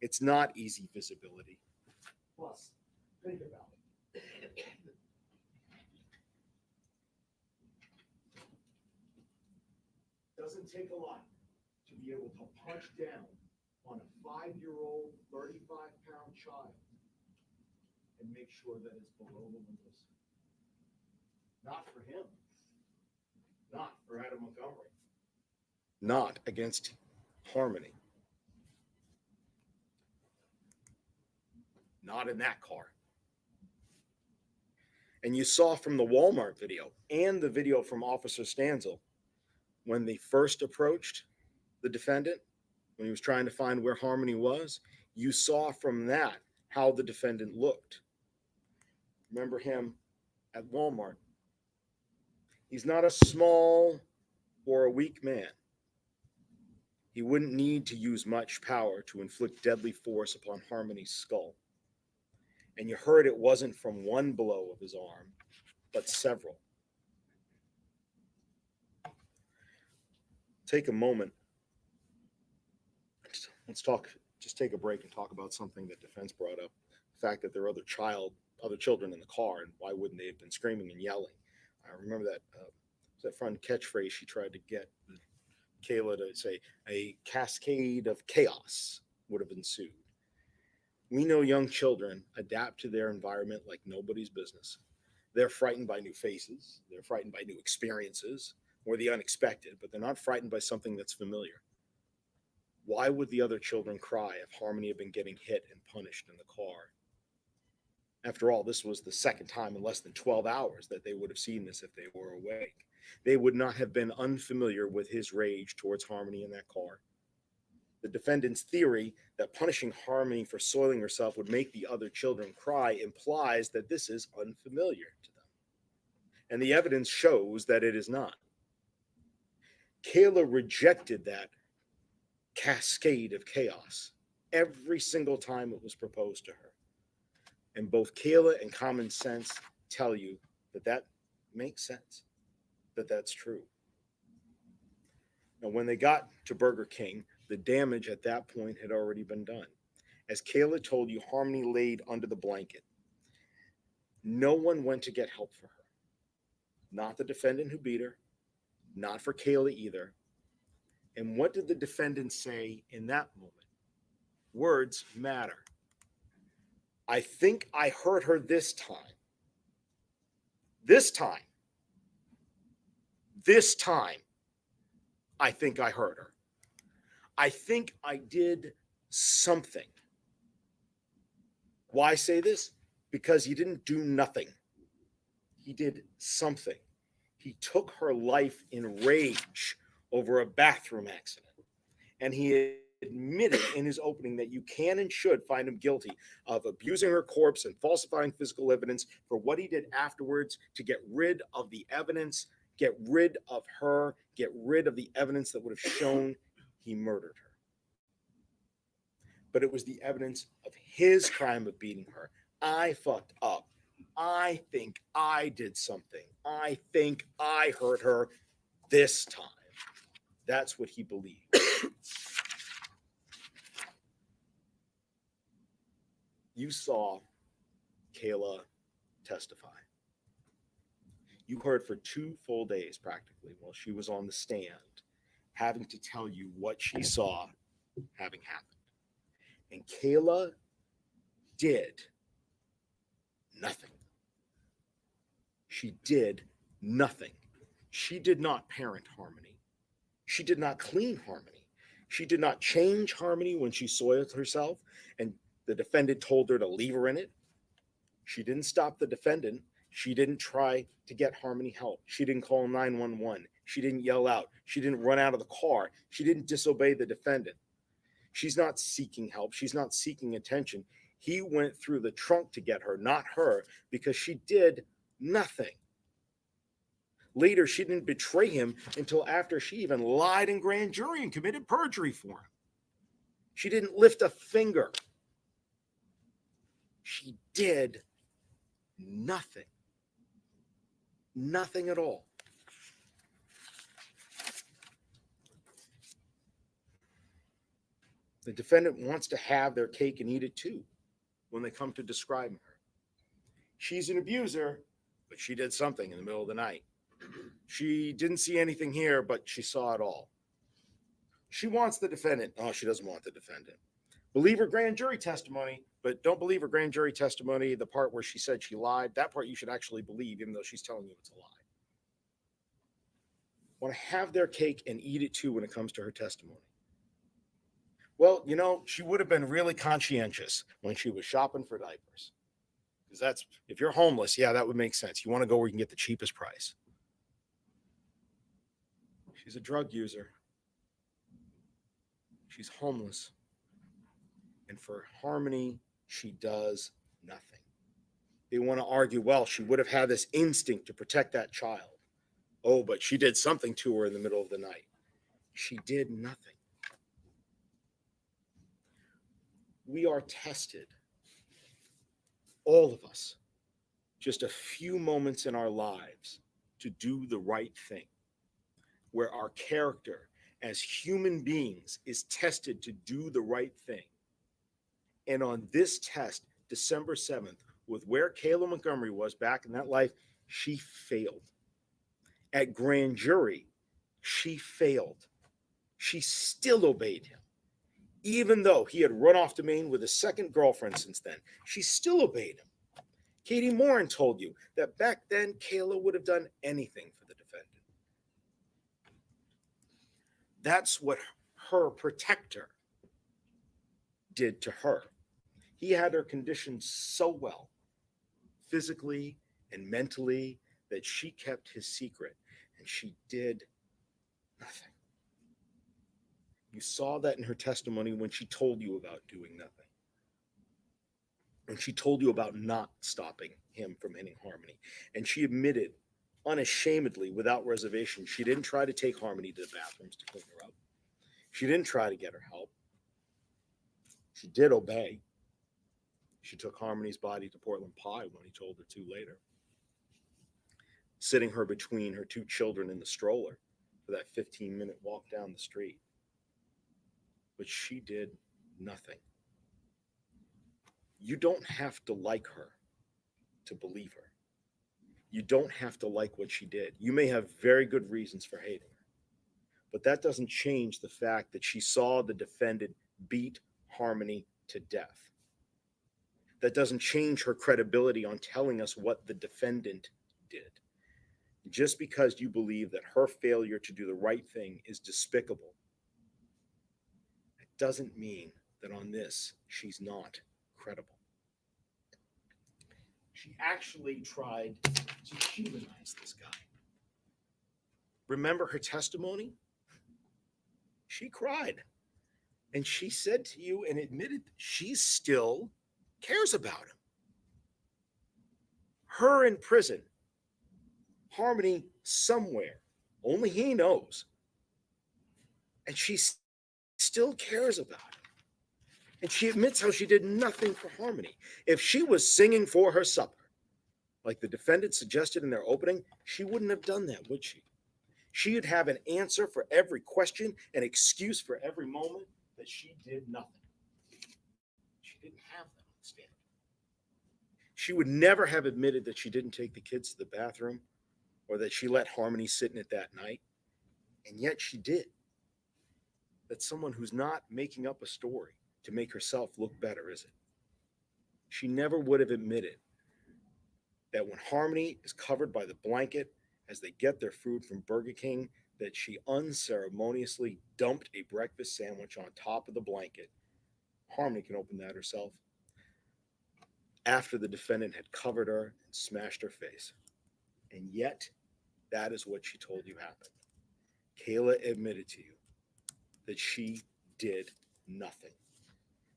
It's not easy visibility. Plus, think about it. Doesn't take a lot to be able to punch down on a 5-year-old, 35-pound child and make sure that it's below the windows. Not for him. Not for Adam Montgomery. Not against Harmony. Not in that car. And you saw from the Walmart video and the video from Officer Stanzel, when they first approached the defendant, when he was trying to find where Harmony was, you saw from that how the defendant looked. Remember him at Walmart. He's not a small or a weak man. He wouldn't need to use much power to inflict deadly force upon Harmony's skull. And you heard it wasn't from one blow of his arm, but several. Take a moment. Let's talk, just take a break and talk about something that defense brought up. The fact that there are other children in the car, and why wouldn't they have been screaming and yelling? I remember that fun catchphrase she tried to get Kayla to say, a cascade of chaos would have ensued. We know young children adapt to their environment like nobody's business. They're frightened by new faces, they're frightened by new experiences, or the unexpected, but they're not frightened by something that's familiar. Why would the other children cry if Harmony had been getting hit and punished in the car? After all, this was the second time in less than 12 hours that they would have seen this if they were awake. They would not have been unfamiliar with his rage towards Harmony in that car. The defendant's theory that punishing Harmony for soiling herself would make the other children cry implies that this is unfamiliar to them. And the evidence shows that it is not. Kayla rejected that cascade of chaos every single time it was proposed to her. And both Kayla and common sense tell you that that makes sense, that that's true. Now, when they got to Burger King, the damage at that point had already been done. As Kayla told you, Harmony laid under the blanket. No one went to get help for her. Not the defendant who beat her, not for Kayla either. And what did the defendant say in that moment? Words matter. I think I heard her this time. This time. This time, I think I heard her. I think I did something. Why say this? Because he didn't do nothing. He did something. He took her life in rage over a bathroom accident. And he admitted in his opening that you can and should find him guilty of abusing her corpse and falsifying physical evidence for what he did afterwards to get rid of the evidence, get rid of her, get rid of the evidence that would have shown he murdered her. But it was the evidence of his crime of beating her. I fucked up. I think I did something. I think I hurt her this time. That's what he believed. You saw Kayla testify. You heard for 2 full days practically while she was on the stand, having to tell you what she saw having happened. And Kayla did nothing. She did nothing. She did not parent Harmony. She did not clean Harmony. She did not change Harmony when she soiled herself and the defendant told her to leave her in it. She didn't stop the defendant. She didn't try to get Harmony help. She didn't call 911. She didn't yell out. She didn't run out of the car. She didn't disobey the defendant. She's not seeking help. She's not seeking attention. He went through the trunk to get her, not her, because she did nothing. Later, she didn't betray him until after she even lied in grand jury and committed perjury for him. She didn't lift a finger. She did nothing. Nothing at all. The defendant wants to have their cake and eat it too when they come to describing her. She's an abuser, but she did something in the middle of the night. She didn't see anything here, but she saw it all. She wants the defendant. Oh, she doesn't want the defendant. Believe her grand jury testimony, but don't believe her grand jury testimony, the part where she said she lied. That part you should actually believe, even though she's telling you it's a lie. Want to have their cake and eat it too when it comes to her testimony. Well, you know, she would have been really conscientious when she was shopping for diapers. Because that's, if you're homeless, yeah, that would make sense. You want to go where you can get the cheapest price. She's a drug user. She's homeless. And for Harmony, she does nothing. They want to argue, well, she would have had this instinct to protect that child. Oh, but she did something to her in the middle of the night. She did nothing. We are tested, all of us, just a few moments in our lives to do the right thing, where our character as human beings is tested to do the right thing. And on this test, December 7th, with where Kayla Montgomery was back in that life, she failed. At grand jury, she failed. She still obeyed him. Even though he had run off to Maine with a second girlfriend since then, she still obeyed him. Katie Morin told you that back then, Kayla would have done anything for the defendant. That's what her protector did to her. He had her conditioned so well, physically and mentally, that she kept his secret, and she did nothing. You saw that in her testimony when she told you about doing nothing. And she told you about not stopping him from hitting Harmony. And she admitted unashamedly, without reservation, she didn't try to take Harmony to the bathrooms to clean her up. She didn't try to get her help. She did obey. She took Harmony's body to Portland Pie when he told her to later, sitting her between her two children in the stroller for that 15-minute walk down the street. But she did nothing. You don't have to like her to believe her. You don't have to like what she did. You may have very good reasons for hating her, but that doesn't change the fact that she saw the defendant beat Harmony to death. That doesn't change her credibility on telling us what the defendant did. Just because you believe that her failure to do the right thing is despicable, it doesn't mean that on this, she's not credible. She actually tried to humanize this guy. Remember her testimony? She cried. And she said to you and admitted she still cares about him. Her in prison, Harmony somewhere, only he knows. And she still cares about him. And she admits how she did nothing for Harmony. If she was singing for her supper, like the defendant suggested in their opening, she wouldn't have done that, would she? She'd have an answer for every question, an excuse for every moment that she did nothing. She didn't have that on the stand. She would never have admitted that she didn't take the kids to the bathroom or that she let Harmony sit in it that night. And yet she did. That's someone who's not making up a story to make herself look better, is it? She never would have admitted that when Harmony is covered by the blanket as they get their food from Burger King, that she unceremoniously dumped a breakfast sandwich on top of the blanket. Harmony can open that herself. After the defendant had covered her and smashed her face. And yet, that is what she told you happened. Kayla admitted to you that she did nothing.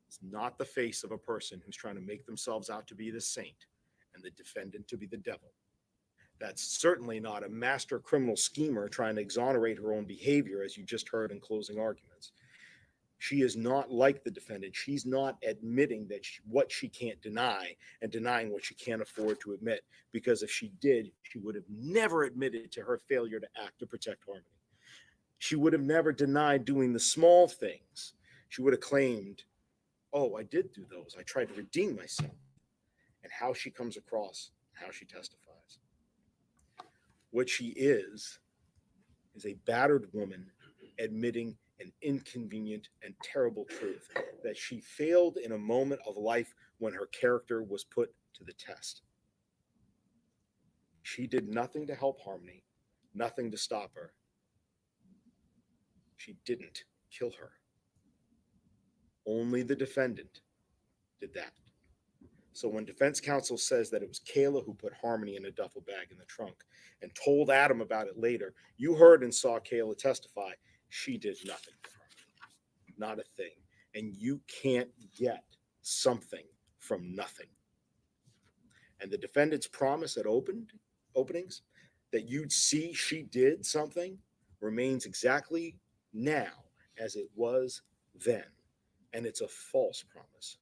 It's not the face of a person who's trying to make themselves out to be the saint and the defendant to be the devil. That's certainly not a master criminal schemer trying to exonerate her own behavior, as you just heard in closing arguments. She is not like the defendant. She's not admitting that what she can't deny and denying what she can't afford to admit. Because if she did, she would have never admitted to her failure to act to protect Harmony. She would have never denied doing the small things. She would have claimed, oh, I did do those. I tried to redeem myself. And how she comes across, how she testifies. What she is a battered woman admitting an inconvenient and terrible truth that she failed in a moment of life when her character was put to the test. She did nothing to help Harmony, nothing to stop her. She didn't kill her. Only the defendant did that. So when defense counsel says that it was Kayla who put Harmony in a duffel bag in the trunk and told Adam about it later, you heard and saw Kayla testify. She did nothing for Harmony, not a thing. And you can't get something from nothing. And the defendant's promise at openings that you'd see she did something remains exactly now as it was then. And it's a false promise.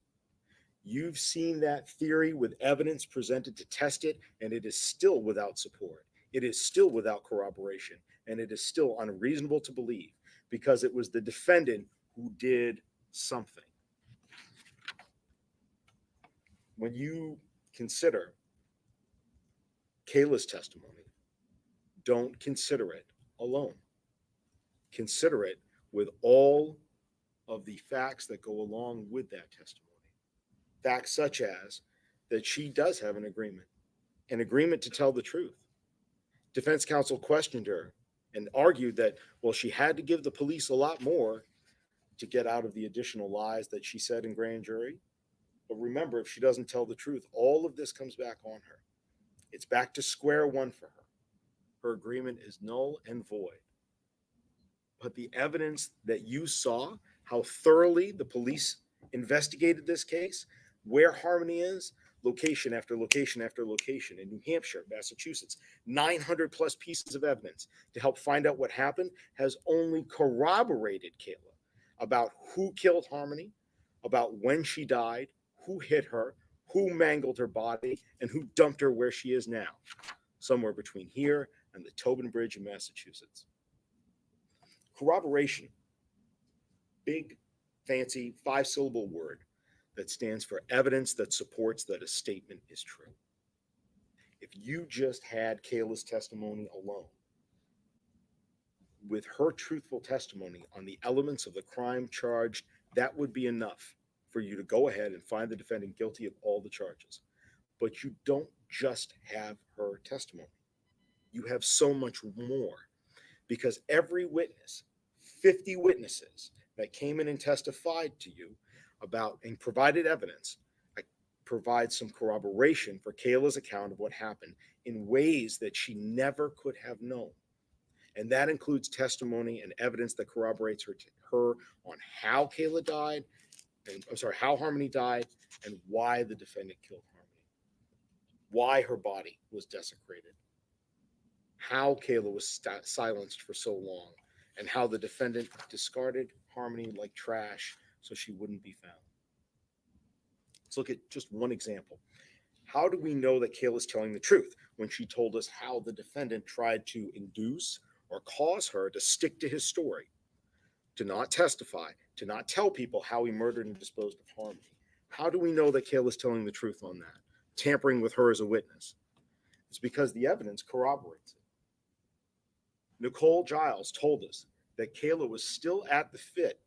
You've seen that theory with evidence presented to test it, and it is still without support. It is still without corroboration, and it is still unreasonable to believe because it was the defendant who did something. When you consider Kayla's testimony, don't consider it alone. Consider it with all of the facts that go along with that testimony. Facts such as that she does have an agreement to tell the truth. Defense counsel questioned her and argued that, well, she had to give the police a lot more to get out of the additional lies that she said in grand jury. But remember, if she doesn't tell the truth, all of this comes back on her. It's back to square one for her. Her agreement is null and void. But the evidence that you saw, how thoroughly the police investigated this case, where Harmony is, location after location after location in New Hampshire, Massachusetts, 900 plus pieces of evidence to help find out what happened, has only corroborated Kayla about who killed Harmony, about when she died, who hit her, who mangled her body, and who dumped her where she is now, somewhere between here and the Tobin Bridge in Massachusetts. Corroboration, big, fancy, 5-syllable word that stands for evidence that supports that a statement is true. If you just had Kayla's testimony alone, with her truthful testimony on the elements of the crime charged, that would be enough for you to go ahead and find the defendant guilty of all the charges. But you don't just have her testimony. You have so much more, because every witness, 50 witnesses that came in and testified to you about and provided evidence, provide some corroboration for Kayla's account of what happened in ways that she never could have known. And that includes testimony and evidence that corroborates her on how Kayla died, and how Harmony died, and why the defendant killed Harmony, why her body was desecrated, how Kayla was silenced for so long, and how the defendant discarded Harmony like trash so she wouldn't be found. Let's look at just one example. How do we know that Kayla's telling the truth when she told us how the defendant tried to induce or cause her to stick to his story, to not testify, to not tell people how he murdered and disposed of Harmony? How do we know that Kayla's telling the truth on that, tampering with her as a witness? It's because the evidence corroborates it. Nicole Giles told us that Kayla was still at the fit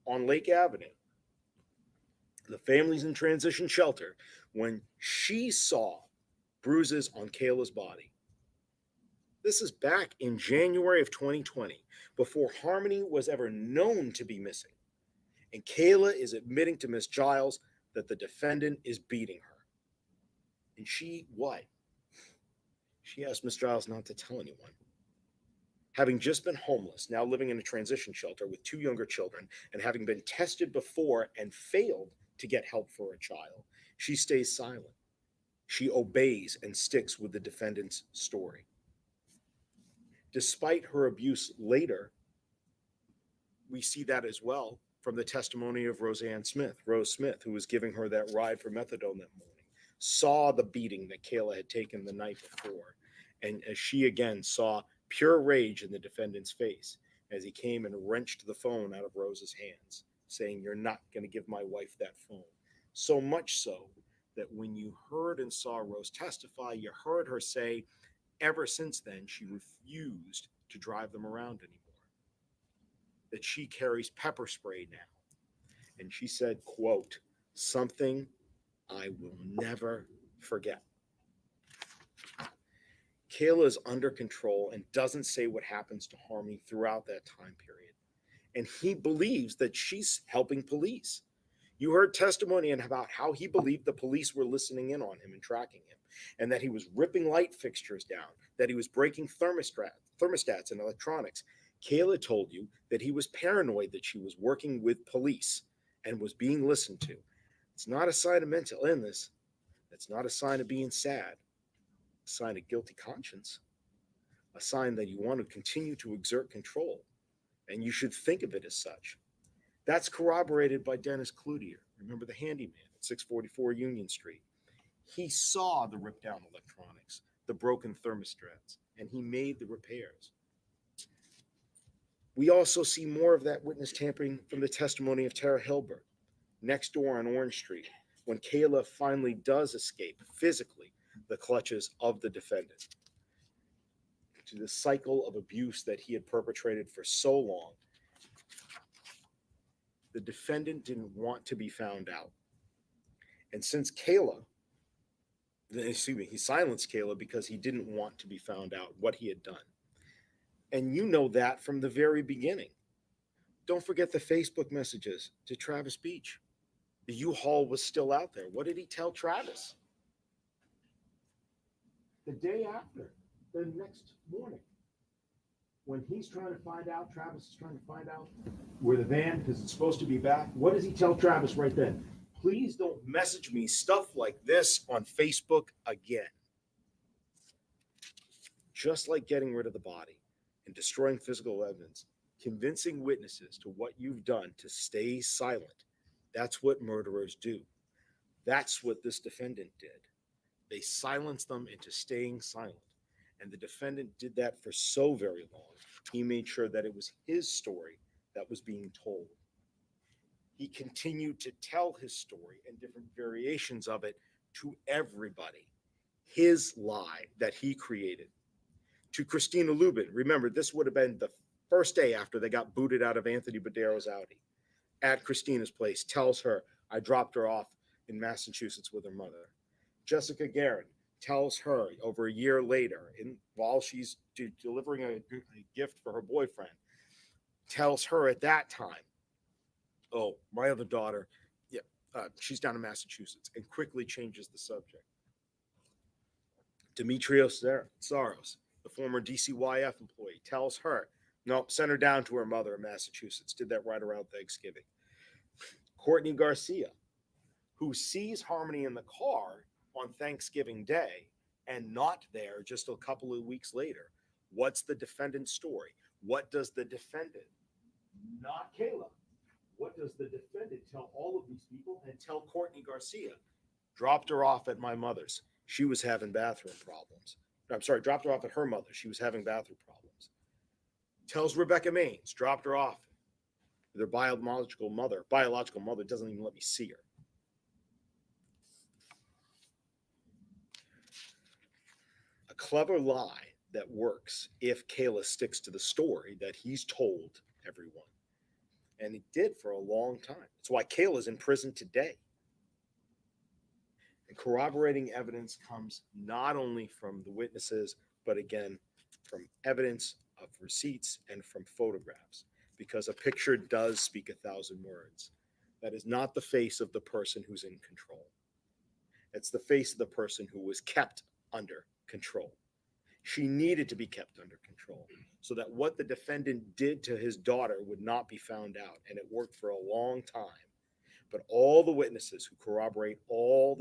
on Lake Avenue, the families in transition shelter, when she saw bruises on Kayla's body. This is back in January of 2020, before Harmony was ever known to be missing. And Kayla is admitting to Miss Giles that the defendant is beating her. And she, what? She asked Miss Giles not to tell anyone. Having just been homeless, now living in a transition shelter with 2 younger children, and having been tested before and failed to get help for a child, she stays silent. She obeys and sticks with the defendant's story. Despite her abuse later, we see that as well from the testimony of Rose Smith, who was giving her that ride for methadone that morning, saw the beating that Kayla had taken the night before. And as she again saw pure rage in the defendant's face as he came and wrenched the phone out of Rose's hands, saying, "You're not going to give my wife that phone." So much so that when you heard and saw Rose testify, you heard her say, ever since then, she refused to drive them around anymore. That she carries pepper spray now. And she said, quote, "Something I will never forget." Kayla is under control and doesn't say what happens to Harmony throughout that time period. And he believes that she's helping police. You heard testimony about how he believed the police were listening in on him and tracking him, and that he was ripping light fixtures down, that he was breaking thermostats and electronics. Kayla told you that he was paranoid that she was working with police and was being listened to. It's not a sign of mental illness. It's not a sign of being sad. A sign of guilty conscience. A sign that you want to continue to exert control. And you should think of it as such. That's corroborated by Dennis Cloutier. Remember the handyman at 644 Union Street? He saw the ripped down electronics, the broken thermostats, and he made the repairs. We also see more of that witness tampering from the testimony of Tara Hilbert next door on Orange Street when Kayla finally does escape physically the clutches of the defendant, to the cycle of abuse that he had perpetrated for so long. The defendant didn't want to be found out. And since he silenced Kayla because he didn't want to be found out what he had done. And you know that from the very beginning. Don't forget the Facebook messages to Travis Beach. The U-Haul was still out there. What did he tell Travis? The day after, the next morning, when he's trying to find out, Travis is trying to find out where the van, because it's supposed to be back, what does he tell Travis right then? "Please don't message me stuff like this on Facebook again." Just like getting rid of the body and destroying physical evidence, convincing witnesses to what you've done to stay silent, that's what murderers do. That's what this defendant did. They silenced them into staying silent. And the defendant did that for so very long. He made sure that it was his story that was being told. He continued to tell his story and different variations of it to everybody. His lie that he created. To Christina Lubin, remember, this would have been the first day after they got booted out of Anthony Badero's Audi. At Christina's place, tells her, "I dropped her off in Massachusetts with her mother." Jessica Guerin tells her over a year later, while she's delivering a gift for her boyfriend, tells her at that time, "Oh, my other daughter, she's down in Massachusetts," and quickly changes the subject. Demetrios Saros, the former DCYF employee, tells her, "Nope, send her down to her mother in Massachusetts." Did that right around Thanksgiving. Courtney Garcia, who sees Harmony in the car on Thanksgiving Day and not there just a couple of weeks later. What's the defendant's story? What does the defendant, not Kayla, what does the defendant tell all of these people and tell Courtney Garcia? "Dropped her off at my mother's. She was having bathroom problems." Dropped her off at her mother. She was having bathroom problems. Tells Rebecca Maines, "Dropped her off. Their biological mother doesn't even let me see her." A clever lie that works if Kayla sticks to the story that he's told everyone. And he did for a long time. That's why Kayla's in prison today. And corroborating evidence comes not only from the witnesses, but again, from evidence of receipts and from photographs, because a picture does speak 1,000 words. That is not the face of the person who's in control. It's the face of the person who was kept under control. She needed to be kept under control so that what the defendant did to his daughter would not be found out. And it worked for a long time. But all the witnesses who corroborate all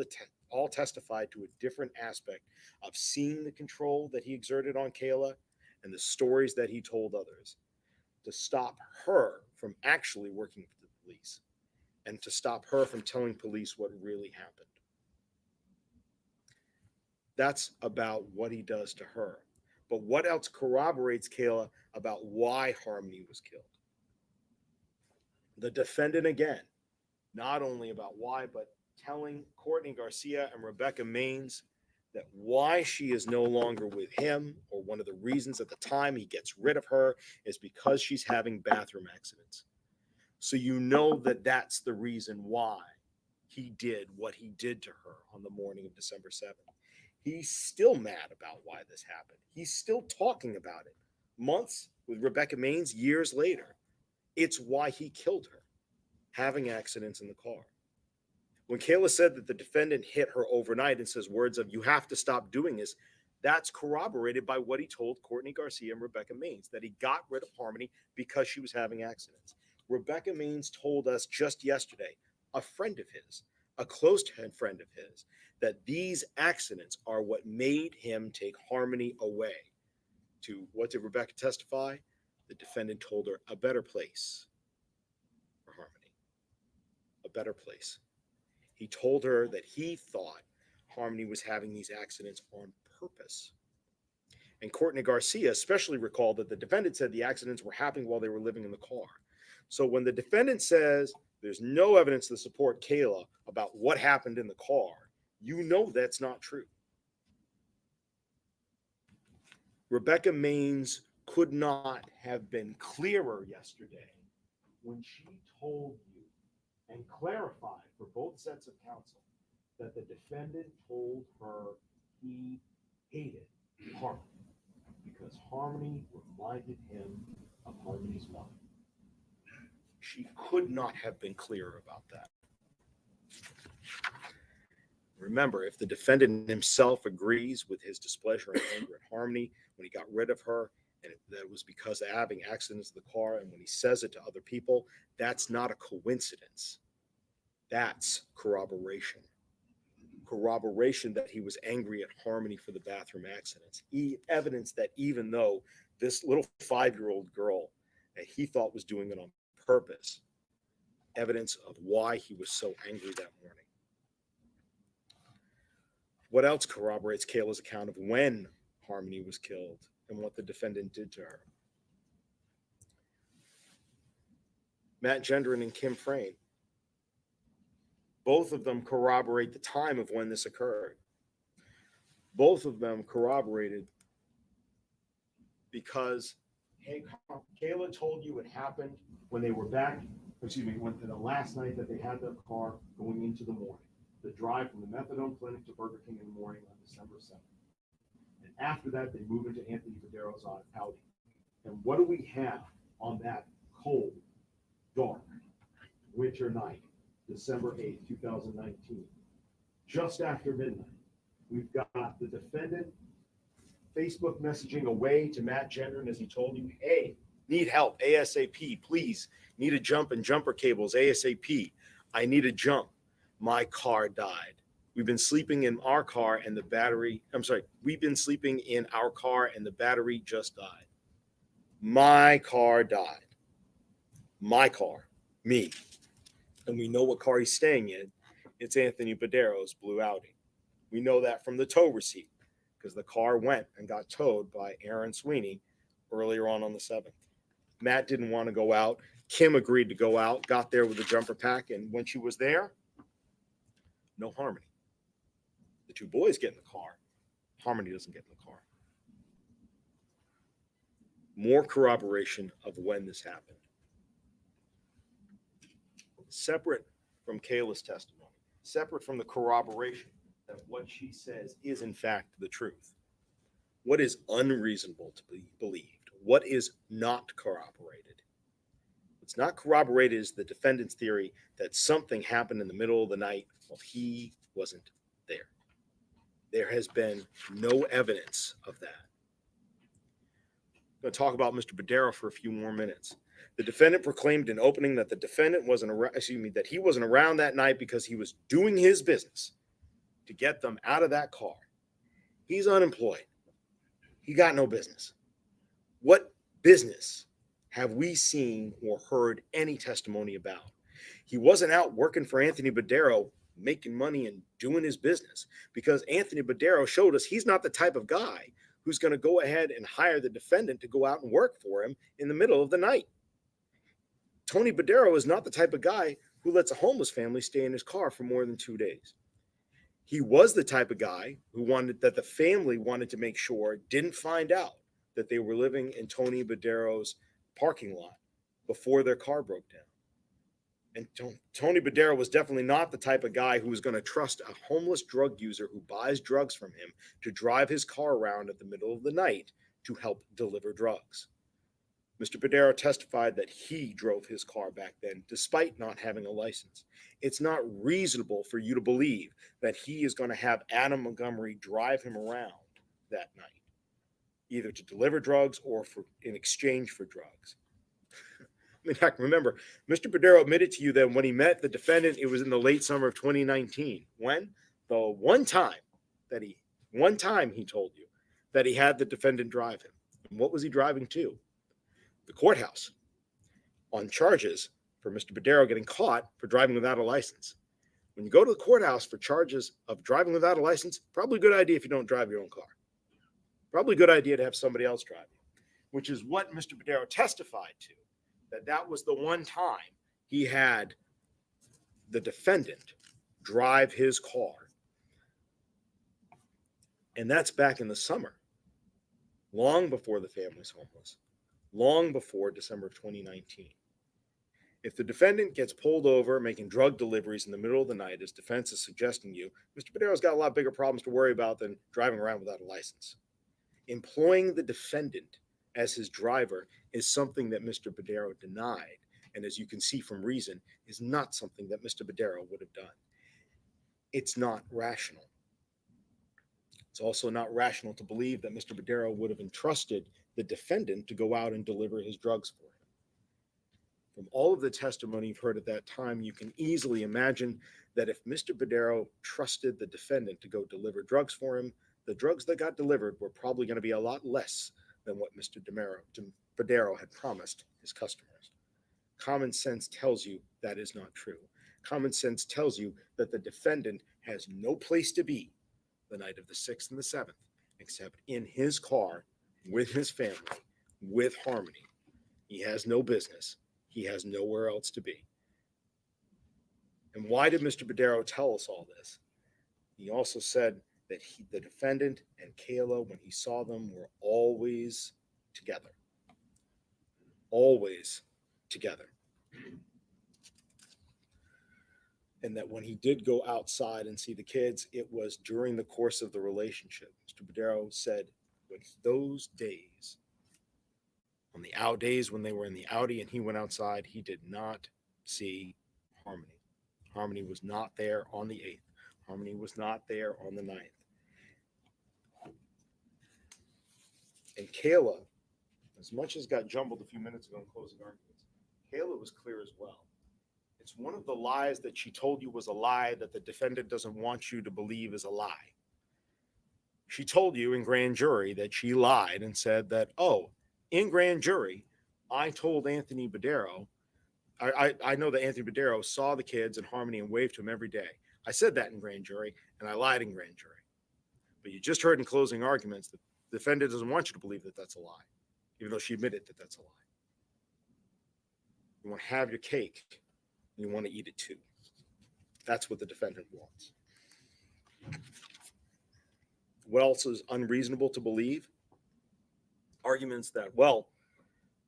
testified to a different aspect of seeing the control that he exerted on Kayla and the stories that he told others to stop her from actually working police and to stop her from telling police what really happened. That's about what he does to her. But what else corroborates, Kayla, about why Harmony was killed? The defendant, again, not only about why, but telling Courtney Garcia and Rebecca Maines that why she is no longer with him, or one of the reasons at the time he gets rid of her, is because she's having bathroom accidents. So you know that that's the reason why he did what he did to her on the morning of December 7th. He's still mad about why this happened. He's still talking about it. Months with Rebecca Maines, years later. It's why he killed her, having accidents in the car. When Kayla said that the defendant hit her overnight and says words of, "You have to stop doing this," that's corroborated by what he told Courtney Garcia and Rebecca Maines, that he got rid of Harmony because she was having accidents. Rebecca Maines told us just yesterday, a friend of his, a close friend of his, that these accidents are what made him take Harmony away to, what did Rebecca testify? The defendant told her, a better place for Harmony, a better place. He told her that he thought Harmony was having these accidents on purpose. And Courtney Garcia especially recalled that the defendant said the accidents were happening while they were living in the car. So when the defendant says there's no evidence to support Kayla about what happened in the car, you know that's not true. Rebecca Maines could not have been clearer yesterday when she told you and clarified for both sets of counsel that the defendant told her he hated Harmony because Harmony reminded him of Harmony's mother. She could not have been clearer about that. Remember, if the defendant himself agrees with his displeasure and anger at Harmony when he got rid of her, and that was because of having accidents in the car, and when he says it to other people, that's not a coincidence. That's corroboration. Corroboration that he was angry at Harmony for the bathroom accidents. Evidence that even though this little 5-year-old girl that he thought was doing it on purpose, evidence of why he was so angry that morning. What else corroborates Kayla's account of when Harmony was killed and what the defendant did to her? Matt Gendron and Kim Frayne. Both of them corroborate the time of when this occurred. Both of them corroborated because, hey, Kayla told you it happened when they were back, when the last night that they had their car going into the morning. The drive from the methadone clinic to Burger King in the morning on December 7th. And after that, they move into Anthony Badero's Audi. And what do we have on that cold, dark, winter night, December 8th, 2019? Just after midnight, we've got the defendant Facebook messaging away to Matt Gendron as he told you, hey, need help, ASAP, please. Need a jump and jumper cables, ASAP. I need a jump. My car died. We've been sleeping in our car and the battery, we've been sleeping in our car and the battery just died. My car died. My car, me. And we know what car he's staying in. It's Anthony Badero's blue Audi. We know that from the tow receipt because the car went and got towed by Aaron Sweeney earlier on the 7th. Matt didn't want to go out. Kim agreed to go out, got there with a jumper pack, and when she was there, no Harmony. The two boys get in the car. Harmony doesn't get in the car. More corroboration of when this happened. Separate from Kayla's testimony, separate from the corroboration that what she says is in fact the truth. What is unreasonable to be believed? What is not corroborated? What's not corroborated is the defendant's theory that something happened in the middle of the night while he wasn't there. There has been no evidence of that. I'm going to talk about Mr. Badero for a few more minutes. The defendant proclaimed in opening that that he wasn't around that night because he was doing his business to get them out of that car. He's unemployed. He got no business. What business have we seen or heard any testimony about? He wasn't out working for Anthony Badero, making money and doing his business, because Anthony Badero showed us he's not the type of guy who's going to go ahead and hire the defendant to go out and work for him in the middle of the night. Tony Badero is not the type of guy who lets a homeless family stay in his car for more than 2 days. He was the type of guy who wanted that the family wanted to make sure didn't find out that they were living in Tony Badero's parking lot before their car broke down. And Tony Badero was definitely not the type of guy who was going to trust a homeless drug user who buys drugs from him to drive his car around at the middle of the night to help deliver drugs. Mr. Badero testified that he drove his car back then despite not having a license. It's not reasonable for you to believe that he is going to have Adam Montgomery drive him around that night, either to deliver drugs or in exchange for drugs. I mean, heck, remember, Mr. Badero admitted to you that when he met the defendant, it was in the late summer of 2019. When? The one time he told you that he had the defendant drive him. And what was he driving to? The courthouse on charges for Mr. Badero getting caught for driving without a license. When you go to the courthouse for charges of driving without a license, probably a good idea if you don't drive your own car. Probably a good idea to have somebody else drive you, which is what Mr. Badero testified to, that was the one time he had the defendant drive his car. And that's back in the summer, long before the family's homeless, long before December of 2019. If the defendant gets pulled over making drug deliveries in the middle of the night, as defense is suggesting you, Mr. Badero's got a lot bigger problems to worry about than driving around without a license. Employing the defendant as his driver is something that Mr. Badero denied, and as you can see from reason, is not something that Mr. Badero would have done. It's not rational. It's also not rational to believe that Mr. Badero would have entrusted the defendant to go out and deliver his drugs for him. From all of the testimony you've heard at that time, you can easily imagine that if Mr. Badero trusted the defendant to go deliver drugs for him, the drugs that got delivered were probably going to be a lot less than what Mr. Badero had promised his customers. Common sense tells you that is not true. Common sense tells you that the defendant has no place to be the night of the 6th and the 7th, except in his car with his family, with Harmony. He has no business. He has nowhere else to be. And why did Mr. Badero tell us all this? He also said that the defendant and Kayla, when he saw them, were always together. Always together. And that when he did go outside and see the kids, it was during the course of the relationship. Mr. Badero said when those days, on the out days when they were in the Audi and he went outside, he did not see Harmony. Harmony was not there on the 8th. Harmony was not there on the 9th. And Kayla, as much as got jumbled a few minutes ago in closing arguments, Kayla was clear as well. It's one of the lies that she told you was a lie that the defendant doesn't want you to believe is a lie. She told you in grand jury that she lied and said that, oh, in grand jury, I told Anthony Badero, I know that Anthony Badero saw the kids in Harmony and waved to him every day. I said that in grand jury, and I lied in grand jury. But you just heard in closing arguments that the defendant doesn't want you to believe that that's a lie, even though she admitted that that's a lie. You want to have your cake, and you want to eat it too. That's what the defendant wants. What else is unreasonable to believe? Arguments that, well,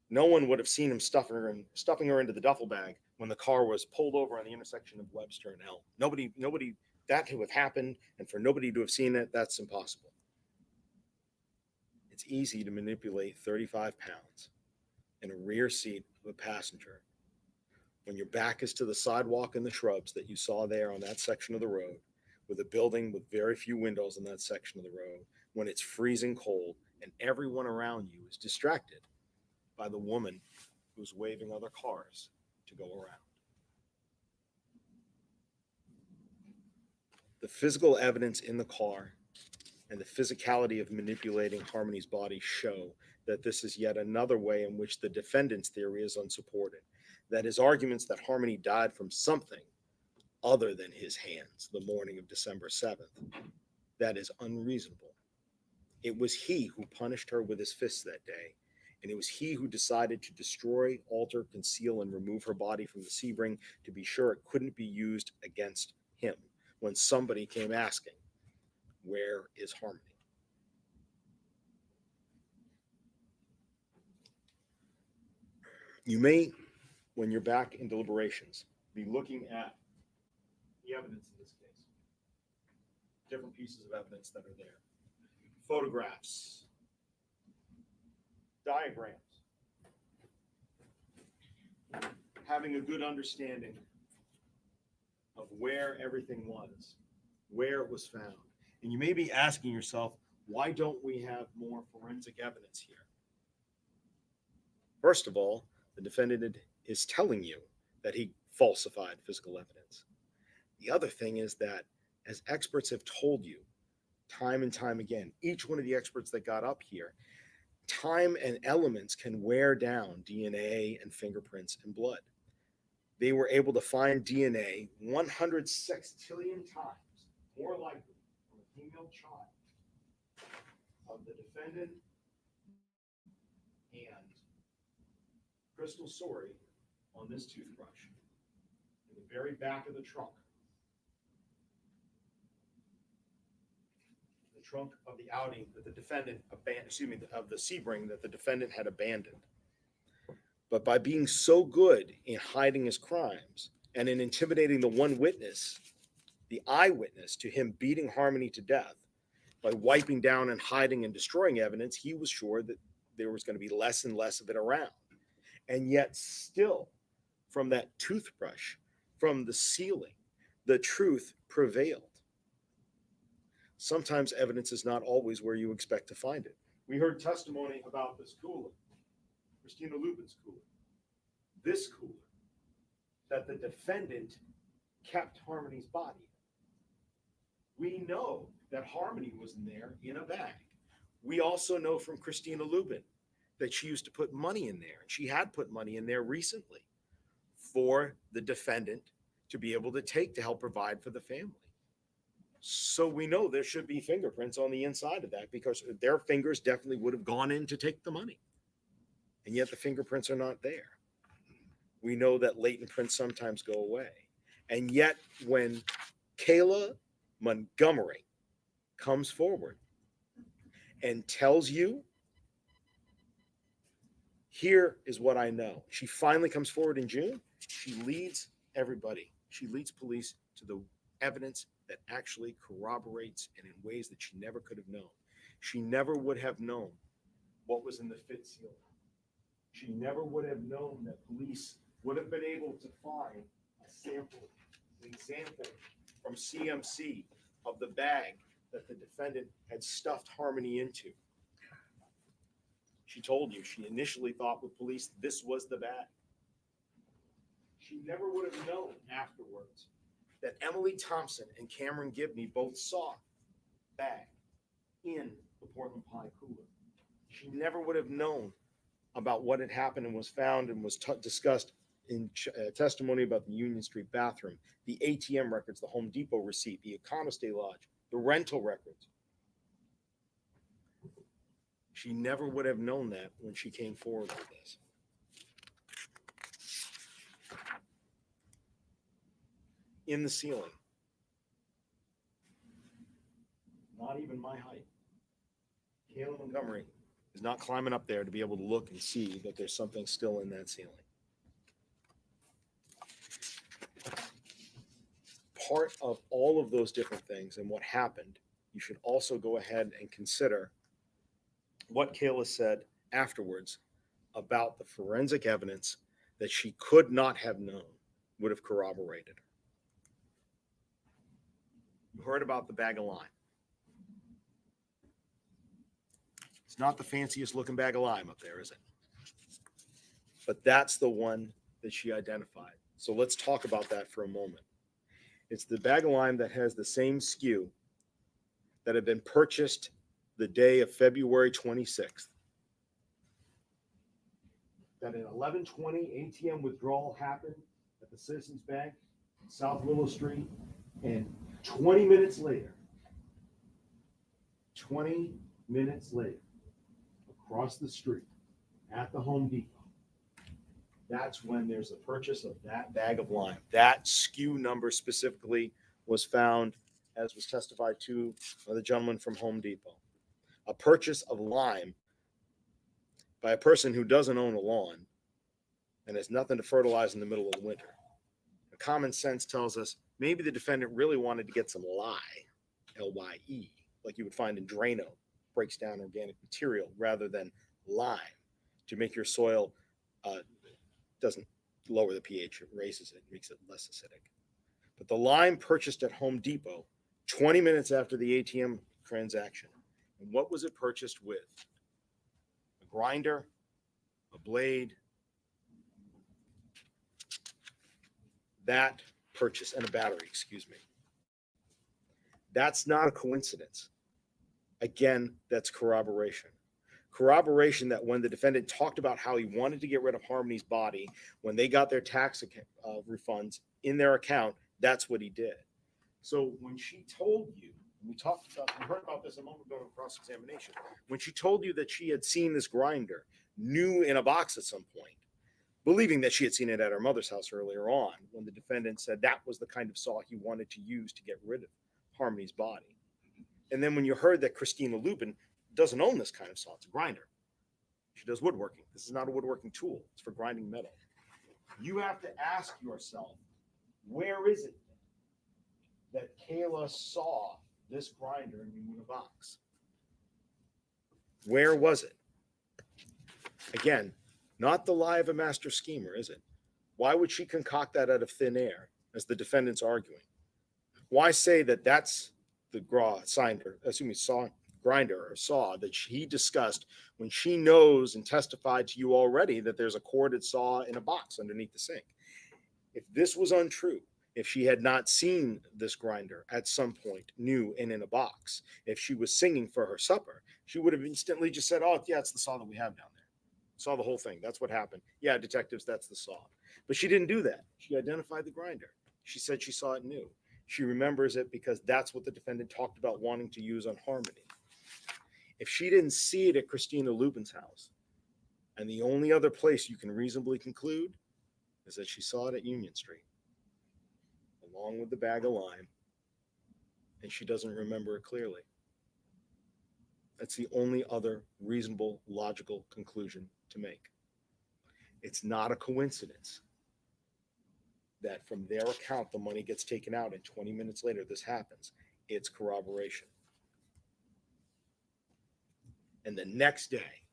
no one would have seen him stuffing her into the duffel bag when the car was pulled over on the intersection of Webster and Elm. Nobody, that could have happened, and for nobody to have seen it, that's impossible. It's easy to manipulate 35 pounds in a rear seat of a passenger when your back is to the sidewalk and the shrubs that you saw there on that section of the road, with a building with very few windows in that section of the road, when it's freezing cold and everyone around you is distracted by the woman who's waving other cars to go around. The physical evidence in the car and the physicality of manipulating Harmony's body show that this is yet another way in which the defendant's theory is unsupported. that his arguments that Harmony died from something other than his hands the morning of December 7th, that is unreasonable. It was he who punished her with his fists that day, and it was he who decided to destroy, alter, conceal, and remove her body from the Sebring to be sure it couldn't be used against him when somebody came asking, "Where is Harmony?" You may, when you're back in deliberations, be looking at the evidence in this case, different pieces of evidence that are there, photographs, diagrams, having a good understanding of where everything was, where it was found. And you may be asking yourself, why don't we have more forensic evidence here? First of all, the defendant is telling you that he falsified physical evidence. The other thing is that, as experts have told you time and time again, each one of the experts that got up here, time and elements can wear down DNA and fingerprints and blood. They were able to find DNA 100 sextillion times more likely from a female child of the defendant and Crystal Sorey on this toothbrush in the very back of the trunk of the Audi that the defendant abandoned, of the Sebring that the defendant had abandoned. But by being so good in hiding his crimes and in intimidating the one witness, the eyewitness to him beating Harmony to death, by wiping down and hiding and destroying evidence, he was sure that there was going to be less and less of it around. And yet still, from that toothbrush, from the ceiling, the truth prevailed. Sometimes evidence is not always where you expect to find it. We heard testimony about this cooler, Christina Lubin's cooler, this cooler, that the defendant kept Harmony's body. We know that Harmony was in there in a bag. We also know from Christina Lubin that she used to put money in there, and she had put money in there recently for the defendant to be able to take to help provide for the family. So we know there should be fingerprints on the inside of that, because their fingers definitely would have gone in to take the money. And yet the fingerprints are not there. We know that latent prints sometimes go away. And yet when Kayla Montgomery comes forward and tells you, here is what I know. She finally comes forward in June. She leads everybody. She leads police to the evidence that actually corroborates, and in ways that she never could have known. She never would have known what was in the fit ceiling. She never would have known that police would have been able to find a sample, an example from CMC of the bag that the defendant had stuffed Harmony into. She told you she initially thought with police this was the bag. She never would have known afterwards that Emily Thompson and Cameron Gibney both saw the bag in the Portland Pie cooler. She never would have known about what had happened and was found and was discussed in testimony about the Union Street bathroom, the ATM records, the Home Depot receipt, the Economistay Lodge, the rental records. She never would have known that when she came forward with this. In the ceiling, not even my height, Kayla Montgomery is not climbing up there to be able to look and see that there's something still in that ceiling. Part of all of those different things and what happened, you should also go ahead and consider what Kayla said afterwards about the forensic evidence that she could not have known would have corroborated her. You heard about the bag of lime. It's not the fanciest looking bag of lime up there, is it? But that's the one that she identified. So let's talk about that for a moment. It's the bag of lime that has the same SKU that had been purchased the day of February 26th. that an 11:20 ATM withdrawal happened at the Citizens Bank in South Willow Street, and 20 minutes later, across the street at the Home Depot, that's when there's a purchase of that bag of lime. That SKU number specifically was found, as was testified to by the gentleman from Home Depot. A purchase of lime by a person who doesn't own a lawn and has nothing to fertilize in the middle of the winter. Common sense tells us maybe the defendant really wanted to get some lye, L-Y-E, like you would find in Drano, breaks down organic material, rather than lime to make your soil, doesn't lower the pH, it raises it, makes it less acidic. But the lime purchased at Home Depot 20 minutes after the ATM transaction. And what was it purchased with? A grinder, a blade, that purchase, and a battery, excuse me. That's not a coincidence. Again, that's corroboration. Corroboration that when the defendant talked about how he wanted to get rid of Harmony's body, when they got their tax refunds in their account, that's what he did. So when she told you, we heard about this a moment ago in cross-examination, when she told you that she had seen this grinder new in a box at some point, believing that she had seen it at her mother's house earlier on, when the defendant said that was the kind of saw he wanted to use to get rid of Harmony's body. And then when you heard that Christina Lubin doesn't own this kind of saw, it's a grinder. She does woodworking. This is not a woodworking tool. It's for grinding metal. You have to ask yourself, where is it that Kayla saw this grinder new in a box? Where was it? Again, not the lie of a master schemer, is it? Why would she concoct that out of thin air, as the defendant's arguing? Why say that that's the grinder or saw that he discussed when she knows and testified to you already that there's a corded saw in a box underneath the sink? If this was untrue, if she had not seen this grinder at some point new and in a box, if she was singing for her supper, she would have instantly just said, oh, yeah, it's the saw that we have down there. Saw the whole thing. That's what happened. Yeah, detectives, that's the saw. But she didn't do that. She identified the grinder. She said she saw it new. She remembers it because that's what the defendant talked about wanting to use on Harmony. If she didn't see it at Christina Lubin's house, and the only other place you can reasonably conclude is that she saw it at Union Street, along with the bag of lime, and she doesn't remember it clearly. That's the only other reasonable, logical conclusion to make. It's not a coincidence that from their account, the money gets taken out and 20 minutes later this happens. It's corroboration. And the next day,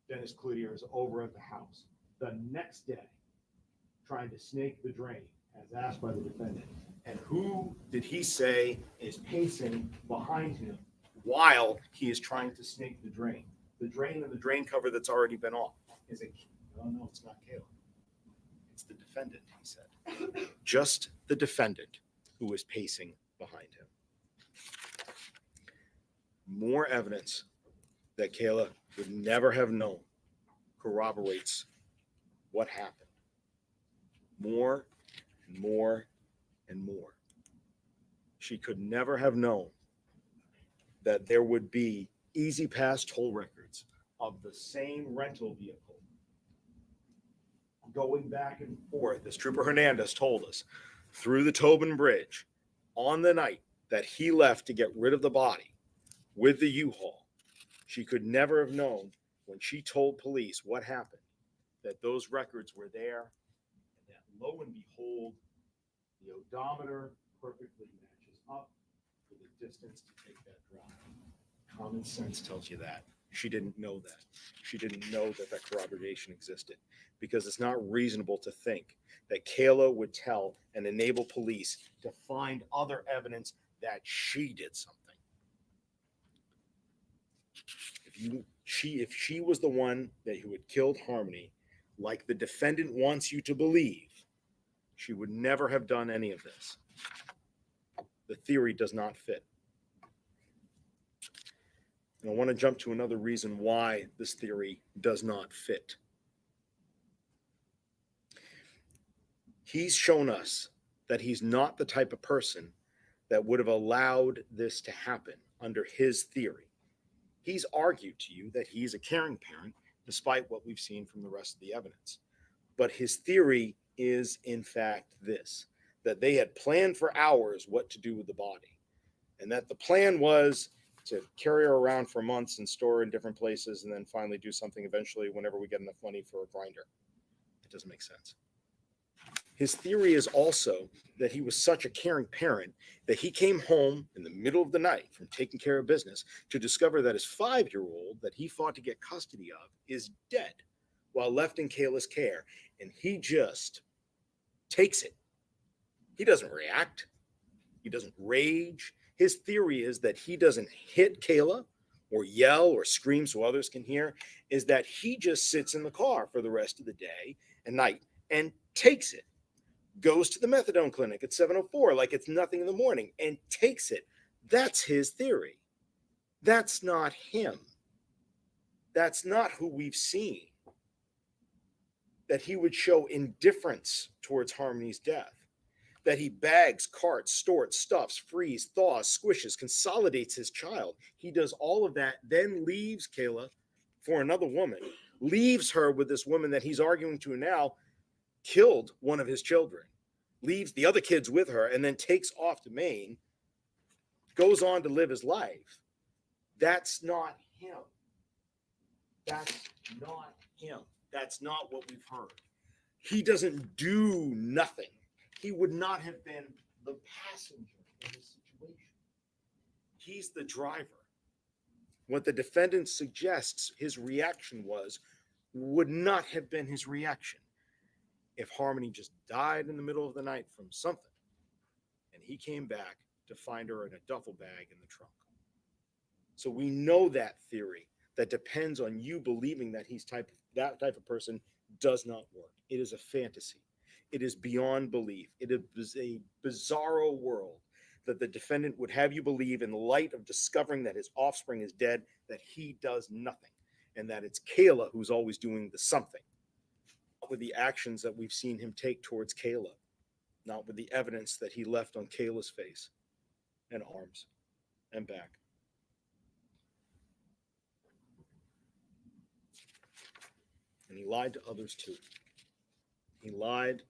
Dennis Cloutier is over at the house. The next day, trying to snake the drain, as asked by the defendant. And who did he say is pacing behind him while he is trying to snake the drain? The drain and the drain cover that's already been off. Is it? Oh, no, it's not Caleb. It's the defendant, he said. Just the defendant who is pacing behind him. More evidence that Kayla would never have known corroborates what happened. More and more and more. She could never have known that there would be easy pass toll records of the same rental vehicle going back and forth, as Trooper Hernandez told us, through the Tobin Bridge on the night that he left to get rid of the body with the U-Haul. She could never have known when she told police what happened that those records were there, and that lo and behold, the odometer perfectly matches up for the distance to take that drive. Common sense tells you that. She didn't know that. She didn't know that that corroboration existed, because it's not reasonable to think that Kayla would tell and enable police to find other evidence that she did something. If she was the one who had killed Harmony, like the defendant wants you to believe, she would never have done any of this. The theory does not fit. And I want to jump to another reason why this theory does not fit He's shown us that he's not the type of person that would have allowed this to happen under his theory. He's argued to you that he's a caring parent, despite what we've seen from the rest of the evidence. But his theory is, in fact, this, that they had planned for hours what to do with the body, and that the plan was to carry her around for months and store her in different places and then finally do something eventually whenever we get enough money for a grinder. It doesn't make sense. His theory is also that he was such a caring parent that he came home in the middle of the night from taking care of business to discover that his 5-year-old that he fought to get custody of is dead while left in Kayla's care. And he just takes it. He doesn't react. He doesn't rage. His theory is that he doesn't hit Kayla or yell or scream so others can hear, is that he just sits in the car for the rest of the day and night and takes it. Goes to the methadone clinic at 7:04 like it's nothing in the morning and takes it. That's his theory. That's not him. That's not who we've seen. That he would show indifference towards Harmony's death. That he bags, carts, stores, stuffs, frees, thaws, squishes, consolidates his child. He does all of that, then leaves Kayla for another woman. Leaves her with this woman that he's arguing to now killed one of his children, leaves the other kids with her, and then takes off to Maine, goes on to live his life. That's not him. That's not him. That's not what we've heard. He doesn't do nothing. He would not have been the passenger in this situation. He's the driver. What the defendant suggests his reaction was would not have been his reaction if Harmony just died in the middle of the night from something and he came back to find her in a duffel bag in the trunk. So we know that theory that depends on you believing that he's that type of person does not work. It is a fantasy. It is beyond belief. It is a bizarro world that the defendant would have you believe in light of discovering that his offspring is dead, that he does nothing, and that it's Kayla who's always doing the something. With the actions that we've seen him take towards Kayla, not with the evidence that he left on Kayla's face and arms and back. And he lied to others too. He lied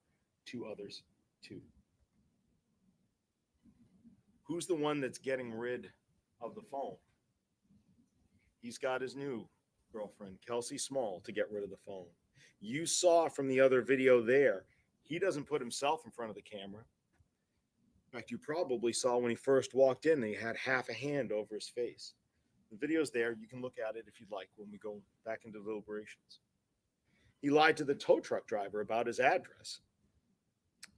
to others too. Who's the one that's getting rid of the phone? He's got his new girlfriend, Kelsey Small, to get rid of the phone. You saw from the other video there, he doesn't put himself in front of the camera. In fact, you probably saw when he first walked in, he had half a hand over his face. The video's there. You can look at it if you'd like when we go back into deliberations. He lied to the tow truck driver about his address.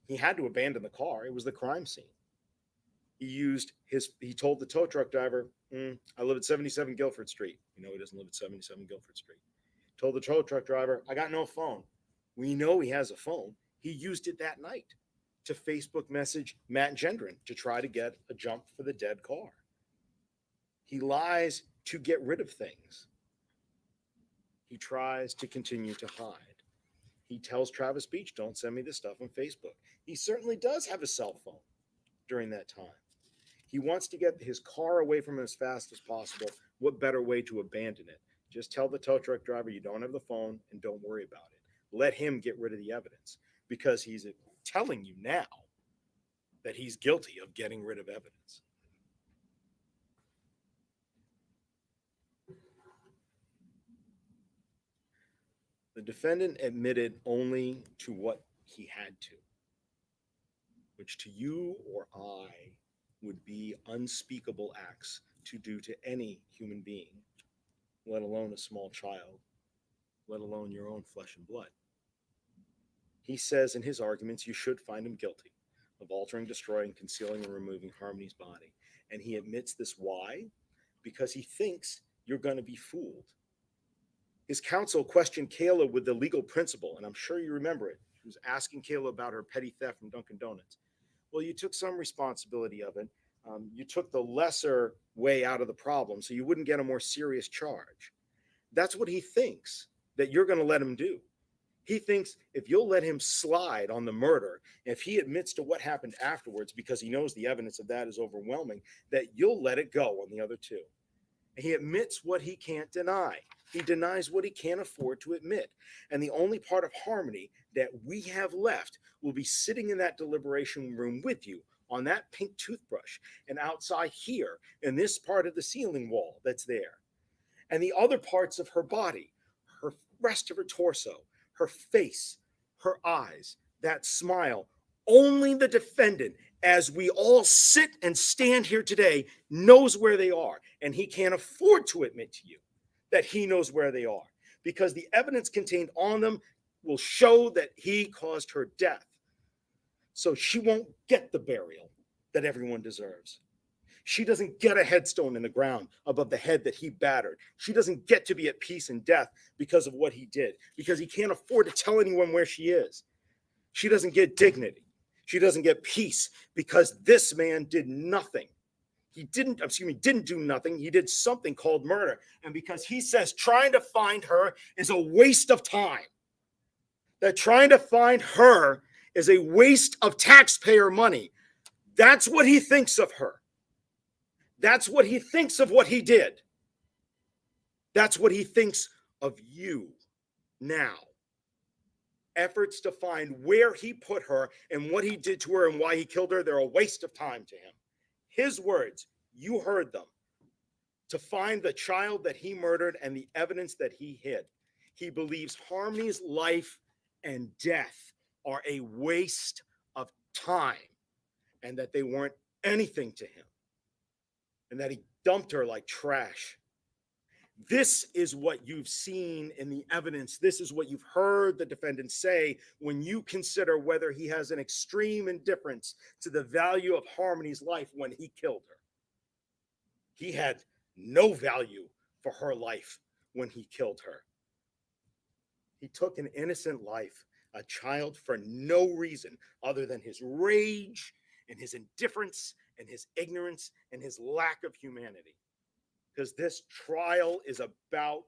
He had to abandon the car. It was the crime scene. He told the tow truck driver, I live at 77 Guilford Street. You know, he doesn't live at 77 Guilford Street. Told the tow truck driver, I got no phone. We know he has a phone. He used it that night to Facebook message Matt Gendron to try to get a jump for the dead car. He lies to get rid of things. He tries to continue to hide. He tells Travis Beach, don't send me this stuff on Facebook. He certainly does have a cell phone during that time. He wants to get his car away from him as fast as possible. What better way to abandon it? Just tell the tow truck driver you don't have the phone and don't worry about it. Let him get rid of the evidence because he's telling you now that he's guilty of getting rid of evidence. The defendant admitted only to what he had to, which to you or I would be unspeakable acts to do to any human being, let alone a small child, let alone your own flesh and blood. He says in his arguments you should find him guilty of altering, destroying, concealing, and removing Harmony's body. And he admits this. Why? Because he thinks you're going to be fooled. His counsel questioned Kayla with the legal principle, and I'm sure you remember it. He was asking Kayla about her petty theft from Dunkin' Donuts. Well, you took some responsibility of it. You took the lesser way out of the problem so you wouldn't get a more serious charge. That's what he thinks that you're going to let him do. He thinks if you'll let him slide on the murder, if he admits to what happened afterwards, because he knows the evidence of that is overwhelming, that you'll let it go on the other two. He admits what he can't deny. He denies what he can't afford to admit. And the only part of Harmony that we have left will be sitting in that deliberation room with you on that pink toothbrush and outside here in this part of the ceiling wall that's there. And the other parts of her body, her rest of her torso, her face, her eyes, that smile, only the defendant, as we all sit and stand here today, knows where they are. And he can't afford to admit to you that he knows where they are, because the evidence contained on them will show that he caused her death. So she won't get the burial that everyone deserves. She doesn't get a headstone in the ground above the head that he battered. She doesn't get to be at peace in death because of what he did, because he can't afford to tell anyone where she is. She doesn't get dignity. She doesn't get peace because this man did nothing. He didn't do nothing. He did something called murder. And because he says trying to find her is a waste of time, that trying to find her is a waste of taxpayer money, that's what he thinks of her. That's what he thinks of what he did. That's what he thinks of you now. Efforts to find where he put her and what he did to her and why he killed her, they're a waste of time to him. His words, you heard them. To find the child that he murdered and the evidence that he hid. He believes Harmony's life and death are a waste of time and that they weren't anything to him, and that he dumped her like trash. This is what you've seen in the evidence. This is what you've heard the defendant say when you consider whether he has an extreme indifference to the value of Harmony's life when he killed her. He had no value for her life when he killed her. He took an innocent life, a child, for no reason other than his rage and his indifference and his ignorance and his lack of humanity. Because this trial is about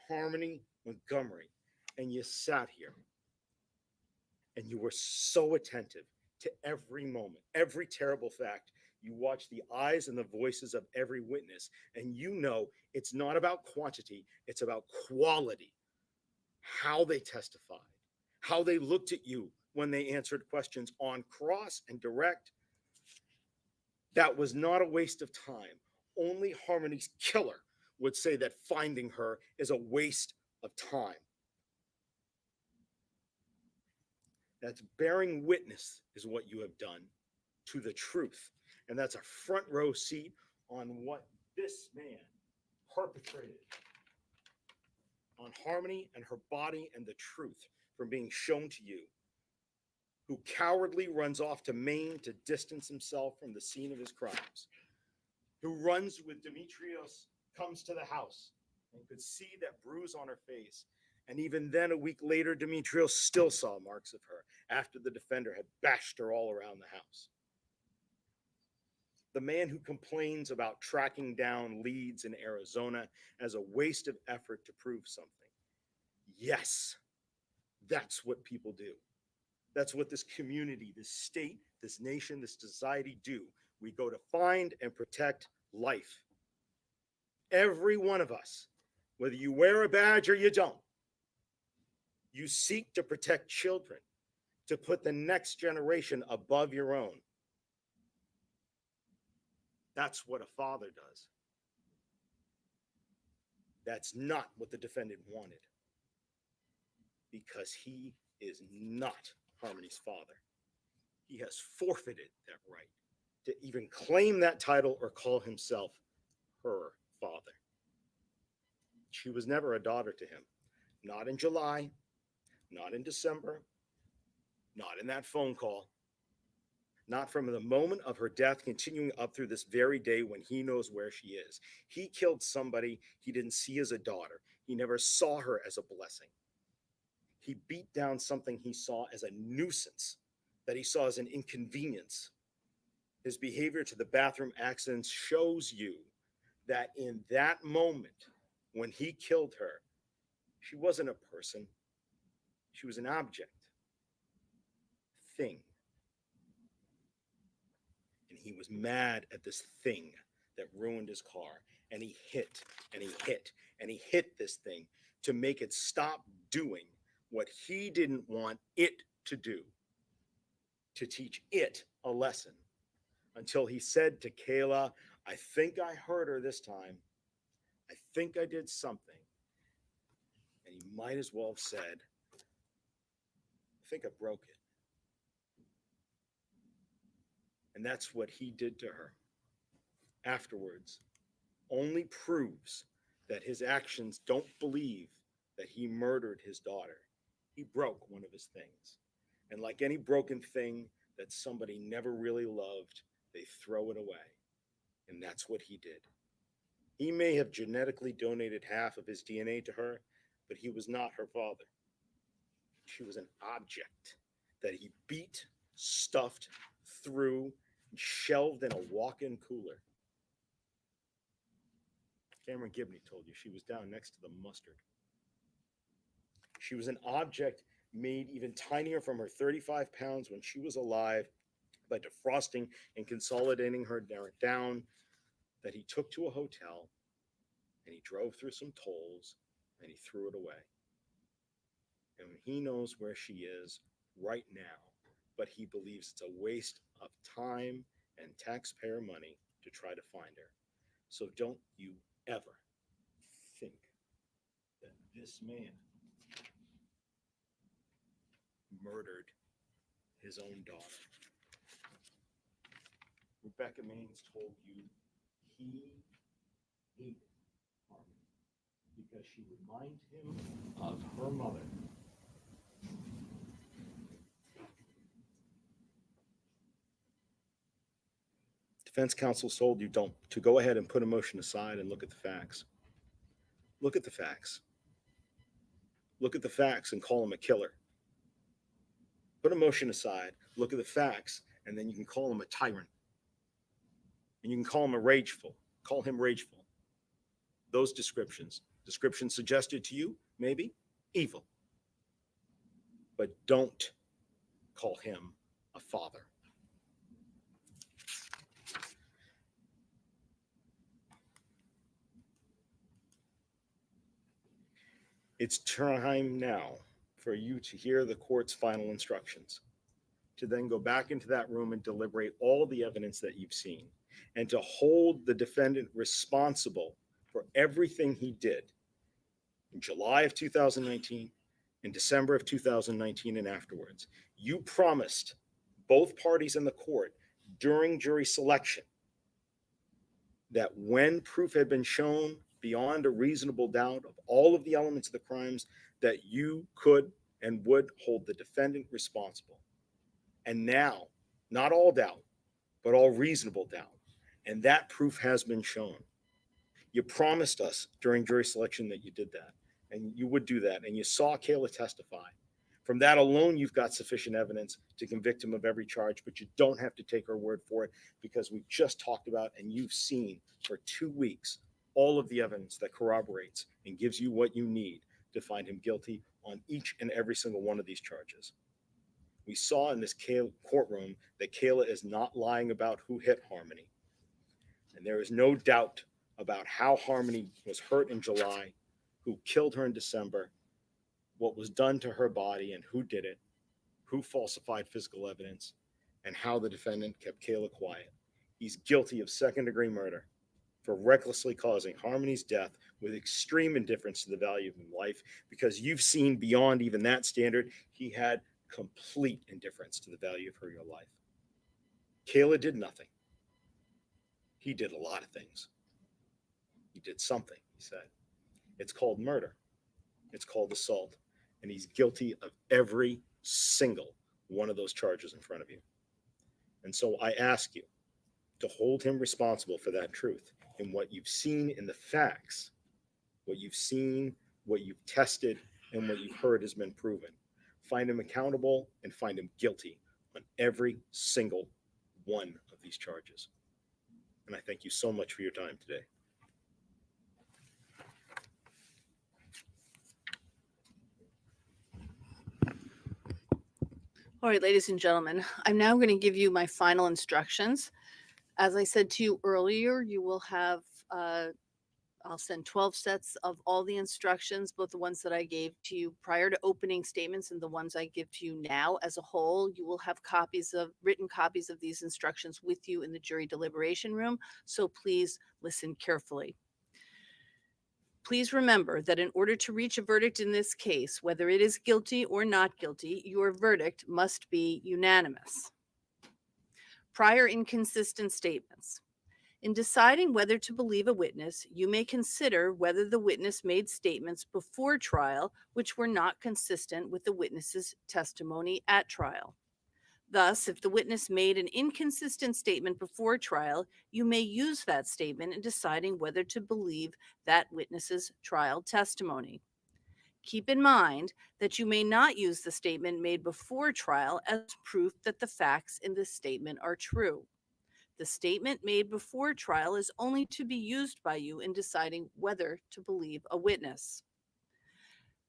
Harmony Montgomery. And you sat here and you were so attentive to every moment, every terrible fact. You watched the eyes and the voices of every witness, and you know it's not about quantity, it's about quality. How they testified, how they looked at you when they answered questions on cross and direct. That was not a waste of time. Only Harmony's killer would say that finding her is a waste of time. That's bearing witness is what you have done to the truth. And that's a front row seat on what this man perpetrated on Harmony and her body and the truth from being shown to you, who cowardly runs off to Maine to distance himself from the scene of his crimes, who runs with Demetrios, comes to the house and could see that bruise on her face. And even then, a week later, Demetrios still saw marks of her after the defender had bashed her all around the house. The man who complains about tracking down leads in Arizona as a waste of effort to prove something. Yes, that's what people do. That's what this community, this state, this nation, this society do. We go to find and protect life. Every one of us, whether you wear a badge or you don't, you seek to protect children, to put the next generation above your own. That's what a father does. That's not what the defendant wanted, because he is not Harmony's father. He has forfeited that right to even claim that title or call himself her father. She was never a daughter to him. Not in July, not in December, not in that phone call, not from the moment of her death continuing up through this very day when he knows where she is. He killed somebody he didn't see as a daughter. He never saw her as a blessing. He beat down something he saw as a nuisance, that he saw as an inconvenience. His behavior to the bathroom accidents shows you that in that moment when he killed her, she wasn't a person. She was an object, thing. And he was mad at this thing that ruined his car. And he hit and he hit and he hit this thing to make it stop doing what he didn't want it to do, to teach it a lesson. Until he said to Kayla, I think I hurt her this time. I think I did something. And he might as well have said, I think I broke it. And that's what he did to her. Afterwards, only proves that his actions don't believe that he murdered his daughter. He broke one of his things. And like any broken thing that somebody never really loved, they throw it away. And that's what he did. He may have genetically donated half of his DNA to her, but he was not her father. She was an object that he beat, stuffed, threw, and shelved in a walk-in cooler. Cameron Gibney told you she was down next to the mustard. She was an object made even tinier from her 35 pounds when she was alive by defrosting and consolidating her down, that he took to a hotel and he drove through some tolls and he threw it away. And he knows where she is right now, but he believes it's a waste of time and taxpayer money to try to find her. So don't you ever think that this man murdered his own daughter. Rebecca Maines told you he hated Harmony because she reminded him of her mother. Defense counsel told you to go ahead and put a motion aside and look at the facts. Look at the facts. Look at the facts and call him a killer. Put a motion aside, look at the facts, and then you can call him a tyrant. And you can call him call him rageful. Those descriptions suggested to you, maybe evil. But don't call him a father. It's time now for you to hear the court's final instructions, to then go back into that room and deliberate all the evidence that you've seen, and to hold the defendant responsible for everything he did in July of 2019, in December of 2019, and afterwards. You promised both parties in the court during jury selection that when proof had been shown beyond a reasonable doubt of all of the elements of the crimes, that you could and would hold the defendant responsible. And now, not all doubt, but all reasonable doubt. And that proof has been shown. You promised us during jury selection that you did that, and you would do that, and you saw Kayla testify. From that alone, you've got sufficient evidence to convict him of every charge, but you don't have to take our word for it, because we've just talked about and you've seen for 2 weeks all of the evidence that corroborates and gives you what you need to find him guilty on each and every single one of these charges. We saw in this courtroom that Kayla is not lying about who hit Harmony. And there is no doubt about how Harmony was hurt in July, who killed her in December, what was done to her body and who did it, who falsified physical evidence, and how the defendant kept Kayla quiet. He's guilty of second-degree murder for recklessly causing Harmony's death with extreme indifference to the value of life, because you've seen beyond even that standard. He had complete indifference to the value of her life. Kayla did nothing. He did a lot of things. He did something, he said. It's called murder. It's called assault. And he's guilty of every single one of those charges in front of you. And so I ask you to hold him responsible for that truth in what you've seen in the facts, what you've seen, what you've tested, and what you've heard has been proven. Find him accountable and find him guilty on every single one of these charges. And I thank you so much for your time today. All right, ladies and gentlemen, I'm now going to give you my final instructions. As I said to you earlier, you will have, I'll send 12 sets of all the instructions, both the ones that I gave to you prior to opening statements and the ones I give to you now as a whole. You will have written copies of these instructions with you in the jury deliberation room. So please listen carefully. Please remember that in order to reach a verdict in this case, whether it is guilty or not guilty, your verdict must be unanimous. Prior inconsistent statements. In deciding whether to believe a witness, you may consider whether the witness made statements before trial which were not consistent with the witness's testimony at trial. Thus, if the witness made an inconsistent statement before trial, you may use that statement in deciding whether to believe that witness's trial testimony. Keep in mind that you may not use the statement made before trial as proof that the facts in this statement are true. The statement made before trial is only to be used by you in deciding whether to believe a witness.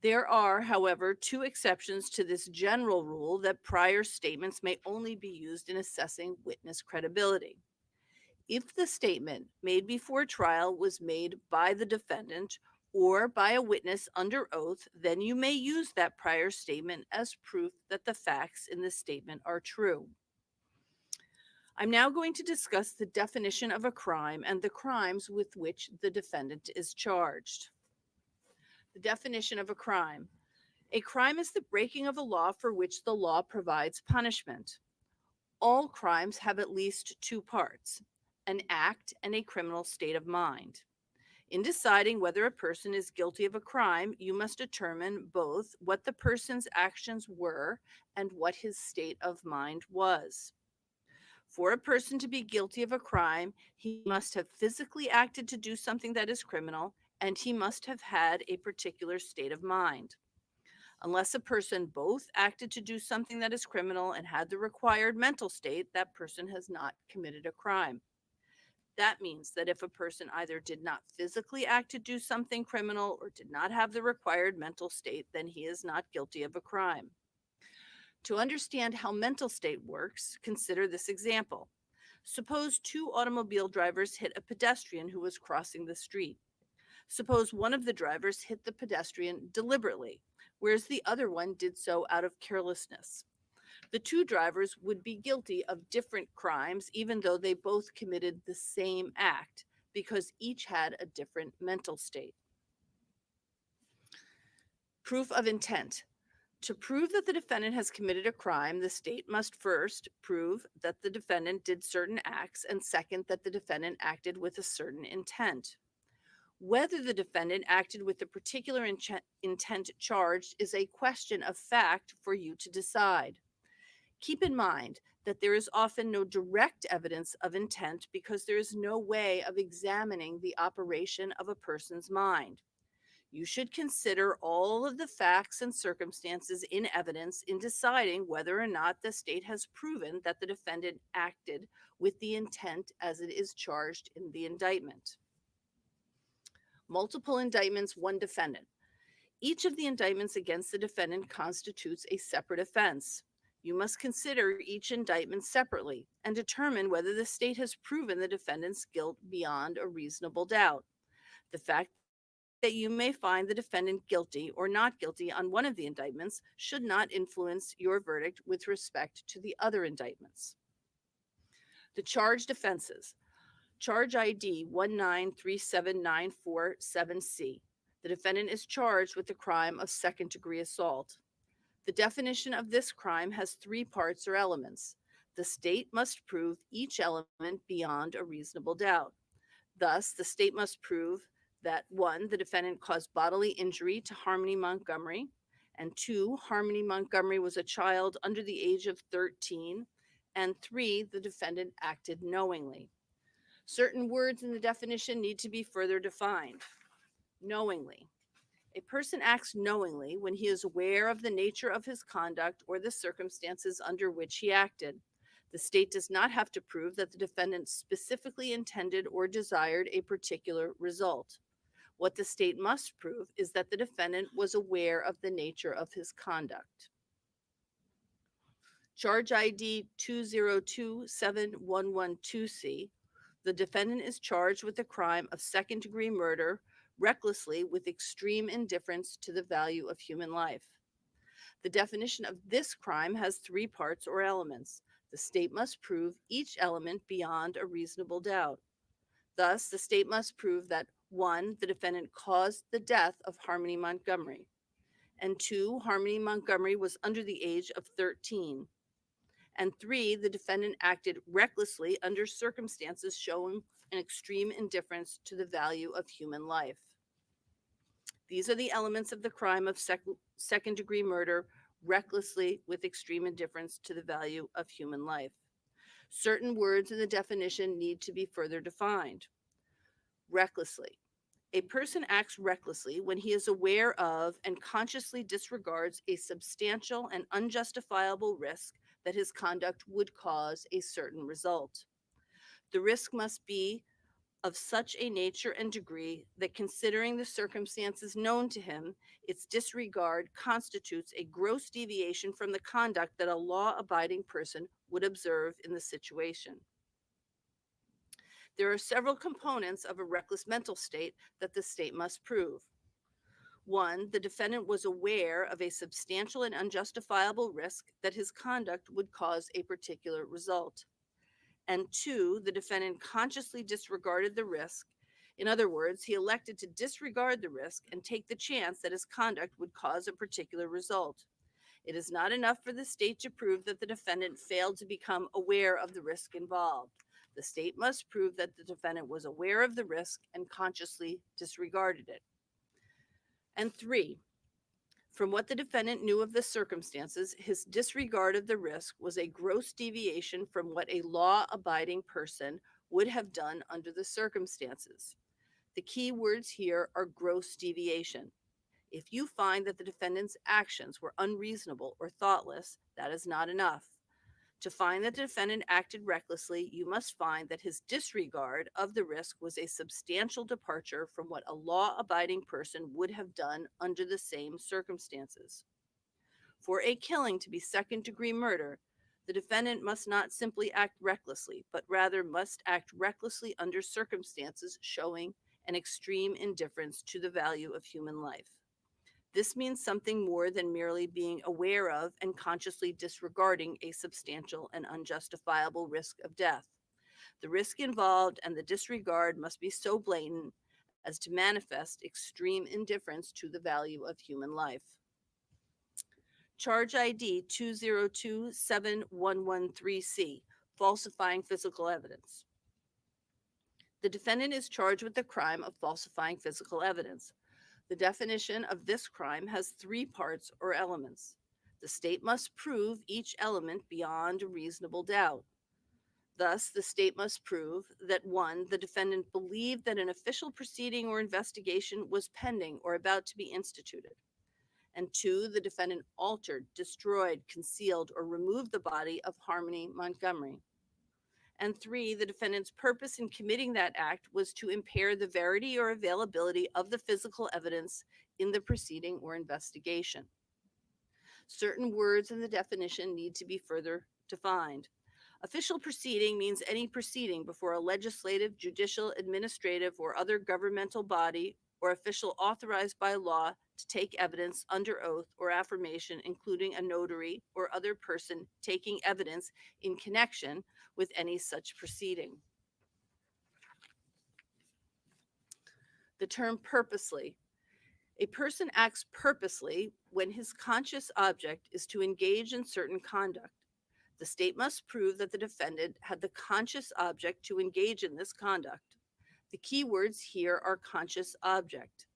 There are, however, two exceptions to this general rule that prior statements may only be used in assessing witness credibility. If the statement made before trial was made by the defendant or by a witness under oath, then you may use that prior statement as proof that the facts in the statement are true. I'm now going to discuss the definition of a crime and the crimes with which the defendant is charged. The definition of a crime. A crime is the breaking of a law for which the law provides punishment. All crimes have at least two parts, an act and a criminal state of mind. In deciding whether a person is guilty of a crime, you must determine both what the person's actions were and what his state of mind was. For a person to be guilty of a crime, he must have physically acted to do something that is criminal, and he must have had a particular state of mind. Unless a person both acted to do something that is criminal and had the required mental state, that person has not committed a crime. That means that if a person either did not physically act to do something criminal or did not have the required mental state, then he is not guilty of a crime. To understand how mental state works, consider this example. Suppose two automobile drivers hit a pedestrian who was crossing the street. Suppose one of the drivers hit the pedestrian deliberately, whereas the other one did so out of carelessness. The two drivers would be guilty of different crimes, even though they both committed the same act, because each had a different mental state. Proof of intent. To prove that the defendant has committed a crime, the state must first prove that the defendant did certain acts, and second, that the defendant acted with a certain intent. Whether the defendant acted with the particular intent charged is a question of fact for you to decide. Keep in mind that there is often no direct evidence of intent because there is no way of examining the operation of a person's mind. You should consider all of the facts and circumstances in evidence in deciding whether or not the state has proven that the defendant acted with the intent as it is charged in the indictment. Multiple indictments, one defendant. Each of the indictments against the defendant constitutes a separate offense. You must consider each indictment separately and determine whether the state has proven the defendant's guilt beyond a reasonable doubt. The fact that you may find the defendant guilty or not guilty on one of the indictments should not influence your verdict with respect to the other indictments. The charged offenses. Charge ID 1937947C. The defendant is charged with the crime of second-degree assault. The definition of this crime has three parts or elements. The state must prove each element beyond a reasonable doubt. Thus, the state must prove that 1, the defendant caused bodily injury to Harmony Montgomery, and 2, Harmony Montgomery was a child under the age of 13, and 3, the defendant acted knowingly. Certain words in the definition need to be further defined. Knowingly. A person acts knowingly when he is aware of the nature of his conduct or the circumstances under which he acted. The state does not have to prove that the defendant specifically intended or desired a particular result. What the state must prove is that the defendant was aware of the nature of his conduct. Charge ID 2027112C. The defendant is charged with the crime of second-degree murder recklessly with extreme indifference to the value of human life. The definition of this crime has three parts or elements. The state must prove each element beyond a reasonable doubt. Thus, the state must prove that 1. The defendant caused the death of Harmony Montgomery, and 2. Harmony Montgomery was under the age of 13, and 3. The defendant acted recklessly under circumstances showing an extreme indifference to the value of human life. These are the elements of the crime of second-degree murder recklessly with extreme indifference to the value of human life. Certain words in the definition need to be further defined. Recklessly. A person acts recklessly when he is aware of and consciously disregards a substantial and unjustifiable risk that his conduct would cause a certain result. The risk must be of such a nature and degree that, considering the circumstances known to him, its disregard constitutes a gross deviation from the conduct that a law-abiding person would observe in the situation. There are several components of a reckless mental state that the state must prove. 1. The defendant was aware of a substantial and unjustifiable risk that his conduct would cause a particular result. And 2. The defendant consciously disregarded the risk. In other words, he elected to disregard the risk and take the chance that his conduct would cause a particular result. It is not enough for the state to prove that the defendant failed to become aware of the risk involved. The state must prove that the defendant was aware of the risk and consciously disregarded it. And 3, from what the defendant knew of the circumstances, his disregard of the risk was a gross deviation from what a law-abiding person would have done under the circumstances. The key words here are gross deviation. If you find that the defendant's actions were unreasonable or thoughtless, that is not enough. To find that the defendant acted recklessly, you must find that his disregard of the risk was a substantial departure from what a law-abiding person would have done under the same circumstances. For a killing to be second-degree murder, the defendant must not simply act recklessly, but rather must act recklessly under circumstances showing an extreme indifference to the value of human life. This means something more than merely being aware of and consciously disregarding a substantial and unjustifiable risk of death. The risk involved and the disregard must be so blatant as to manifest extreme indifference to the value of human life. Charge ID 2027113C, falsifying physical evidence. The defendant is charged with the crime of falsifying physical evidence. The definition of this crime has three parts or elements. The state must prove each element beyond a reasonable doubt. Thus, the state must prove that 1. The defendant believed that an official proceeding or investigation was pending or about to be instituted. And 2. The defendant altered, destroyed, concealed, or removed the body of Harmony Montgomery. And 3, the defendant's purpose in committing that act was to impair the verity or availability of the physical evidence in the proceeding or investigation. Certain words in the definition need to be further defined. Official proceeding means any proceeding before a legislative, judicial, administrative, or other governmental body or official authorized by law to take evidence under oath or affirmation, including a notary or other person taking evidence in connection with any such proceeding. The term purposely. A person acts purposely when his conscious object is to engage in certain conduct. The state must prove that the defendant had the conscious object to engage in this conduct. The key words here are conscious object.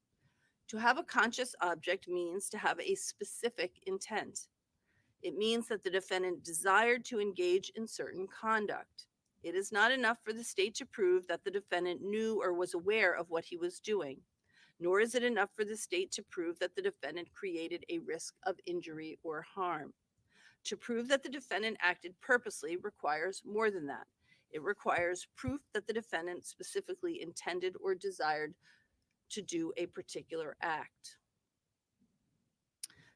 To have a conscious object means to have a specific intent. It means that the defendant desired to engage in certain conduct. It is not enough for the state to prove that the defendant knew or was aware of what he was doing, nor is it enough for the state to prove that the defendant created a risk of injury or harm. To prove that the defendant acted purposely requires more than that. It requires proof that the defendant specifically intended or desired to do a particular act.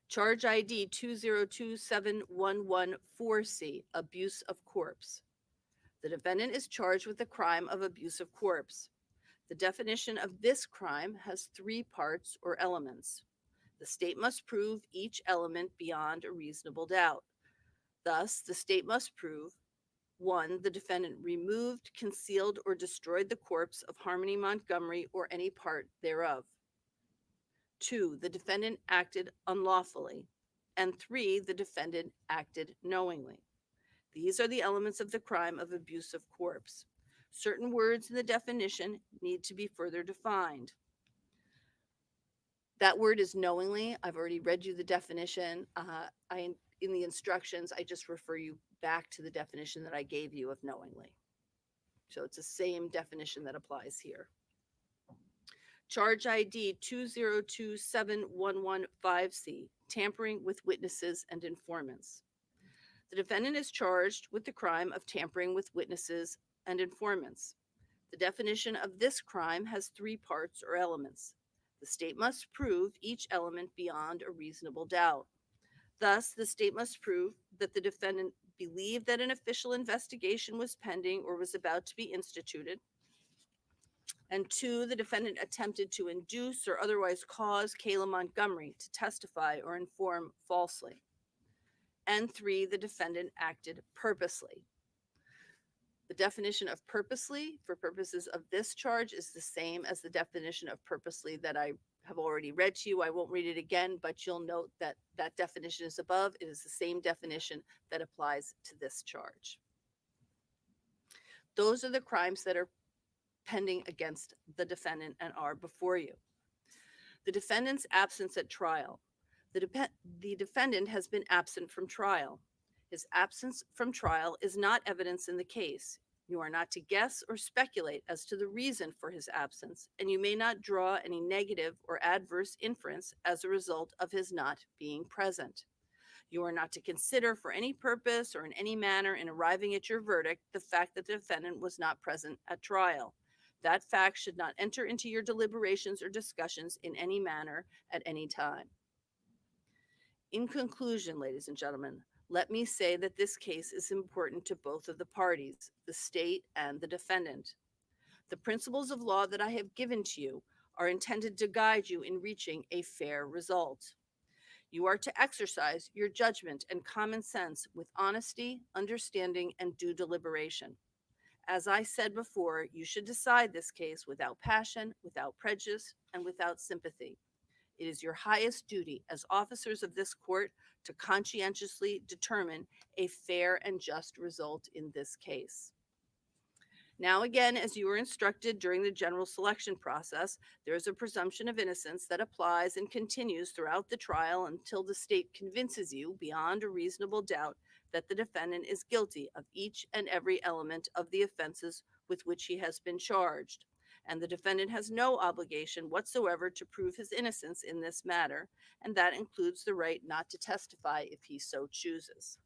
Charge ID 2027114C, abuse of corpse. The defendant is charged with the crime of abuse of corpse. The definition of this crime has 3 parts or elements. The state must prove each element beyond a reasonable doubt. Thus, the state must prove: 1, the defendant removed, concealed, or destroyed the corpse of Harmony Montgomery or any part thereof. 2, the defendant acted unlawfully. And 3, the defendant acted knowingly. These are the elements of the crime of abuse of corpse. Certain words in the definition need to be further defined. That word is knowingly. I've already read you the definition. In the instructions, I just refer you back to the definition that I gave you of knowingly. So it's the same definition that applies here. Charge ID 2027115C, tampering with witnesses and informants. The defendant is charged with the crime of tampering with witnesses and informants. The definition of this crime has 3 parts or elements. The state must prove each element beyond a reasonable doubt. Thus, the state must prove that the defendant believed that an official investigation was pending or was about to be instituted. And 2, the defendant attempted to induce or otherwise cause Kayla Montgomery to testify or inform falsely. And 3, the defendant acted purposely. The definition of purposely for purposes of this charge is the same as the definition of purposely that I have already read to you. I won't read it again, but you'll note that that definition is above. It is the same definition that applies to this charge. Those are the crimes that are pending against the defendant and are before you. The defendant's absence at trial. The defendant has been absent from trial. His absence from trial is not evidence in the case. You are not to guess or speculate as to the reason for his absence, and you may not draw any negative or adverse inference as a result of his not being present. You are not to consider for any purpose or in any manner in arriving at your verdict the fact that the defendant was not present at trial. That fact should not enter into your deliberations or discussions in any manner at any time. In conclusion, ladies and gentlemen, let me say that this case is important to both of the parties, the state and the defendant. The principles of law that I have given to you are intended to guide you in reaching a fair result. You are to exercise your judgment and common sense with honesty, understanding, and due deliberation. As I said before, you should decide this case without passion, without prejudice, and without sympathy. It is your highest duty as officers of this court to conscientiously determine a fair and just result in this case. Now, again, as you were instructed during the general selection process, there is a presumption of innocence that applies and continues throughout the trial until the state convinces you beyond a reasonable doubt that the defendant is guilty of each and every element of the offenses with which he has been charged. And the defendant has no obligation whatsoever to prove his innocence in this matter, and that includes the right not to testify if he so chooses.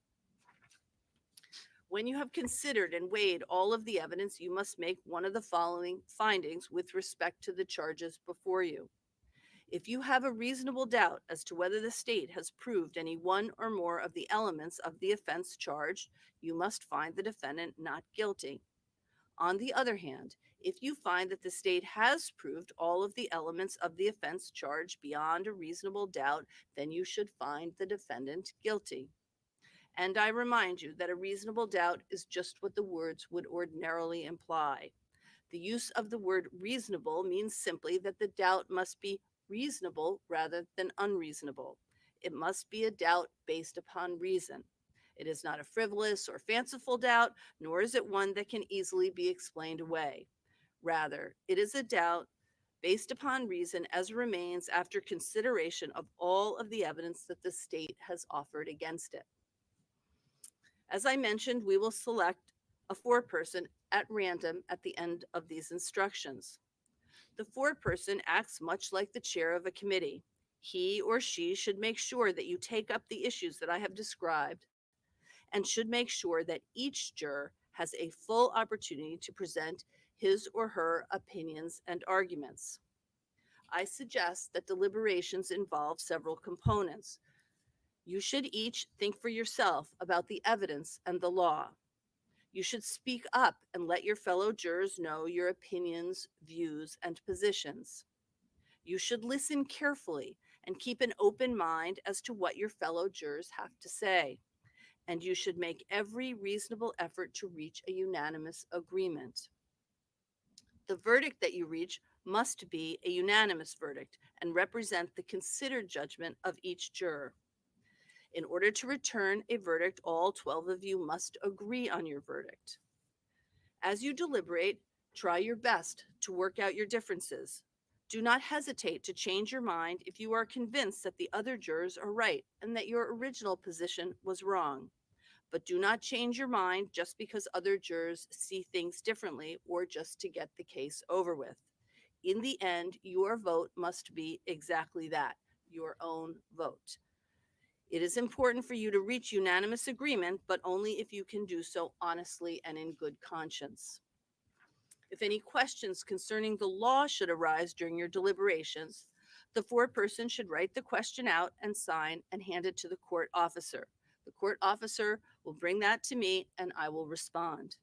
When you have considered and weighed all of the evidence, you must make one of the following findings with respect to the charges before you. If you have a reasonable doubt as to whether the state has proved any one or more of the elements of the offense charged, you must find the defendant not guilty. On the other hand, if you find that the state has proved all of the elements of the offense charged beyond a reasonable doubt, then you should find the defendant guilty. And I remind you that a reasonable doubt is just what the words would ordinarily imply. The use of the word reasonable means simply that the doubt must be reasonable rather than unreasonable. It must be a doubt based upon reason. It is not a frivolous or fanciful doubt, nor is it one that can easily be explained away. Rather, it is a doubt based upon reason as remains after consideration of all of the evidence that the state has offered against it. As I mentioned, we will select a foreperson at random at the end of these instructions. The foreperson acts much like the chair of a committee. He or she should make sure that you take up the issues that I have described and should make sure that each juror has a full opportunity to present his or her opinions and arguments. I suggest that deliberations involve several components. You should each think for yourself about the evidence and the law. You should speak up and let your fellow jurors know your opinions, views, and positions. You should listen carefully and keep an open mind as to what your fellow jurors have to say. And you should make every reasonable effort to reach a unanimous agreement. The verdict that you reach must be a unanimous verdict and represent the considered judgment of each juror. In order to return a verdict, all 12 of you must agree on your verdict. As you deliberate, try your best to work out your differences. Do not hesitate to change your mind if you are convinced that the other jurors are right and that your original position was wrong. But do not change your mind just because other jurors see things differently or just to get the case over with. In the end, your vote must be exactly that, your own vote. It is important for you to reach unanimous agreement, but only if you can do so honestly and in good conscience. If any questions concerning the law should arise during your deliberations, the foreperson should write the question out and sign and hand it to the court officer. The court officer will bring that to me and I will respond.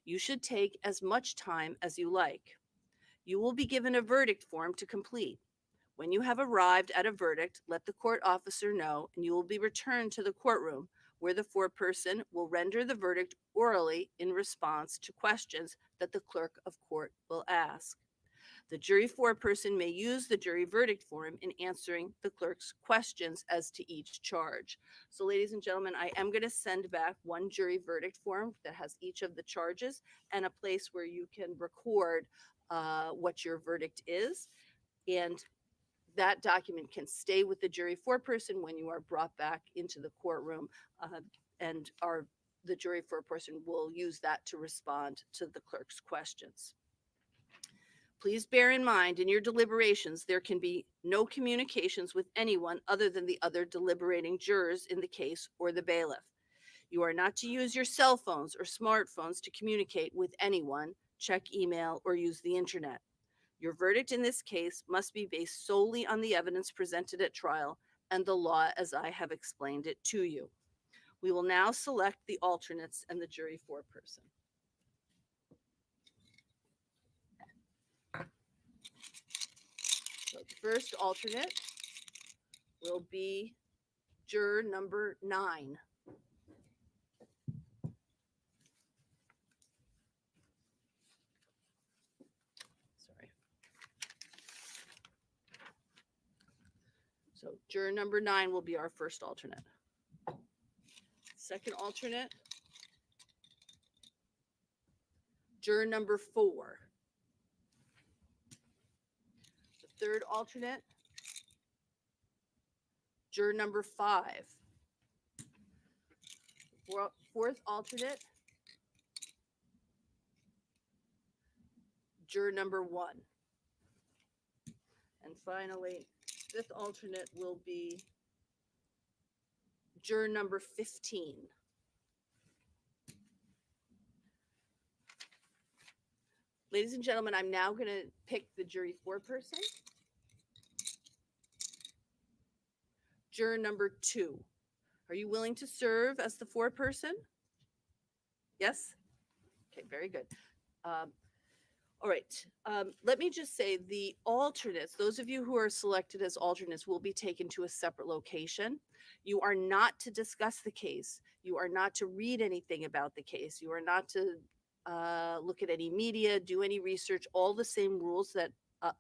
You should take as much time as you like. You will be given a verdict form to complete. When you have arrived at a verdict, let the court officer know, and you will be returned to the courtroom where the foreperson will render the verdict orally in response to questions that the clerk of court will ask. The jury foreperson may use the jury verdict form in answering the clerk's questions as to each charge. So, ladies and gentlemen, I am going to send back one jury verdict form that has each of the charges and a place where you can record what your verdict is. And that document can stay with the jury foreperson when you are brought back into the courtroom, and the jury foreperson will use that to respond to the clerk's questions. Please bear in mind, in your deliberations, there can be no communications with anyone other than the other deliberating jurors in the case or the bailiff. You are not to use your cell phones or smartphones to communicate with anyone, check email, or use the internet. Your verdict in this case must be based solely on the evidence presented at trial and the law as I have explained it to you. We will now select the alternates and the jury foreperson. So the first alternate will be juror number 9. Sorry. So juror number 9 will be our first alternate. Second alternate, juror number 4. The third alternate, juror number 5. Fourth alternate, juror number 1. And finally, fifth alternate will be juror number 15. Ladies and gentlemen, I'm now going to pick the jury foreperson. Juror number 2. Are you willing to serve as the foreperson? Yes? Okay, very good. All right. Let me just say the alternates, those of you who are selected as alternates, will be taken to a separate location. You are not to discuss the case. You are not to read anything about the case. You are not to look at any media, do any research. All the same rules that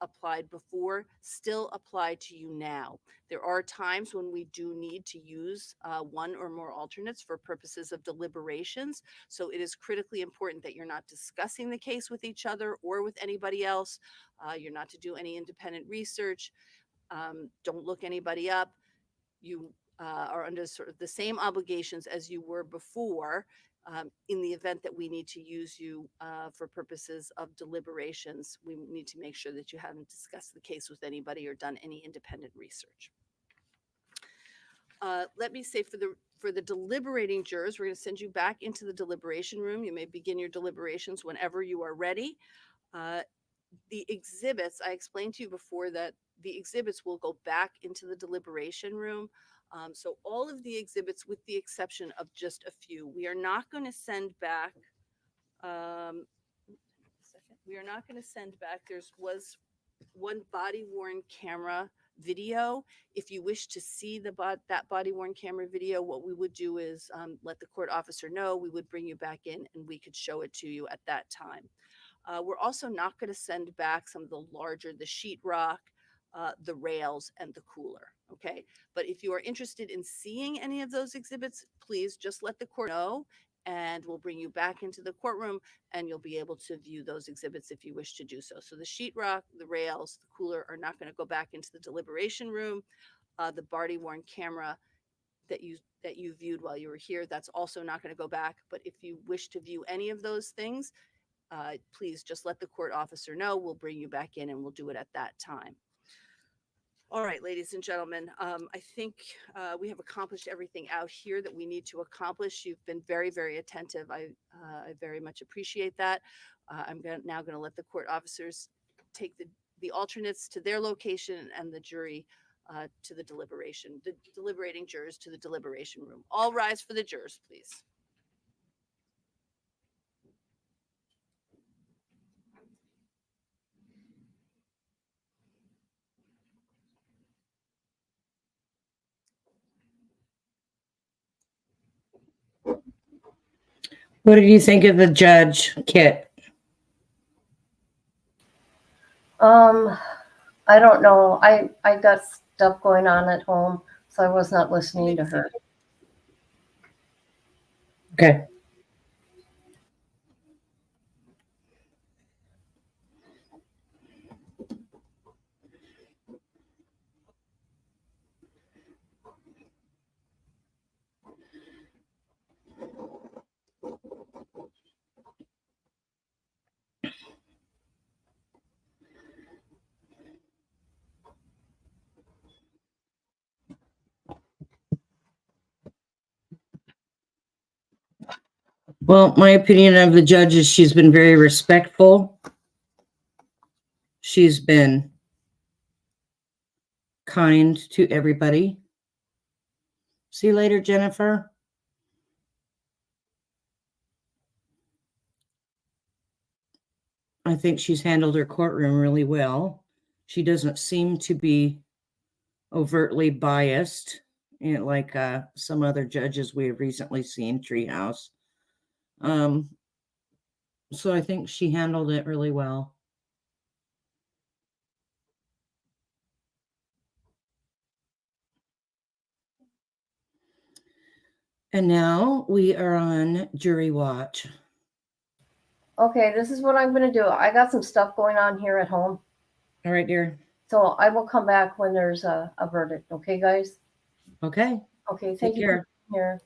applied before still apply to you now. There are times when we do need to use one or more alternates for purposes of deliberations. So it is critically important that you're not discussing the case with each other or with anybody else. You're not to do any independent research. Don't look anybody up. You are under sort of the same obligations as you were before. In the event that we need to use you for purposes of deliberations, we need to make sure that you haven't discussed the case with anybody or done any independent research. Let me say for the deliberating jurors, we're going to send you back into the deliberation room. You may begin your deliberations whenever you are ready. The exhibits, I explained to you before that the exhibits will go back into the deliberation room. So all of the exhibits, with the exception of just a few, we are not going to send back. We are not going to send back. Was one body worn camera video. If you wish to see that body worn camera video, what we would do is let the court officer know. We would bring you back in and we could show it to you at that time. We're also not going to send back some of the larger, the sheetrock, the rails, and the cooler. Okay. But if you are interested in seeing any of those exhibits, please just let the court know and we'll bring you back into the courtroom and you'll be able to view those exhibits if you wish to do so. So the sheetrock, the rails, the cooler are not going to go back into the deliberation room. The body worn camera that you viewed while you were here, that's also not going to go back. But if you wish to view any of those things, please just let the court officer know. We'll bring you back in and we'll do it at that time. All right, ladies and gentlemen, I think we have accomplished everything out here that we need to accomplish. You've been very, very attentive. I very much appreciate that. I'm now going to let the court officers take the alternates to their location and the jury to the deliberating jurors to the deliberation room. All rise for the jurors, please. What did you think of the judge, Kit? I don't know. I got stuff going on at home, so I was not listening to her. Okay. Well, my opinion of the judge is she's been very respectful. She's been kind to everybody. See you later, Jennifer. I think she's handled her courtroom really well. She doesn't seem to be overtly biased, like some other judges we have recently seen, Treehouse. So I think she handled it really well. And now we are on jury watch. Okay, this is what I'm going to do. I got some stuff going on here at home. All right, dear. So I will come back when there's a verdict. Okay, guys? Okay. Okay, Take thank you care. for being here.